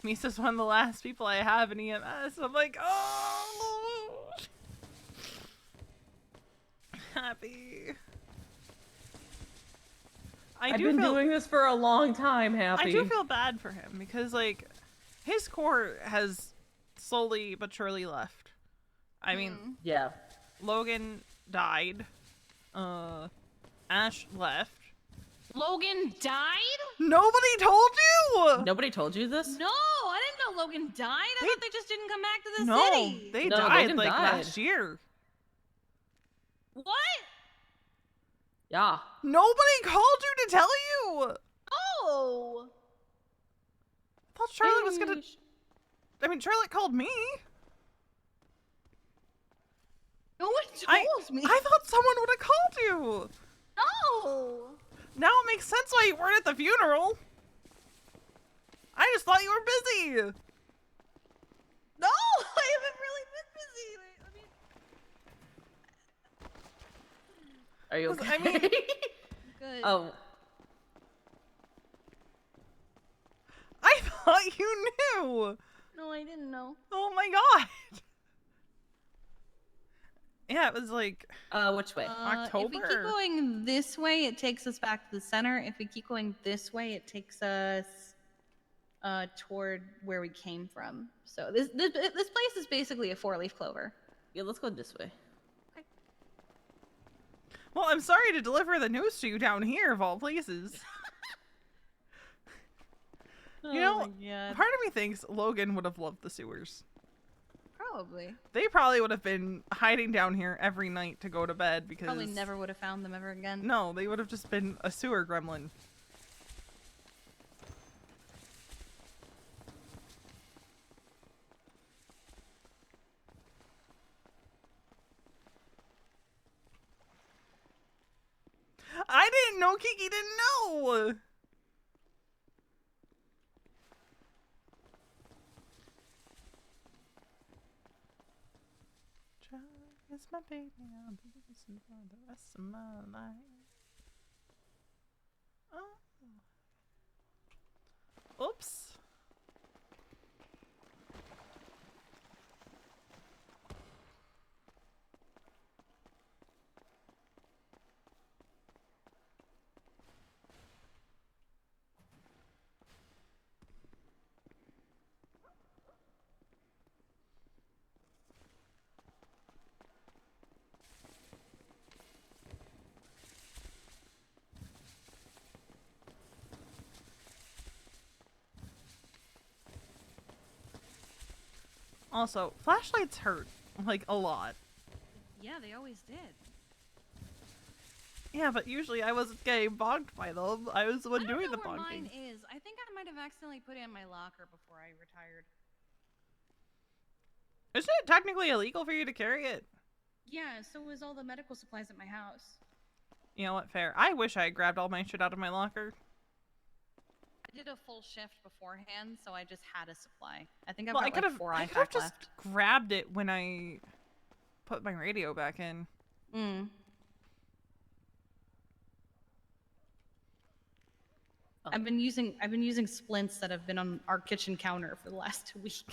Misa's one of the last people I have in EMS. I'm like, oh, Happy. I've been doing this for a long time, Happy. I do feel bad for him because, like, his core has slowly but surely left. I mean, yeah. Logan died. Ash left. Logan died? Nobody told you? Nobody told you this? No, I didn't know Logan died. I thought they just didn't come back to the No, city. they No, died Logan like died. last year. What? Yeah. Nobody called you to tell you. Oh. I thought Charlotte was gonna. I mean, Charlotte called me. No one told me. I thought someone would have called you. No. Now it makes sense why you weren't at the funeral. I just thought you were busy. No, I haven't really been busy. Wait, let me. Are you okay? I mean, Good. Oh. I thought you knew. No, I didn't know. Oh my god. Yeah, it was like which way? October. If we keep going this way, it takes us back to the center. If we keep going this way, it takes us toward where we came from. So this place is basically a 4-leaf clover. Yeah, let's go this way. Well, I'm sorry to deliver the news to you down here of all places. You know, part of me thinks Logan would have loved the sewers. Probably. They probably would have been hiding down here every night to go to bed because... Probably never would have found them ever again. No, they would have just been a sewer gremlin. I didn't know Kiki didn't know! It's my baby. I'll be listening for the rest of my life. Oh. Oops. Also, flashlights hurt, like, a lot. Yeah, they always did. Yeah, but usually I wasn't getting bonked by them. I was the one doing the I don't know where bonking. mine is. I think I might have accidentally put it in my locker before I retired. Isn't it technically illegal for you to carry it? Yeah, so was all the medical supplies at my house. You know what, fair. I wish I had grabbed all my shit out of my locker. I did a full shift beforehand, so I just had a supply. I think I've Well, got like 4 I IFAC could've left. just grabbed it when I put my radio back in. Mm. I've been using splints that have been on our kitchen counter for the last 2 weeks.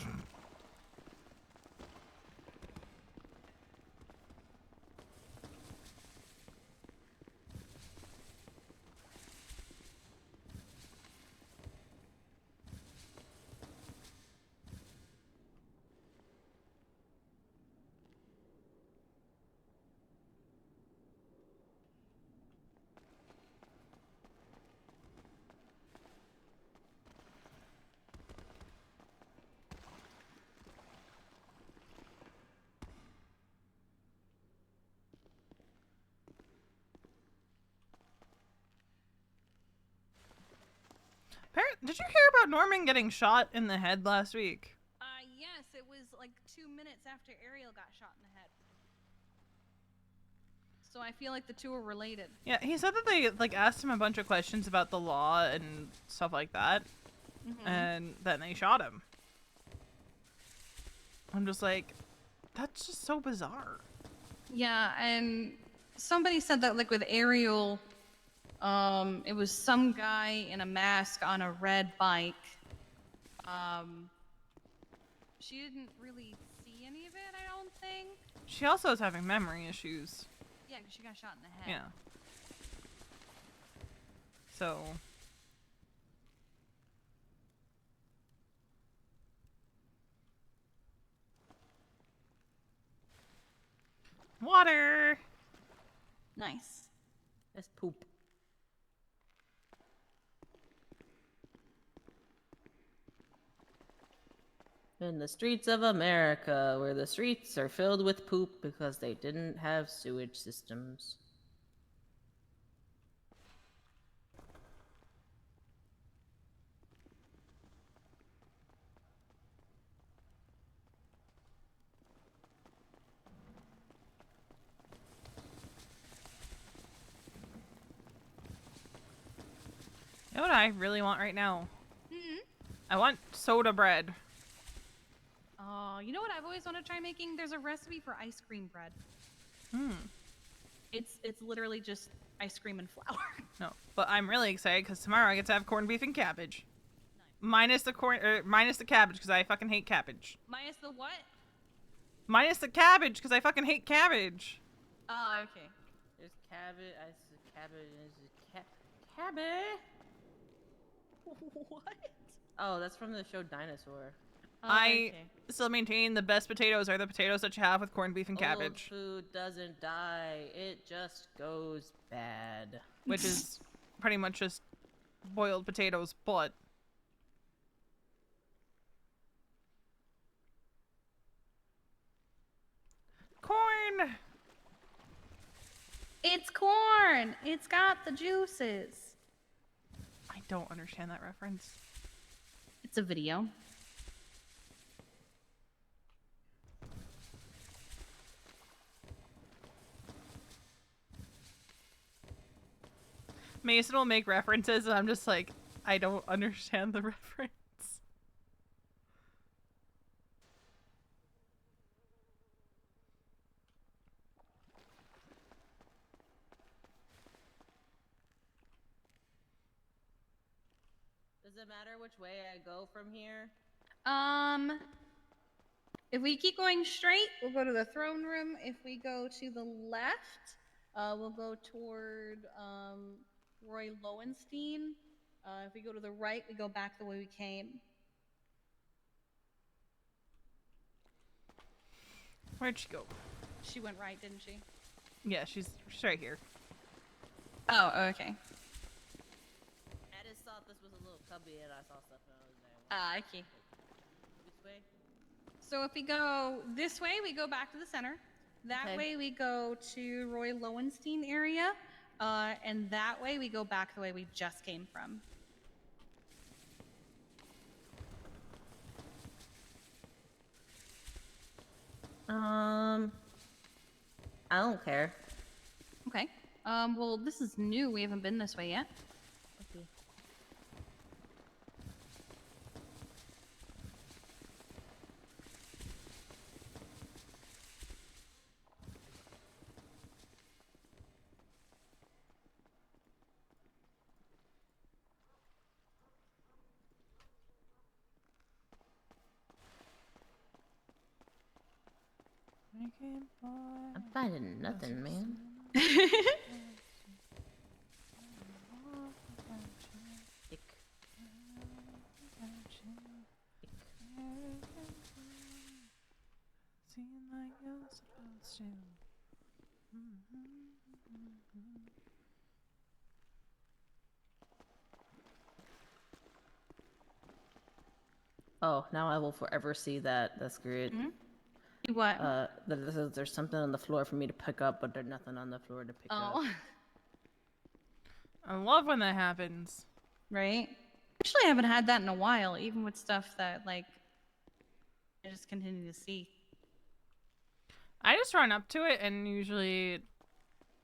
Did you hear about Norman getting shot in the head last week? Yes, it was like 2 minutes after Ariel got shot in the head. So I feel like the two are related. Yeah, he said that they like asked him a bunch of questions about the law and stuff like that, and then they shot him. I'm just like, that's just so bizarre. Yeah, and somebody said that like with Ariel, it was some guy in a mask on a red bike. She didn't really see any of it, I don't think. She also is having memory issues. Yeah, because she got shot in the head. Yeah. So. Water! Nice. That's poop. In the streets of America, where the streets are filled with poop because they didn't have sewage systems. You know what I really want right now? I want soda bread. Oh, you know what I've always wanted to try making? There's a recipe for ice cream bread. It's literally just ice cream and flour. No, but I'm really excited because tomorrow I get to have corned beef and cabbage. Minus the minus the cabbage because I fucking hate cabbage. Minus the what? Minus the cabbage because I fucking hate cabbage. Oh, okay. There's cabbage. I said cabbage. Cabbage. What? Oh, that's from the show Dinosaur. I still maintain the best potatoes are the potatoes that you have with corned beef and cabbage. Old food doesn't die. It just goes bad. Which is pretty much just boiled potatoes, but... Corn! It's corn! It's got the juices. I don't understand that reference. It's a video. Mason will make references and I'm just like, I don't understand the reference. Does it matter which way I go from here? If we keep going straight, we'll go to the throne room. If we go to the left, we'll go toward Roy Lowenstein. If we go to the right, we go back the way we came. Where'd she go? She went right, didn't she? Yeah, she's right here. Oh, okay. I just thought this was a little cubby and I saw stuff and I was there. Ah, okay. This way? So if we go this way, we go back to the center. That Okay. way we go to Roy Lowenstein area. And that way we go back the way we just came from. I don't care. Okay. Well, this is new. We haven't been this way yet. Okay. I'm finding nothing, man. Ick. Like you're supposed to. Oh, now I will forever see that. That's great. What? There's something on the floor for me to pick up, but there's nothing on the floor to pick up. I love when that happens. Right? Actually, I haven't had that in a while, even with stuff that, like, I just continue to see. I just run up to it and usually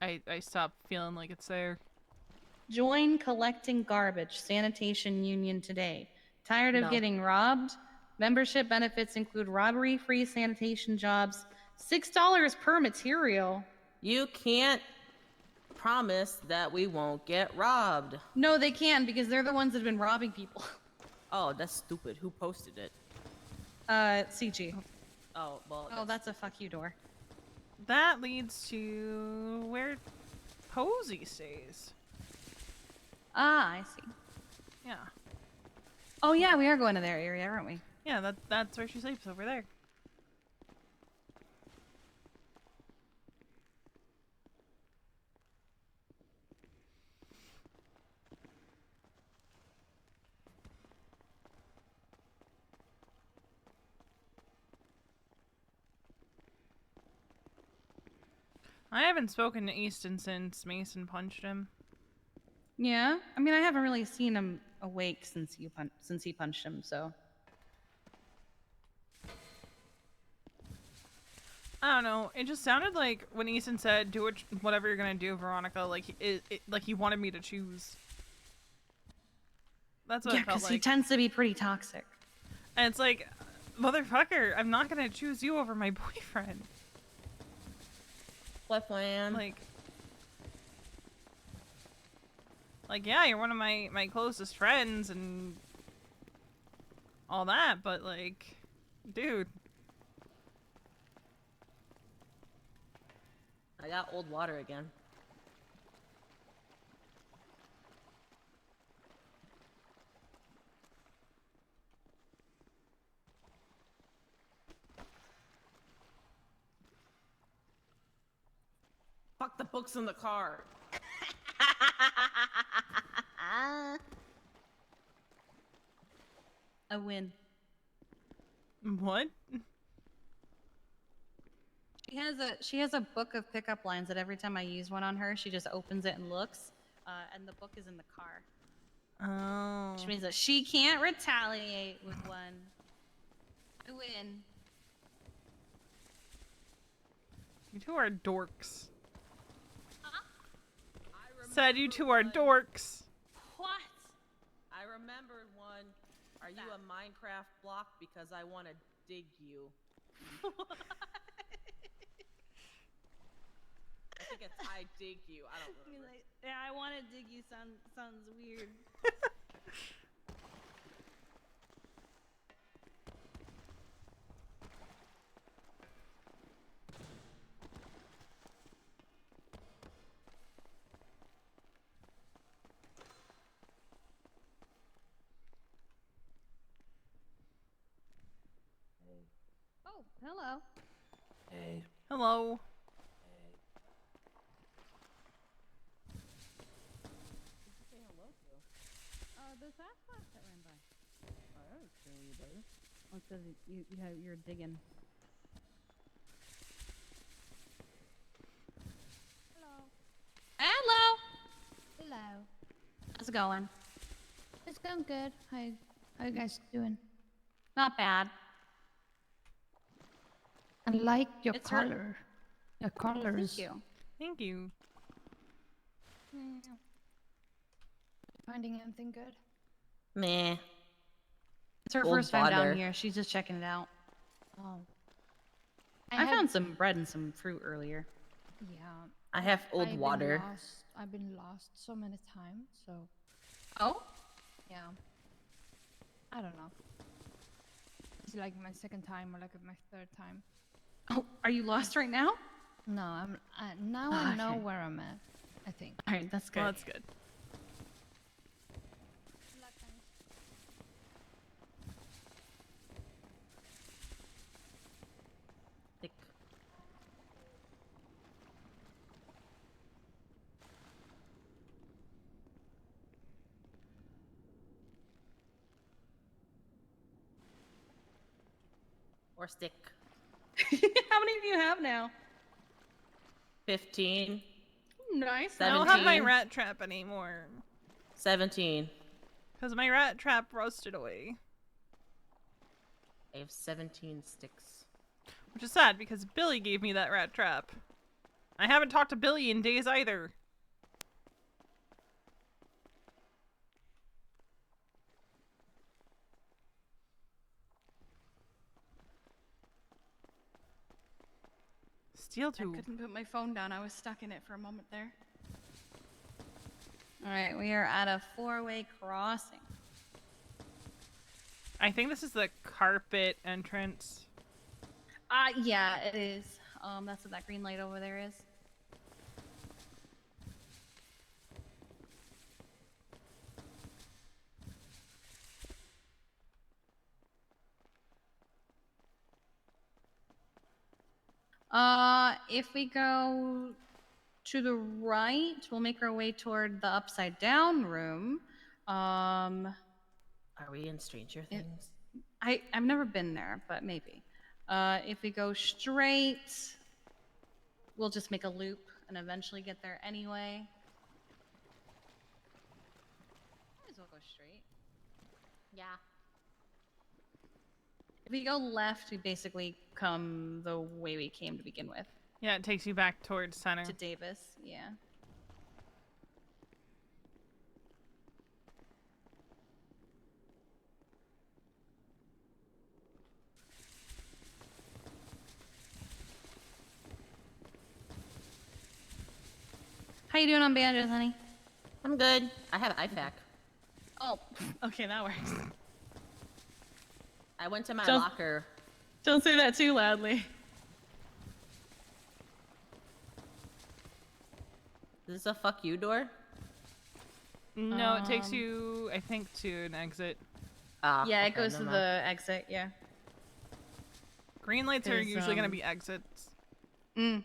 I stop feeling like it's there. Join collecting garbage sanitation union today. Tired of No. getting robbed? Membership benefits include robbery-free sanitation jobs, $6 per material. You can't promise that we won't get robbed. No, they can because they're the ones that have been robbing people. Oh, that's stupid. Who posted it? CG. Oh, well. Oh, that's a fuck you door. That leads to where Posey stays. Ah, I see. Yeah. Oh yeah, we are going to their area, aren't we? Yeah, that's where she sleeps, over there. I haven't spoken to Easton since Mason punched him. Yeah, I mean, I haven't really seen him awake since he punched him, so. I don't know. It just sounded like when Easton said, "Do whatever you're gonna do, Veronica," like like he wanted me to choose. That's what Yeah, it felt because like. he tends to be pretty toxic. And it's like, motherfucker, I'm not gonna choose you over my boyfriend. What plan? Like, yeah, you're one of my closest friends and all that, but like, dude. I got old water again. Fuck the books in the car. A win. What? She has a book of pickup lines that every time I use one on her, she just opens it and looks, and the book is in the car. Oh. Which means that she can't retaliate with one. I win. You two are dorks. Said you two are dorks. What? I remembered one. Are you a Minecraft block? Because I want to dig you. I think it's I dig you. I don't remember. Yeah, I want to dig you sounds weird. Oh, hello. Hey. Hello. The Sasquatch that ran by. Oh, it's because you're digging. Hello. Hello. How's it going? It's going good. How you guys doing? Not bad. I like your It's her- color. Your colors. Thank you. Thank you. Finding anything good? Meh. It's her Old first time down butter. here. She's just checking it out. Oh. I found some bread and some fruit earlier. Yeah. I have old I've water. Been lost. I've been lost so many times, so. Oh? Yeah. I don't know. It's like my second time or like my third time. Oh, are you lost right now? No, now I know Okay. where I'm at. I think. All right, that's good. Well, that's good. Thick. Or stick. How many do you have now? 15. Nice. I don't have my 17. rat trap anymore. 17. Because my rat trap roasted away. I have 17 sticks. Which is sad because Billy gave me that rat trap. I haven't talked to Billy in days either. Steel I tube. couldn't put my phone down. I was stuck in it for a moment there. All right, we are at a 4-way crossing. I think this is the carpet entrance. Yeah, it is. That's what that green light over there is. If we go to the right, we'll make our way toward the upside down room. Are we in Stranger Things? I've never been there, but maybe. If we go straight, we'll just make a loop and eventually get there anyway. Might as well go straight. Yeah. If we go left, we basically come the way we came to begin with. Yeah, it takes you back towards center. To Davis, yeah. How you doing on bandages, honey? I'm good. I have IFAC. Oh, okay, that works. I went to my Don't- locker. Don't say that too loudly. Is this a fuck you door? No, it takes you, I think, to an exit. Ah, Yeah, it okay, goes never to mind. the exit, yeah. Green lights are There's, usually going to be exits. Mm.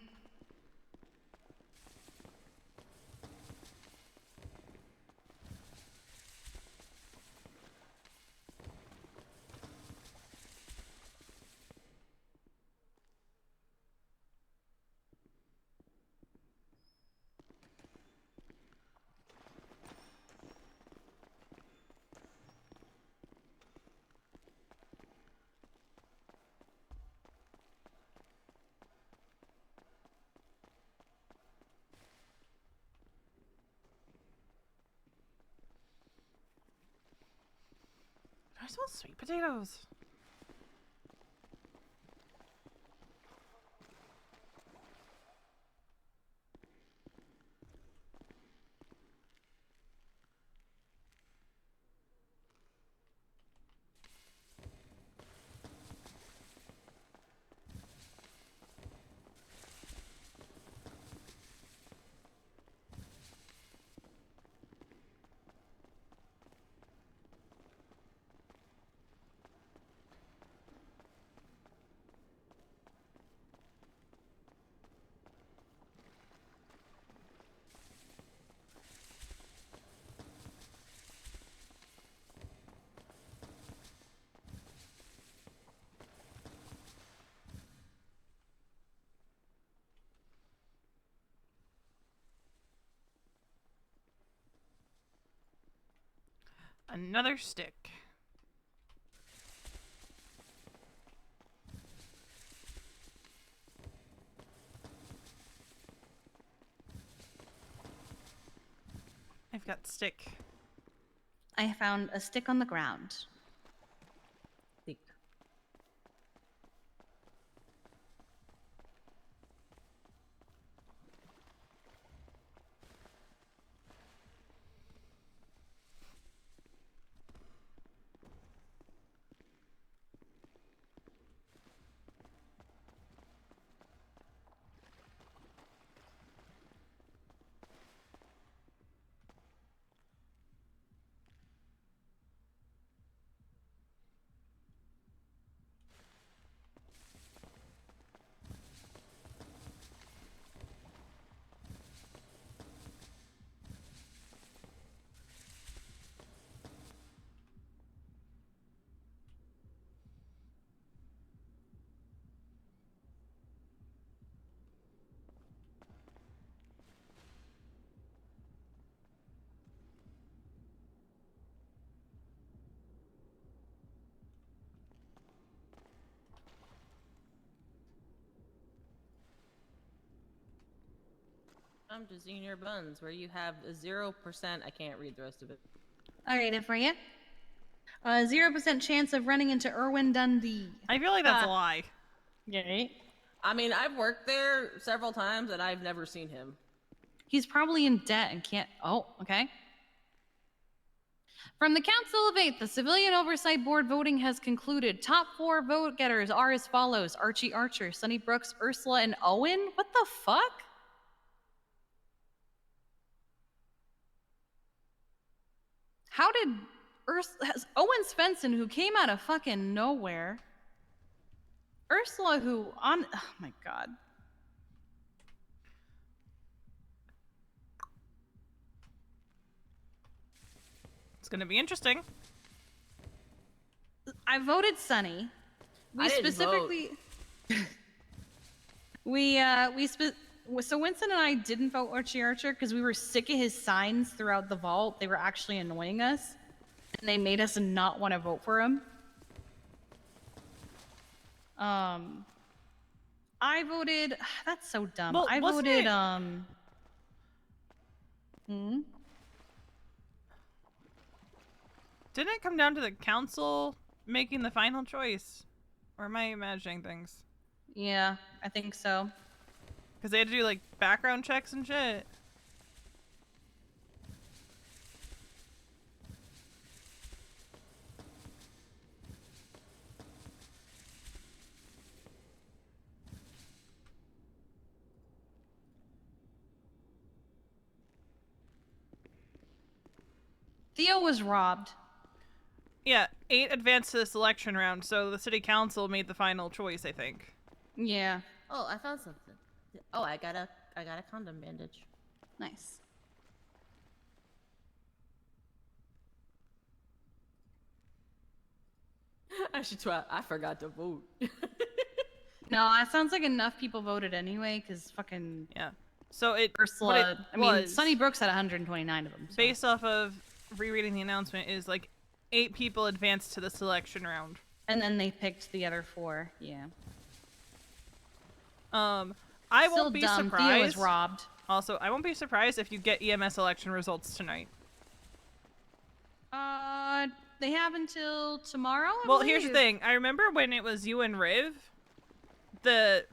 I smell sweet potatoes. Another stick. I've got stick. I found a stick on the ground. Come to Senior Buns, where you have a 0%. I can't read the rest of it. I'll read it for you. 0% chance of running into Erwin Dundee. I feel like that's a lie. Right? I mean, I've worked there several times and I've never seen him. He's probably in debt and can't. Oh, okay. From the Council of Eight, the Civilian Oversight Board voting has concluded. Top 4 vote getters are as follows: Archie Archer, Sunny Brooks, Ursula, and Owen. What the fuck? How did Owen Svensson, who came out of fucking nowhere, Ursula, who on, oh my god. It's gonna be interesting. I voted Sunny. I didn't specifically so Winston and I didn't vote Archie Archer because we were sick of his signs throughout the vault. They were actually annoying us, and they made us not want to vote for him. I voted. That's so dumb. Well, I wasn't voted. it- Didn't it come down to the council making the final choice? Or am I imagining things? Yeah, I think so. Because they had to do, like, background checks and shit. Theo was robbed. Yeah, 8 advanced to the selection round, so the city council made the final choice, I think. Yeah. Oh, I found something. Oh, I got a condom bandage. Nice. I should try. I forgot to vote. No, it sounds like enough people voted anyway, because fucking... Yeah. So it... Ursula... I mean, Sunny Brooks had 129 of them. So. Based off of rereading the announcement, is like 8 people advanced to the selection round. And then they picked the other 4, yeah. I Still won't be dumb. surprised. Theo was robbed. Also, I won't be surprised if you get EMS election results tonight. They have until tomorrow, I Well, here's the believe. thing. I remember when it was you and Riv, the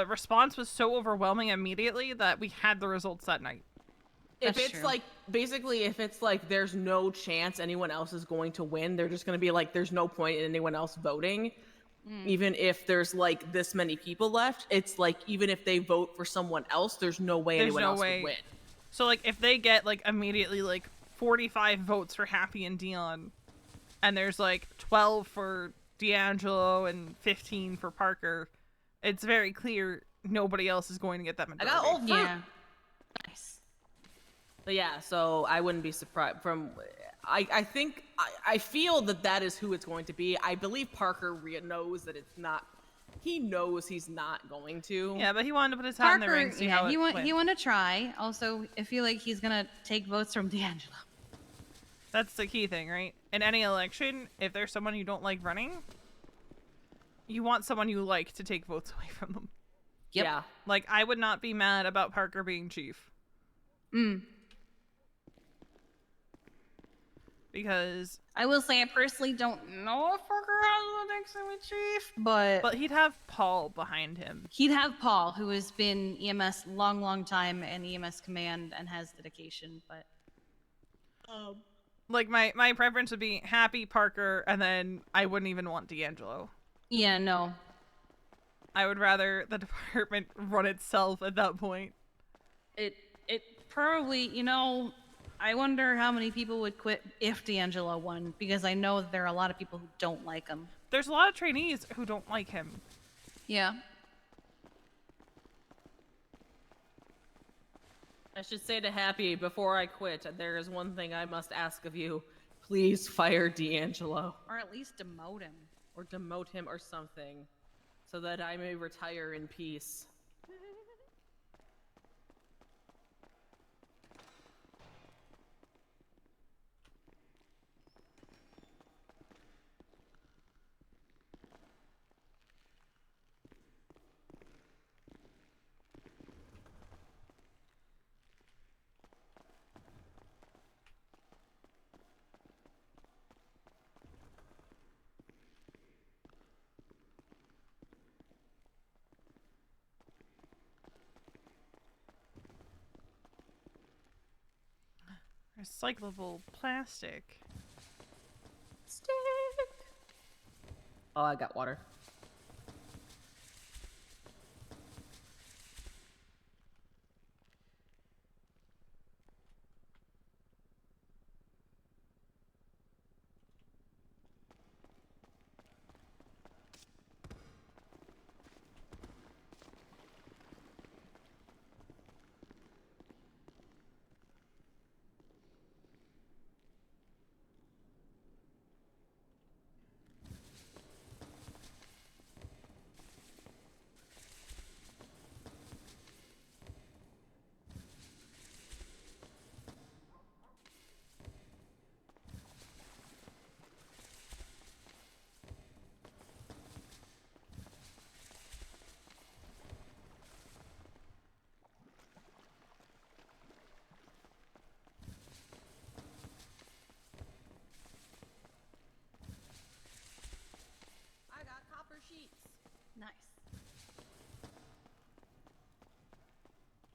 response was so overwhelming immediately that we had the results that night. If That's it's true. like, basically, if it's like there's no chance anyone else is going to win, they're just going to be like, there's no point in anyone else voting. Even if there's like this many people left, it's like, even if they vote for someone else, there's no way anyone else would win. So, like, if they get, like, immediately, like, 45 votes for Happy and Dion, and there's, like, 12 for D'Angelo and 15 for Parker, it's very clear nobody else is going to get that I majority. got old fruit. Yeah. Nice. But yeah, so I wouldn't be surprised from... I think... I feel that is who it's going to be. I believe Parker knows that it's not... He knows he's not going to. Yeah, but he wanted to put his hat in the ring, see how it he went. want to try. Also, I feel like he's gonna take votes from D'Angelo. That's the key thing, right? In any election, if there's someone you don't like running, you want someone you like to take votes away from them. Yep. Yeah. Like, I would not be mad about Parker being chief. Because I will say I personally don't know if Parker has the next with chief, but he'd have Paul behind him. He'd have Paul, who has been EMS long time and EMS command and has dedication, but like my preference would be Happy, Parker, and then I wouldn't even want D'Angelo. yeah, no. I would rather the department run itself at that point. It probably, you know, I wonder how many people would quit if D'Angelo won, because I know there are a lot of people who don't like him. There's a lot of trainees who don't like him. Yeah. I should say to Happy, before I quit, there is one thing I must ask of you. Please fire D'Angelo. Or at least demote him. Or demote him or something, so that I may retire in peace. Recyclable plastic. Stick. Oh, I got water. Sheets. Nice.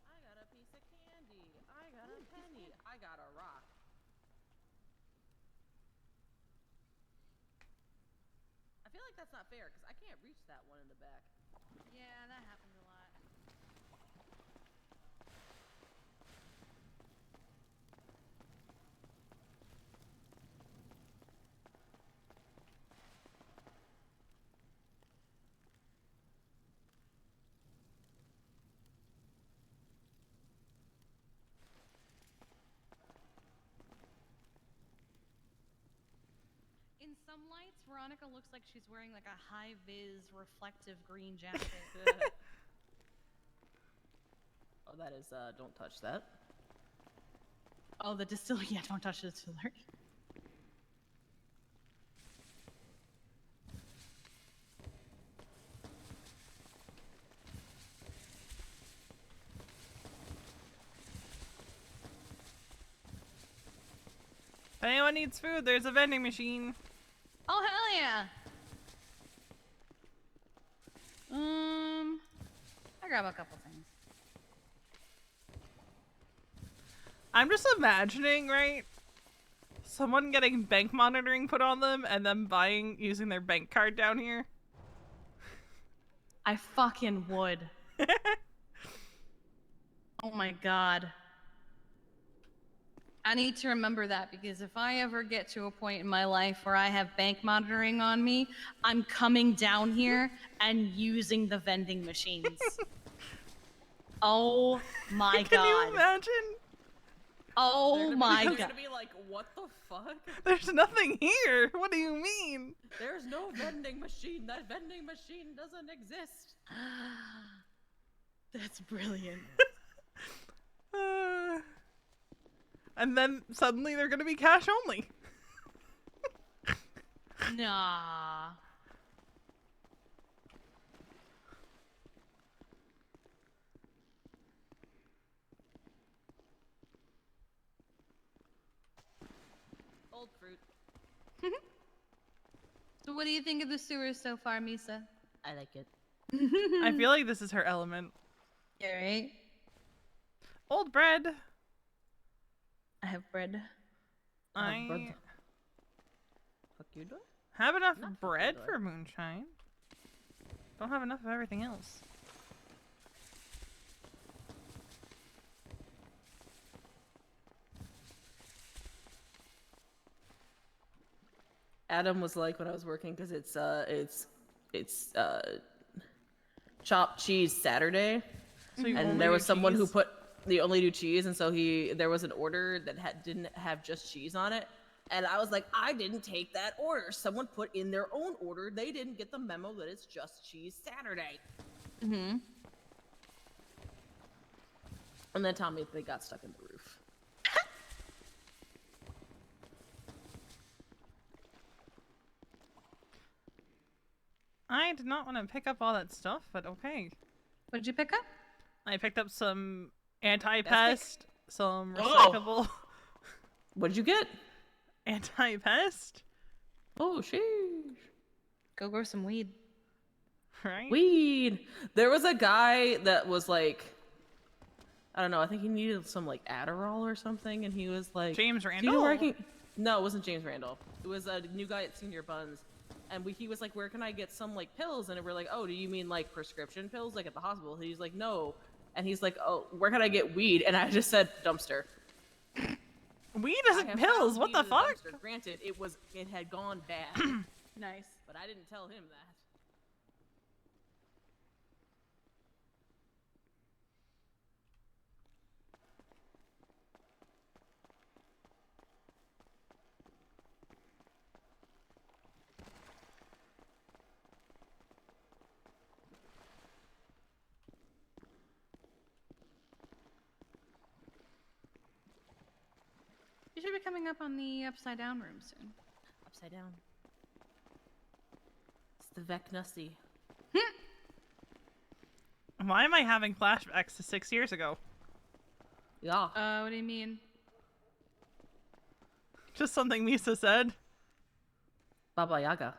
I got a piece of candy. I got a penny. I got a rock. I feel like that's not fair because I can't reach that one in the back. Yeah, that happens a lot. In some lights, Veronica looks like she's wearing like a high-vis reflective green jacket. Oh, that is, don't touch that. Oh, the distillery. Yeah, don't touch the distillery. If anyone needs food, there's a vending machine. Oh, hell yeah! I grab a couple things. I'm just imagining, right? Someone getting bank monitoring put on them and them using their bank card down here. I fucking would. Oh my god. I need to remember that, because if I ever get to a point in my life where I have bank monitoring on me, I'm coming down here and using the vending machines. Oh my god. Can you imagine? Oh my They're god. gonna be like, what the fuck? There's nothing here. What do you mean? There's no vending machine. That vending machine doesn't exist. That's brilliant. And then suddenly they're gonna be cash only. Nah. Old fruit. So what do you think of the sewers so far, Misa? I like it. I feel like this is her element. Yeah, right? Old bread. I have bread. I Fuck you doing? have enough Not bread fucking for moonshine. Don't have enough of everything else. Adam was like when I was working because it's chopped cheese Saturday, So you and only there do was someone who cheese? put they only do cheese, and so there was an order that didn't have just cheese on it, and I was like, I didn't take that order. Someone put in their own order. They didn't get the memo that it's just cheese Saturday. Mm-hmm. And then tell me they got stuck in the roof. I did not want to pick up all that stuff, but okay. What did you pick up? I picked up some anti-pest, some Oh. recyclable What did you get? anti-pest, Oh, sheesh. Go grow some weed. right? Weed. There was a guy that was like, I don't know. I think he needed some like Adderall or something, and he was like, James "Do Randall? you know where I can-" No, it wasn't James Randall. It was a new guy at Senior Buns, and he was like, "Where can I get some like pills?" And we're like, "Oh, do you mean like prescription pills, like at the hospital?" He's like, "No," and he's like, "Oh, where can I get weed?" And I just said, "Dumpster." Weed I isn't have pills. found What weed the in the fuck? dumpster. Granted, it had gone bad, Nice. but I didn't tell him that. You should be coming up on the upside down room soon. Upside down. It's the Vecnussi. Why am I having flashbacks to 6 years ago? Yeah. What do you mean? Just something Misa said. Baba Yaga.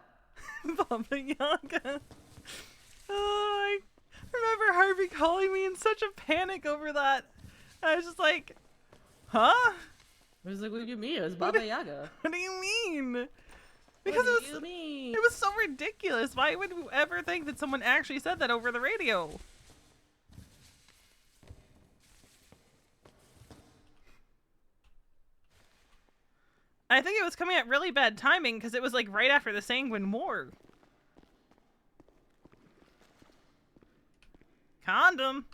Baba Yaga. Oh, I remember Harvey calling me in such a panic over that. I was just like, huh? It was like, what do you mean? It was Baba Yaga. What do you mean? Because What do you mean? it was so ridiculous. Why would you ever think that someone actually said that over the radio? I think it was coming at really bad timing because it was like right after the Sanguine War. Condom.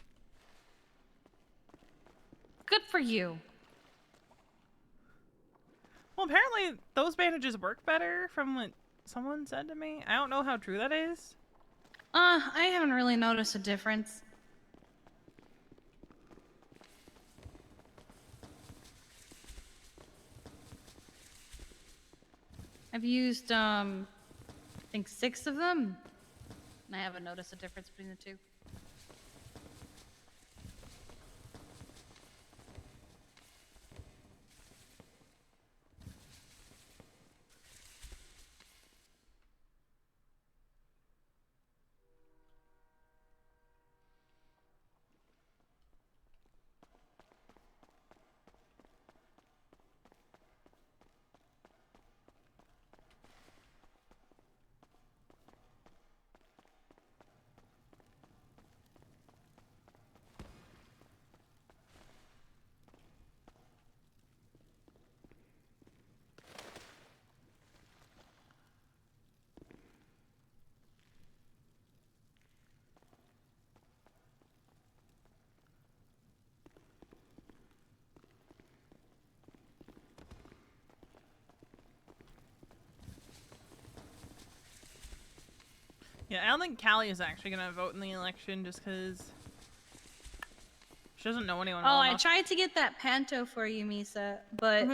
Good for you. Well, apparently those bandages work better from what someone said to me. I don't know how true that is. I haven't really noticed a difference. I've used, I think 6 of them, and I haven't noticed a difference between the two. Yeah, I don't think Callie is actually gonna vote in the election just because She doesn't know anyone Oh, well I enough. tried to get that panto for you, Misa, but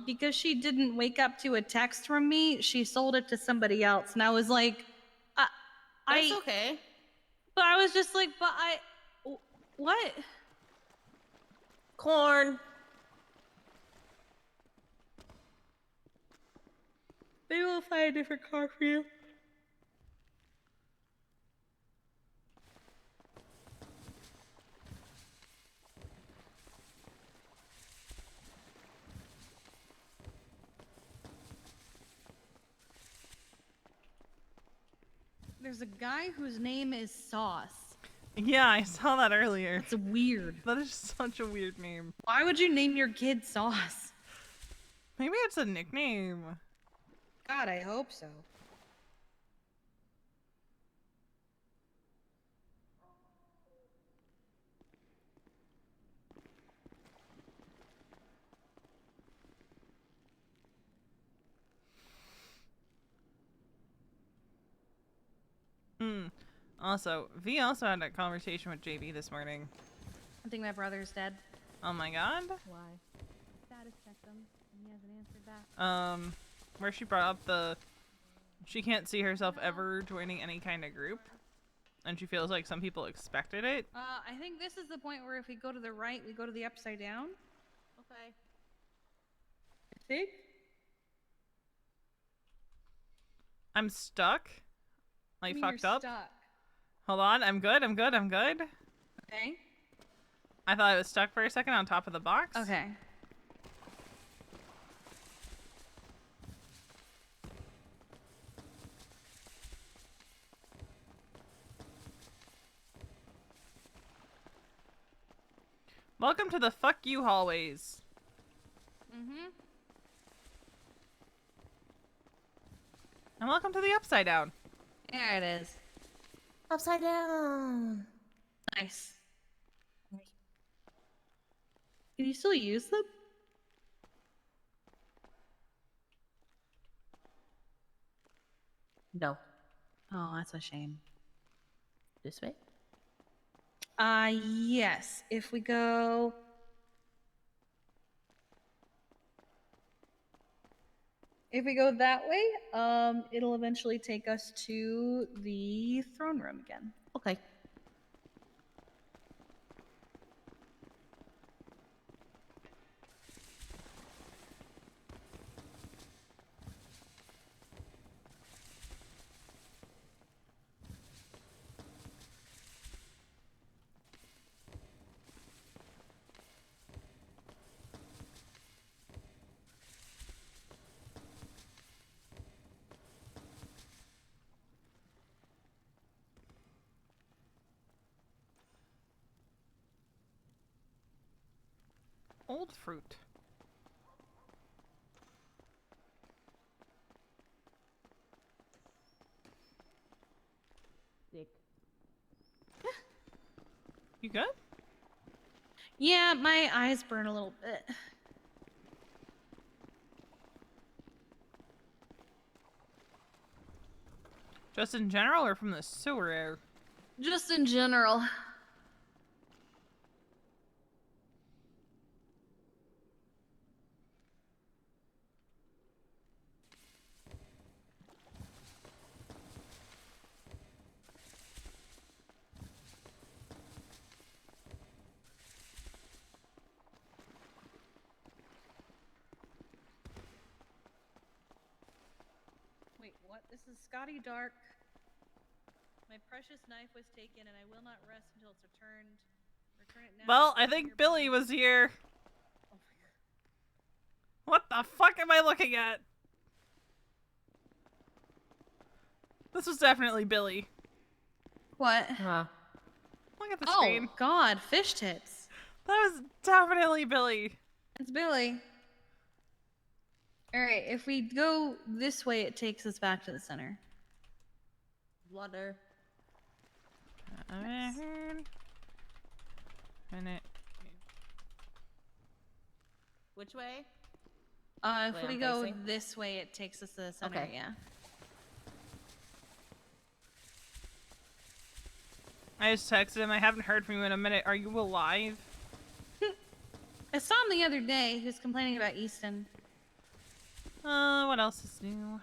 because she didn't wake up to a text from me, she sold it to somebody else, and I was like, That's okay. But I was just like, what? Corn. Maybe we'll find a different car for you. There's a guy whose name is Sauce. Yeah, I saw that earlier. It's weird. That is such a weird name. Why would you name your kid Sauce? Maybe it's a nickname. God, I hope so. Also, V also had a conversation with JB this morning. I think my brother's dead. Oh my god. Why? Status checked him, and he hasn't answered back. Where she brought up she can't see herself ever joining any kind of group, and she feels like some people expected it. I think this is the point where if we go to the right, we go to the upside down. Okay. I think. I'm stuck. Like, I mean, fucked you're up. Stuck. Hold on, I'm good. Okay. I thought I was stuck for a second on top of the box. Okay. Welcome to the fuck you hallways. And welcome to the upside down. There it is. Upside down. Nice. Can you still use them? No. Oh, that's a shame. This way? Yes. If we go... If we go that way, it'll eventually take us to the throne room again. Okay. Old fruit. Dick. You good? Yeah, my eyes burn a little bit. Just in general or from the sewer air? Just in general. Wait, what? This is Scotty Dark. My precious knife was taken, and I will not rest until it's returned. Return it now. Well, I think Billy was here. Oh my god. What the fuck am I looking at? This was definitely Billy. What? Huh. Look at the screen. Oh god, fish tits. That was definitely Billy. It's Billy. Alright, if we go this way, it takes us back to the center. Water. Nice. Minute. Which way? If Way we I'm go facing? this way, it takes us to the center, Okay. yeah. I just texted him. I haven't heard from you in a minute. Are you alive? I saw him the other day. He was complaining about Easton. What else is new?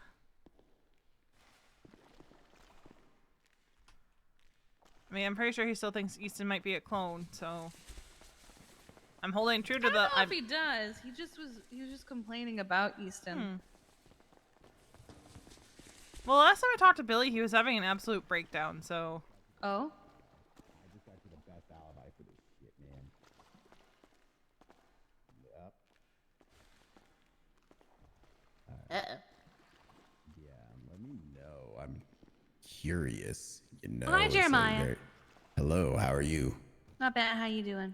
I mean, I'm pretty sure he still thinks Easton might be a clone, so I'm holding true to I don't the. know if he does. He was just complaining about Easton. Well, last time I talked to Billy, he was having an absolute breakdown. So. Oh. I just got you the best alibi for this shit, man. Yep. Yeah, let me know. I'm curious. You know. Hi, Jeremiah. Hello, how are you? Not bad. How you doing?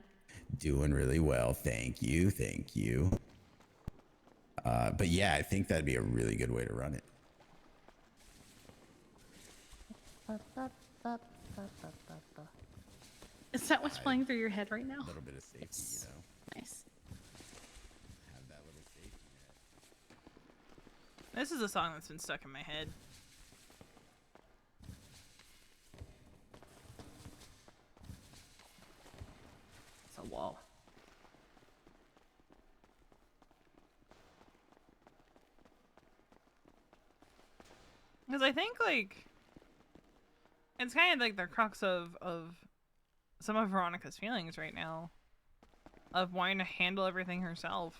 Doing really well, thank you, thank you. But yeah, I think that'd be a really good way to run it. Is that what's playing through your head right now? A little bit of safety, you know. Nice. Have that little safety net. This is a song that's been stuck in my head. It's a wall. Because I think, like, it's kind of like the crux of some of Veronica's feelings right now. Of wanting to handle everything herself.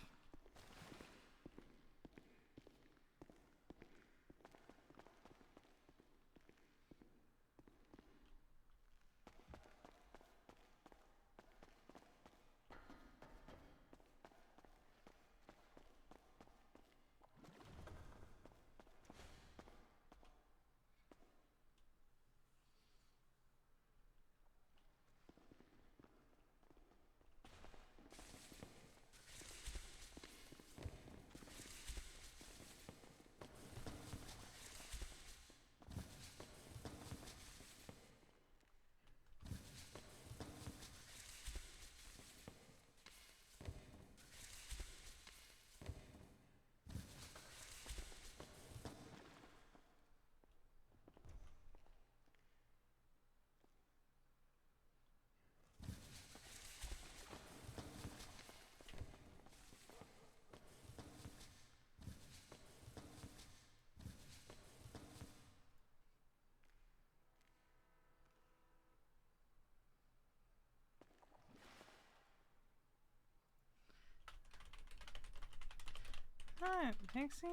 Alright, Pixie.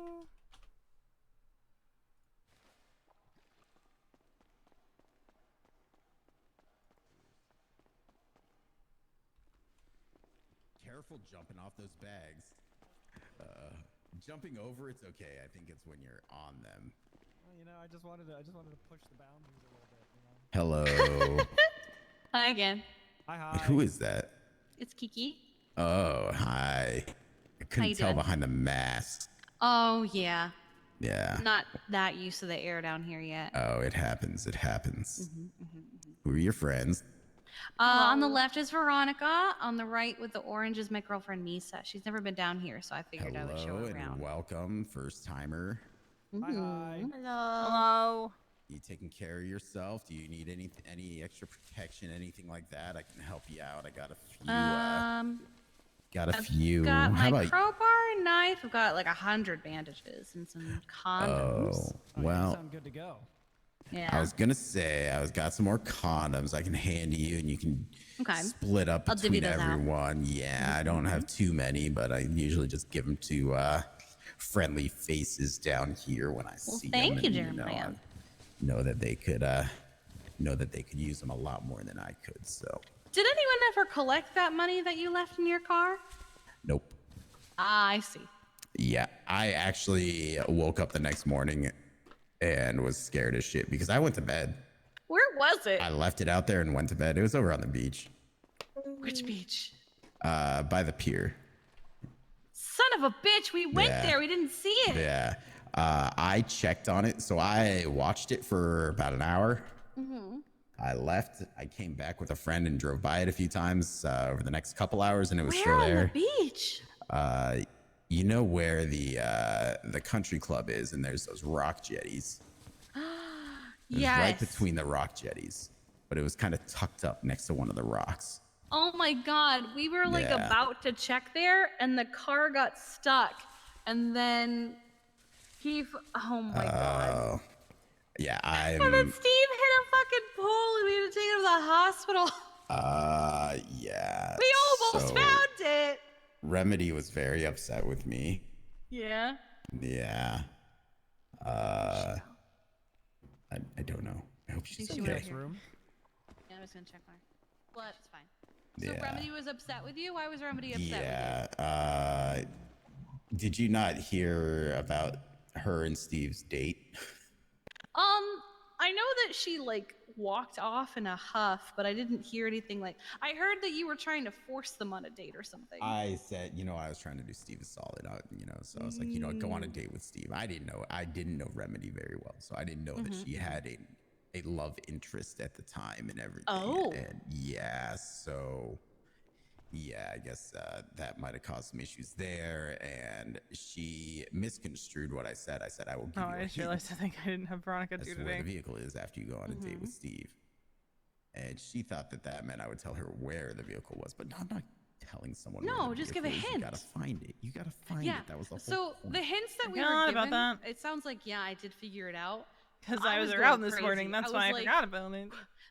Careful jumping off those bags. Jumping over, it's okay. I think it's when you're on them. Well, you know, I just wanted to push the boundaries a little bit, you know. Hello. Hi again. Hi. Who is that? It's Kiki. Oh, hi. I couldn't you tell doing? behind the mask. Oh yeah. Yeah. Not that used to the air down here yet. Oh, it happens. It happens. Who are your friends? On the left is Veronica. On the right with the orange is my girlfriend Misa. She's never been down here, so I figured I would show Hello her and around. welcome, first timer. Hi. Hello. You taking care of yourself? Do you need any extra protection, anything like that? I can help you out. I got a few. Got How my about crowbar, knife. I've got like 100 bandages and some condoms. Oh, well. Sound good to go. Yeah. I was gonna say I got some more condoms I can hand to you, and you can split up I'll divvy between those out. everyone. Yeah, I don't have too many, but I usually just give them to friendly faces down here when I see them. Thank you, and, Jeremiah. Know that they could use them a lot more than I could. So Did anyone ever collect that money that you left in your car? nope. Ah, I see. Yeah, I actually woke up the next morning and was scared as shit because I went to bed. Where was it? I left it out there and went to bed. It was over on the beach. Which beach? By the pier. Son of a bitch, we went Yeah. there. We didn't see it. Yeah. I checked on it. So I watched it for about an hour. I left. I came back with a friend and drove by it a few times over the next couple hours, and it was Where still on there. the beach? You know where the country club is, and there's those rock jetties. It was Yes. right between the rock jetties. but it was kind of tucked up next to one of the rocks. Oh my god, we were like Yeah. about to check there, and the car got stuck, and then oh my god. Yeah, And then Steve hit a fucking pole, and we had to take him to the hospital. Yeah. We almost found it. Remedy was very upset with me. Yeah. Yeah. I don't know. I hope she's She okay. went here. Yeah, I was gonna check on her. Well, that's fine. So Yeah. Remedy was upset with you? Why was Remedy upset with Yeah. Did you not hear about her and Steve's date? you? I know that she like walked off in a huff, but I didn't hear anything like. I heard that you were trying to force them on a date or something. I said, I was trying to do Steve a solid, so I was like, go on a date with Steve. I didn't know Remedy very well, so I didn't know that she had a love interest at the time and everything. Oh. And yeah, so yeah, I guess that might have caused some issues there, and she misconstrued what I said. I said, I will give you a I just hint realized I think I didn't have Veronica as do to where the today. vehicle is after you go on a date with Steve. And she thought that meant I would tell her where the vehicle was, but no, I'm not telling someone. No, where the just give a vehicle is. hint. You gotta find it. You gotta find Yeah. it. That was the whole So point. the hints that we Forgot were about given, that. it sounds like I did figure it out. Because I was going around this crazy. morning. That's why I was like, forgot about it.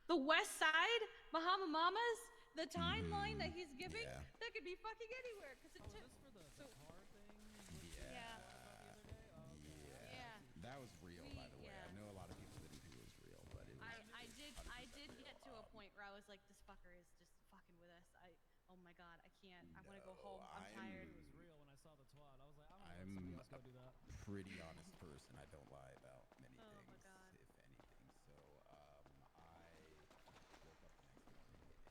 The West Side, Bahama Mamas, the timeline that he's giving, that could be fucking anywhere. Because it took. Yeah. That was real, by the way. I know a lot of people didn't think it was real, but it was. I did get to a point where I was like, this fucker is just fucking with us. Oh my god, I can't. I want to go home. I'm tired. It was real when I saw the twat. I was like, I'm I'm gonna go do that. a pretty honest person. I don't lie about many Oh things, my god. if anything. So, I woke up the next morning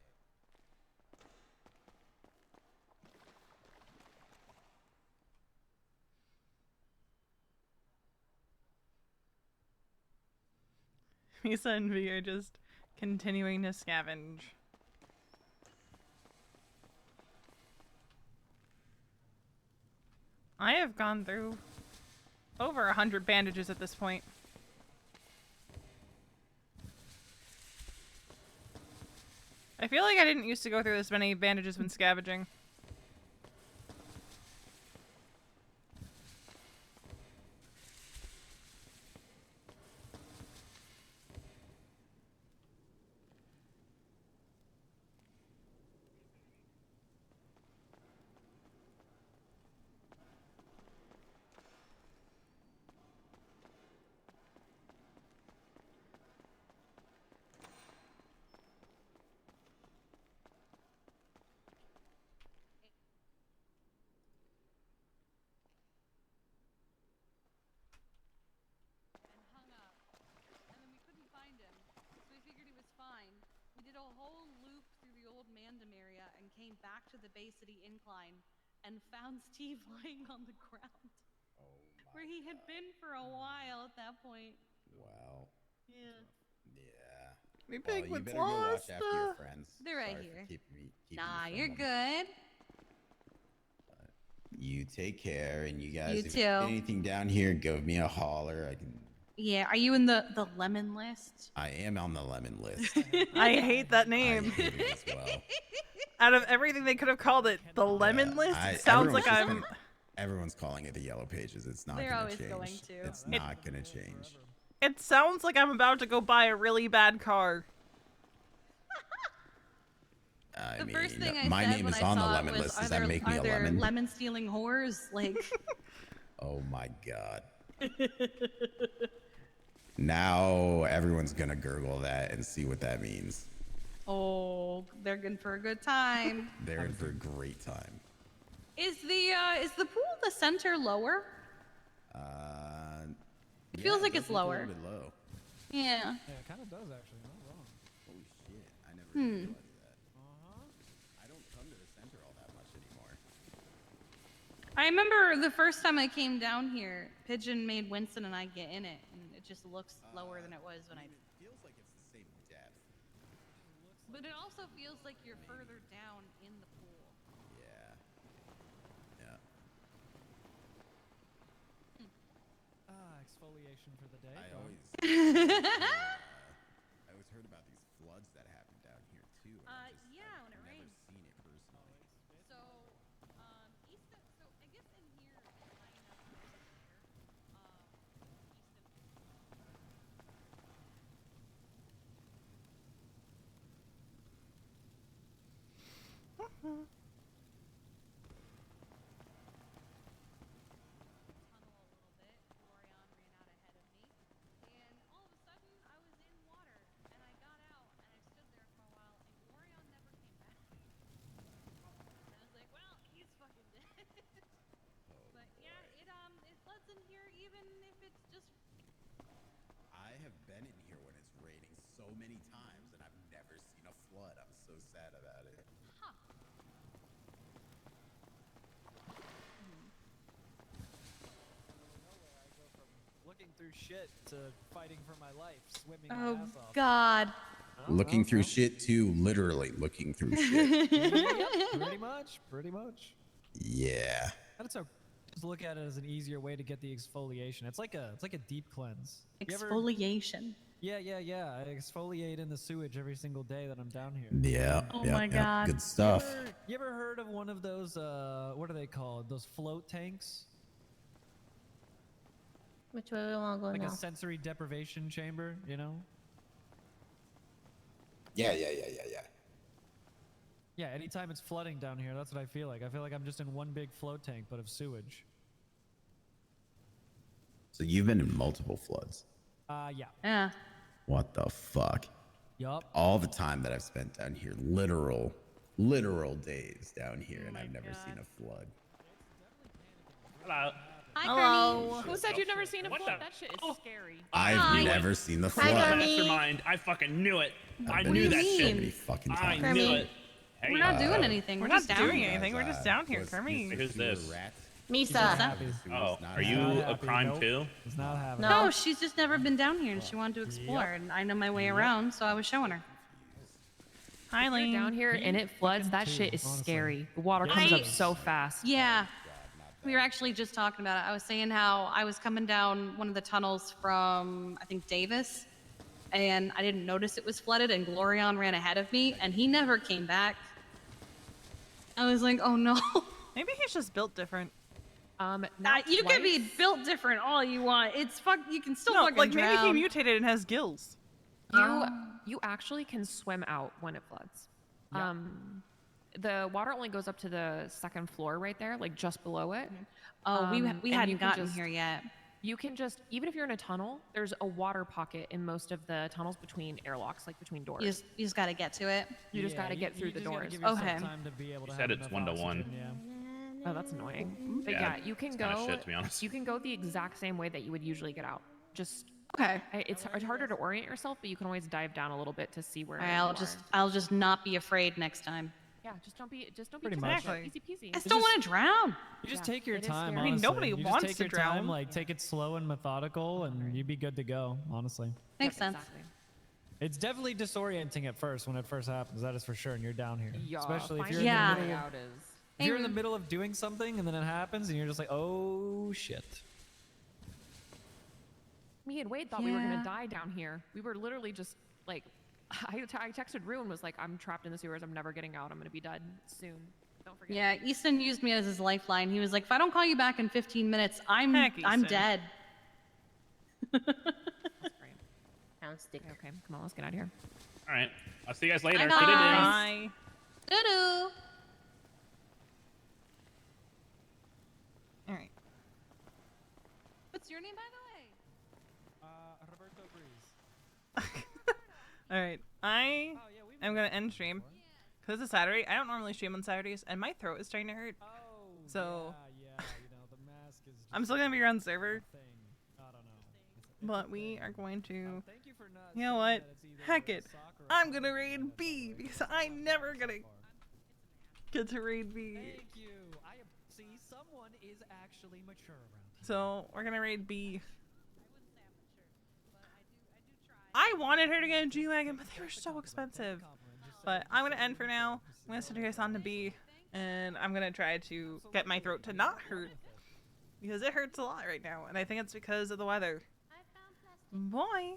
and Misa and V are just continuing to scavenge. I have gone through over 100 bandages at this point. I feel like I didn't used to go through this many bandages when scavenging. Hung up. And then we couldn't find him. So we figured he was fine. We did a whole loop through the old Mandem area and came back to the Bay City incline and found Steve lying on the ground. Where he had been for a while at that point. wow. Yeah. Yeah. We Well, you better go watch after your friends. They're right Sorry for here. keeping Nah, you you're from them. good. You take care, and you guys. You if too. you get anything down here, give me a holler. I can. Yeah, are you in the lemon list? I am on the lemon list. I hate that I name. hate it as well. Out of everything they could have called it, the lemon list, it sounds like I'm... Everyone's calling it the Yellow Pages. It's not They're gonna always change. going to. It's not gonna change. It sounds like I'm about to go buy a really bad car. I The mean, first thing I my said name when is I on the saw it lemon was, list. are Does there, that make me are a there lemon? lemon stealing whores? Like, Oh my god. Now everyone's gonna gurgle that and see what that means. oh, they're good for a good time. They're in for a great time. Is the pool the center lower? It Yeah, feels like does it's look lower. A little bit low. Yeah. Yeah, it kind of does actually. Not wrong. Holy shit! I never Hmm. realized that. I don't come to the center all that much anymore. I remember the first time I came down here, Pigeon made Winston and I get in it, and it just looks lower than it was when I. It feels like it's the same depth. But it also feels like you're further down in the pool. Yeah. Yeah. Exfoliation for the day. I go on. always. I always heard about these floods that Yeah, when it I've never rains. seen it personally. So, east of, so I guess in here, high enough here, tunnel a little bit. Glorion ran out ahead of me, and all of a sudden, I was in water, and I got out, and I stood there for a while, and Glorion never came back. And I was like, well, he's fucking dead. But yeah, it floods in here even if it's just. I have been in here when it's raining so many times, and I've never seen a flood. I'm so sad about it. Huh. Looking through shit to fighting for my life, swimming my Oh ass off. God. Looking through shit too, literally looking through shit. Yep, pretty much, pretty much. Yeah. That's a just look at it as an easier way to get the exfoliation. It's like a deep cleanse. You ever- Exfoliation. Yeah. I exfoliate in the sewage every single day that I'm down here. Yeah. Oh yep, my yep, God. Good stuff. You ever heard of one of those what are they called? Those float tanks? Which way we want to go Like now? a sensory deprivation chamber, you know? Yeah. Yeah, anytime it's flooding down here, that's what I feel like. I feel like I'm just in one big float tank, but of sewage. So you've been in multiple floods. Yeah. Yeah. What the fuck? Yup. All the time that I've spent down here, literal days down here, and I've never seen a flood. Hello. Hi, Hello. Who said you've never seen a What flood? the- That shit is scary. I've never seen the flood. Mastermind. I fucking knew it. I been knew here that so shit. many fucking I times. knew it. Hey, We're not doing anything. We're just not down doing here. anything. We're just down here. Kermit. Who's this? Misa. Oh, are He's you not a happy, crime nope. too? It's not happening. No, she's just never been down here, and she wanted to explore, and I know my way around, so I was showing her. Hi, Lane. Down here and it floods, that shit is scary. The water comes up so fast. Yeah. We were actually just talking about it. I was saying how I was coming down one of the tunnels from, I think, Davis, and I didn't notice it was flooded, and Glorion ran ahead of me, and he never came back. I was like, oh no. Maybe he's just built different. You can be built different all you want. It's you can still No, fucking like drown. maybe he mutated and has gills. You actually can swim out when it floods. The water only goes up to the second floor right there, like just below it. Oh, we and hadn't you can gotten just- here yet. You can just, even if you're in a tunnel, there's a water pocket in most of the tunnels between airlocks, like between doors. You just got to get to it. You just got to get through the doors. Okay. Time to be able to You have said it's enough 1 to 1. oxygen, yeah. Oh, that's annoying. But Yeah, yeah, you can it's go. kinda shit, to be honest. You can go the exact same way that you would usually get out. Just okay. It's harder to orient yourself, but you can always dive down a little bit to see where. All right, you I'll just not be afraid next time. Yeah, just don't be Pretty too much. much. Easy peasy. I still want to drown. You just Yeah, take your it is time, scary. honestly. I mean, nobody you wants just take to your time, drown. like take it slow and methodical, and you'd be good to go, honestly. Makes sense. Exactly. It's definitely disorienting at first when it first happens, that is for sure, and you're down here. Yeah, Especially if finding you're in Yeah. the your middle way of, out is. if you're in the middle of doing something and then it happens and you're just like, oh shit. Me and Wade thought we were Yeah. gonna die down here. We were literally just like, I texted Rue and was like, I'm trapped in the sewers. I'm never getting out. I'm gonna be dead soon. Don't forget. Yeah, Easton used me as his lifeline. He was like, if I don't call you back in 15 minutes, I'm Heck, Easton. dead. That's great. Okay, come on, let's get out of here. All right. I'll see you guys later. Bye, Good evening. guys. Bye. Doo-doo. All right. What's your name, by the way? Roberto Breeze. All right. I am gonna end stream because it's Saturday. I don't normally stream on Saturdays, and my throat is starting to hurt. Oh, So yeah, you know, the mask is just I'm still gonna be on server, thing. I don't know. but we are going to. Thank you for not You know saying what? that it's either Heck it. soccer or I'm gonna football. raid B because I'm never gonna get to raid B. Thank you. See, someone is actually mature around here. So we're gonna raid B. I wanted her to get a G-Wagon, but they were so expensive. But I'm gonna end for now. I'm gonna send you guys on to B, and I'm gonna try to get my throat to not hurt because it hurts a lot right now, and I think it's because of the weather. Bye.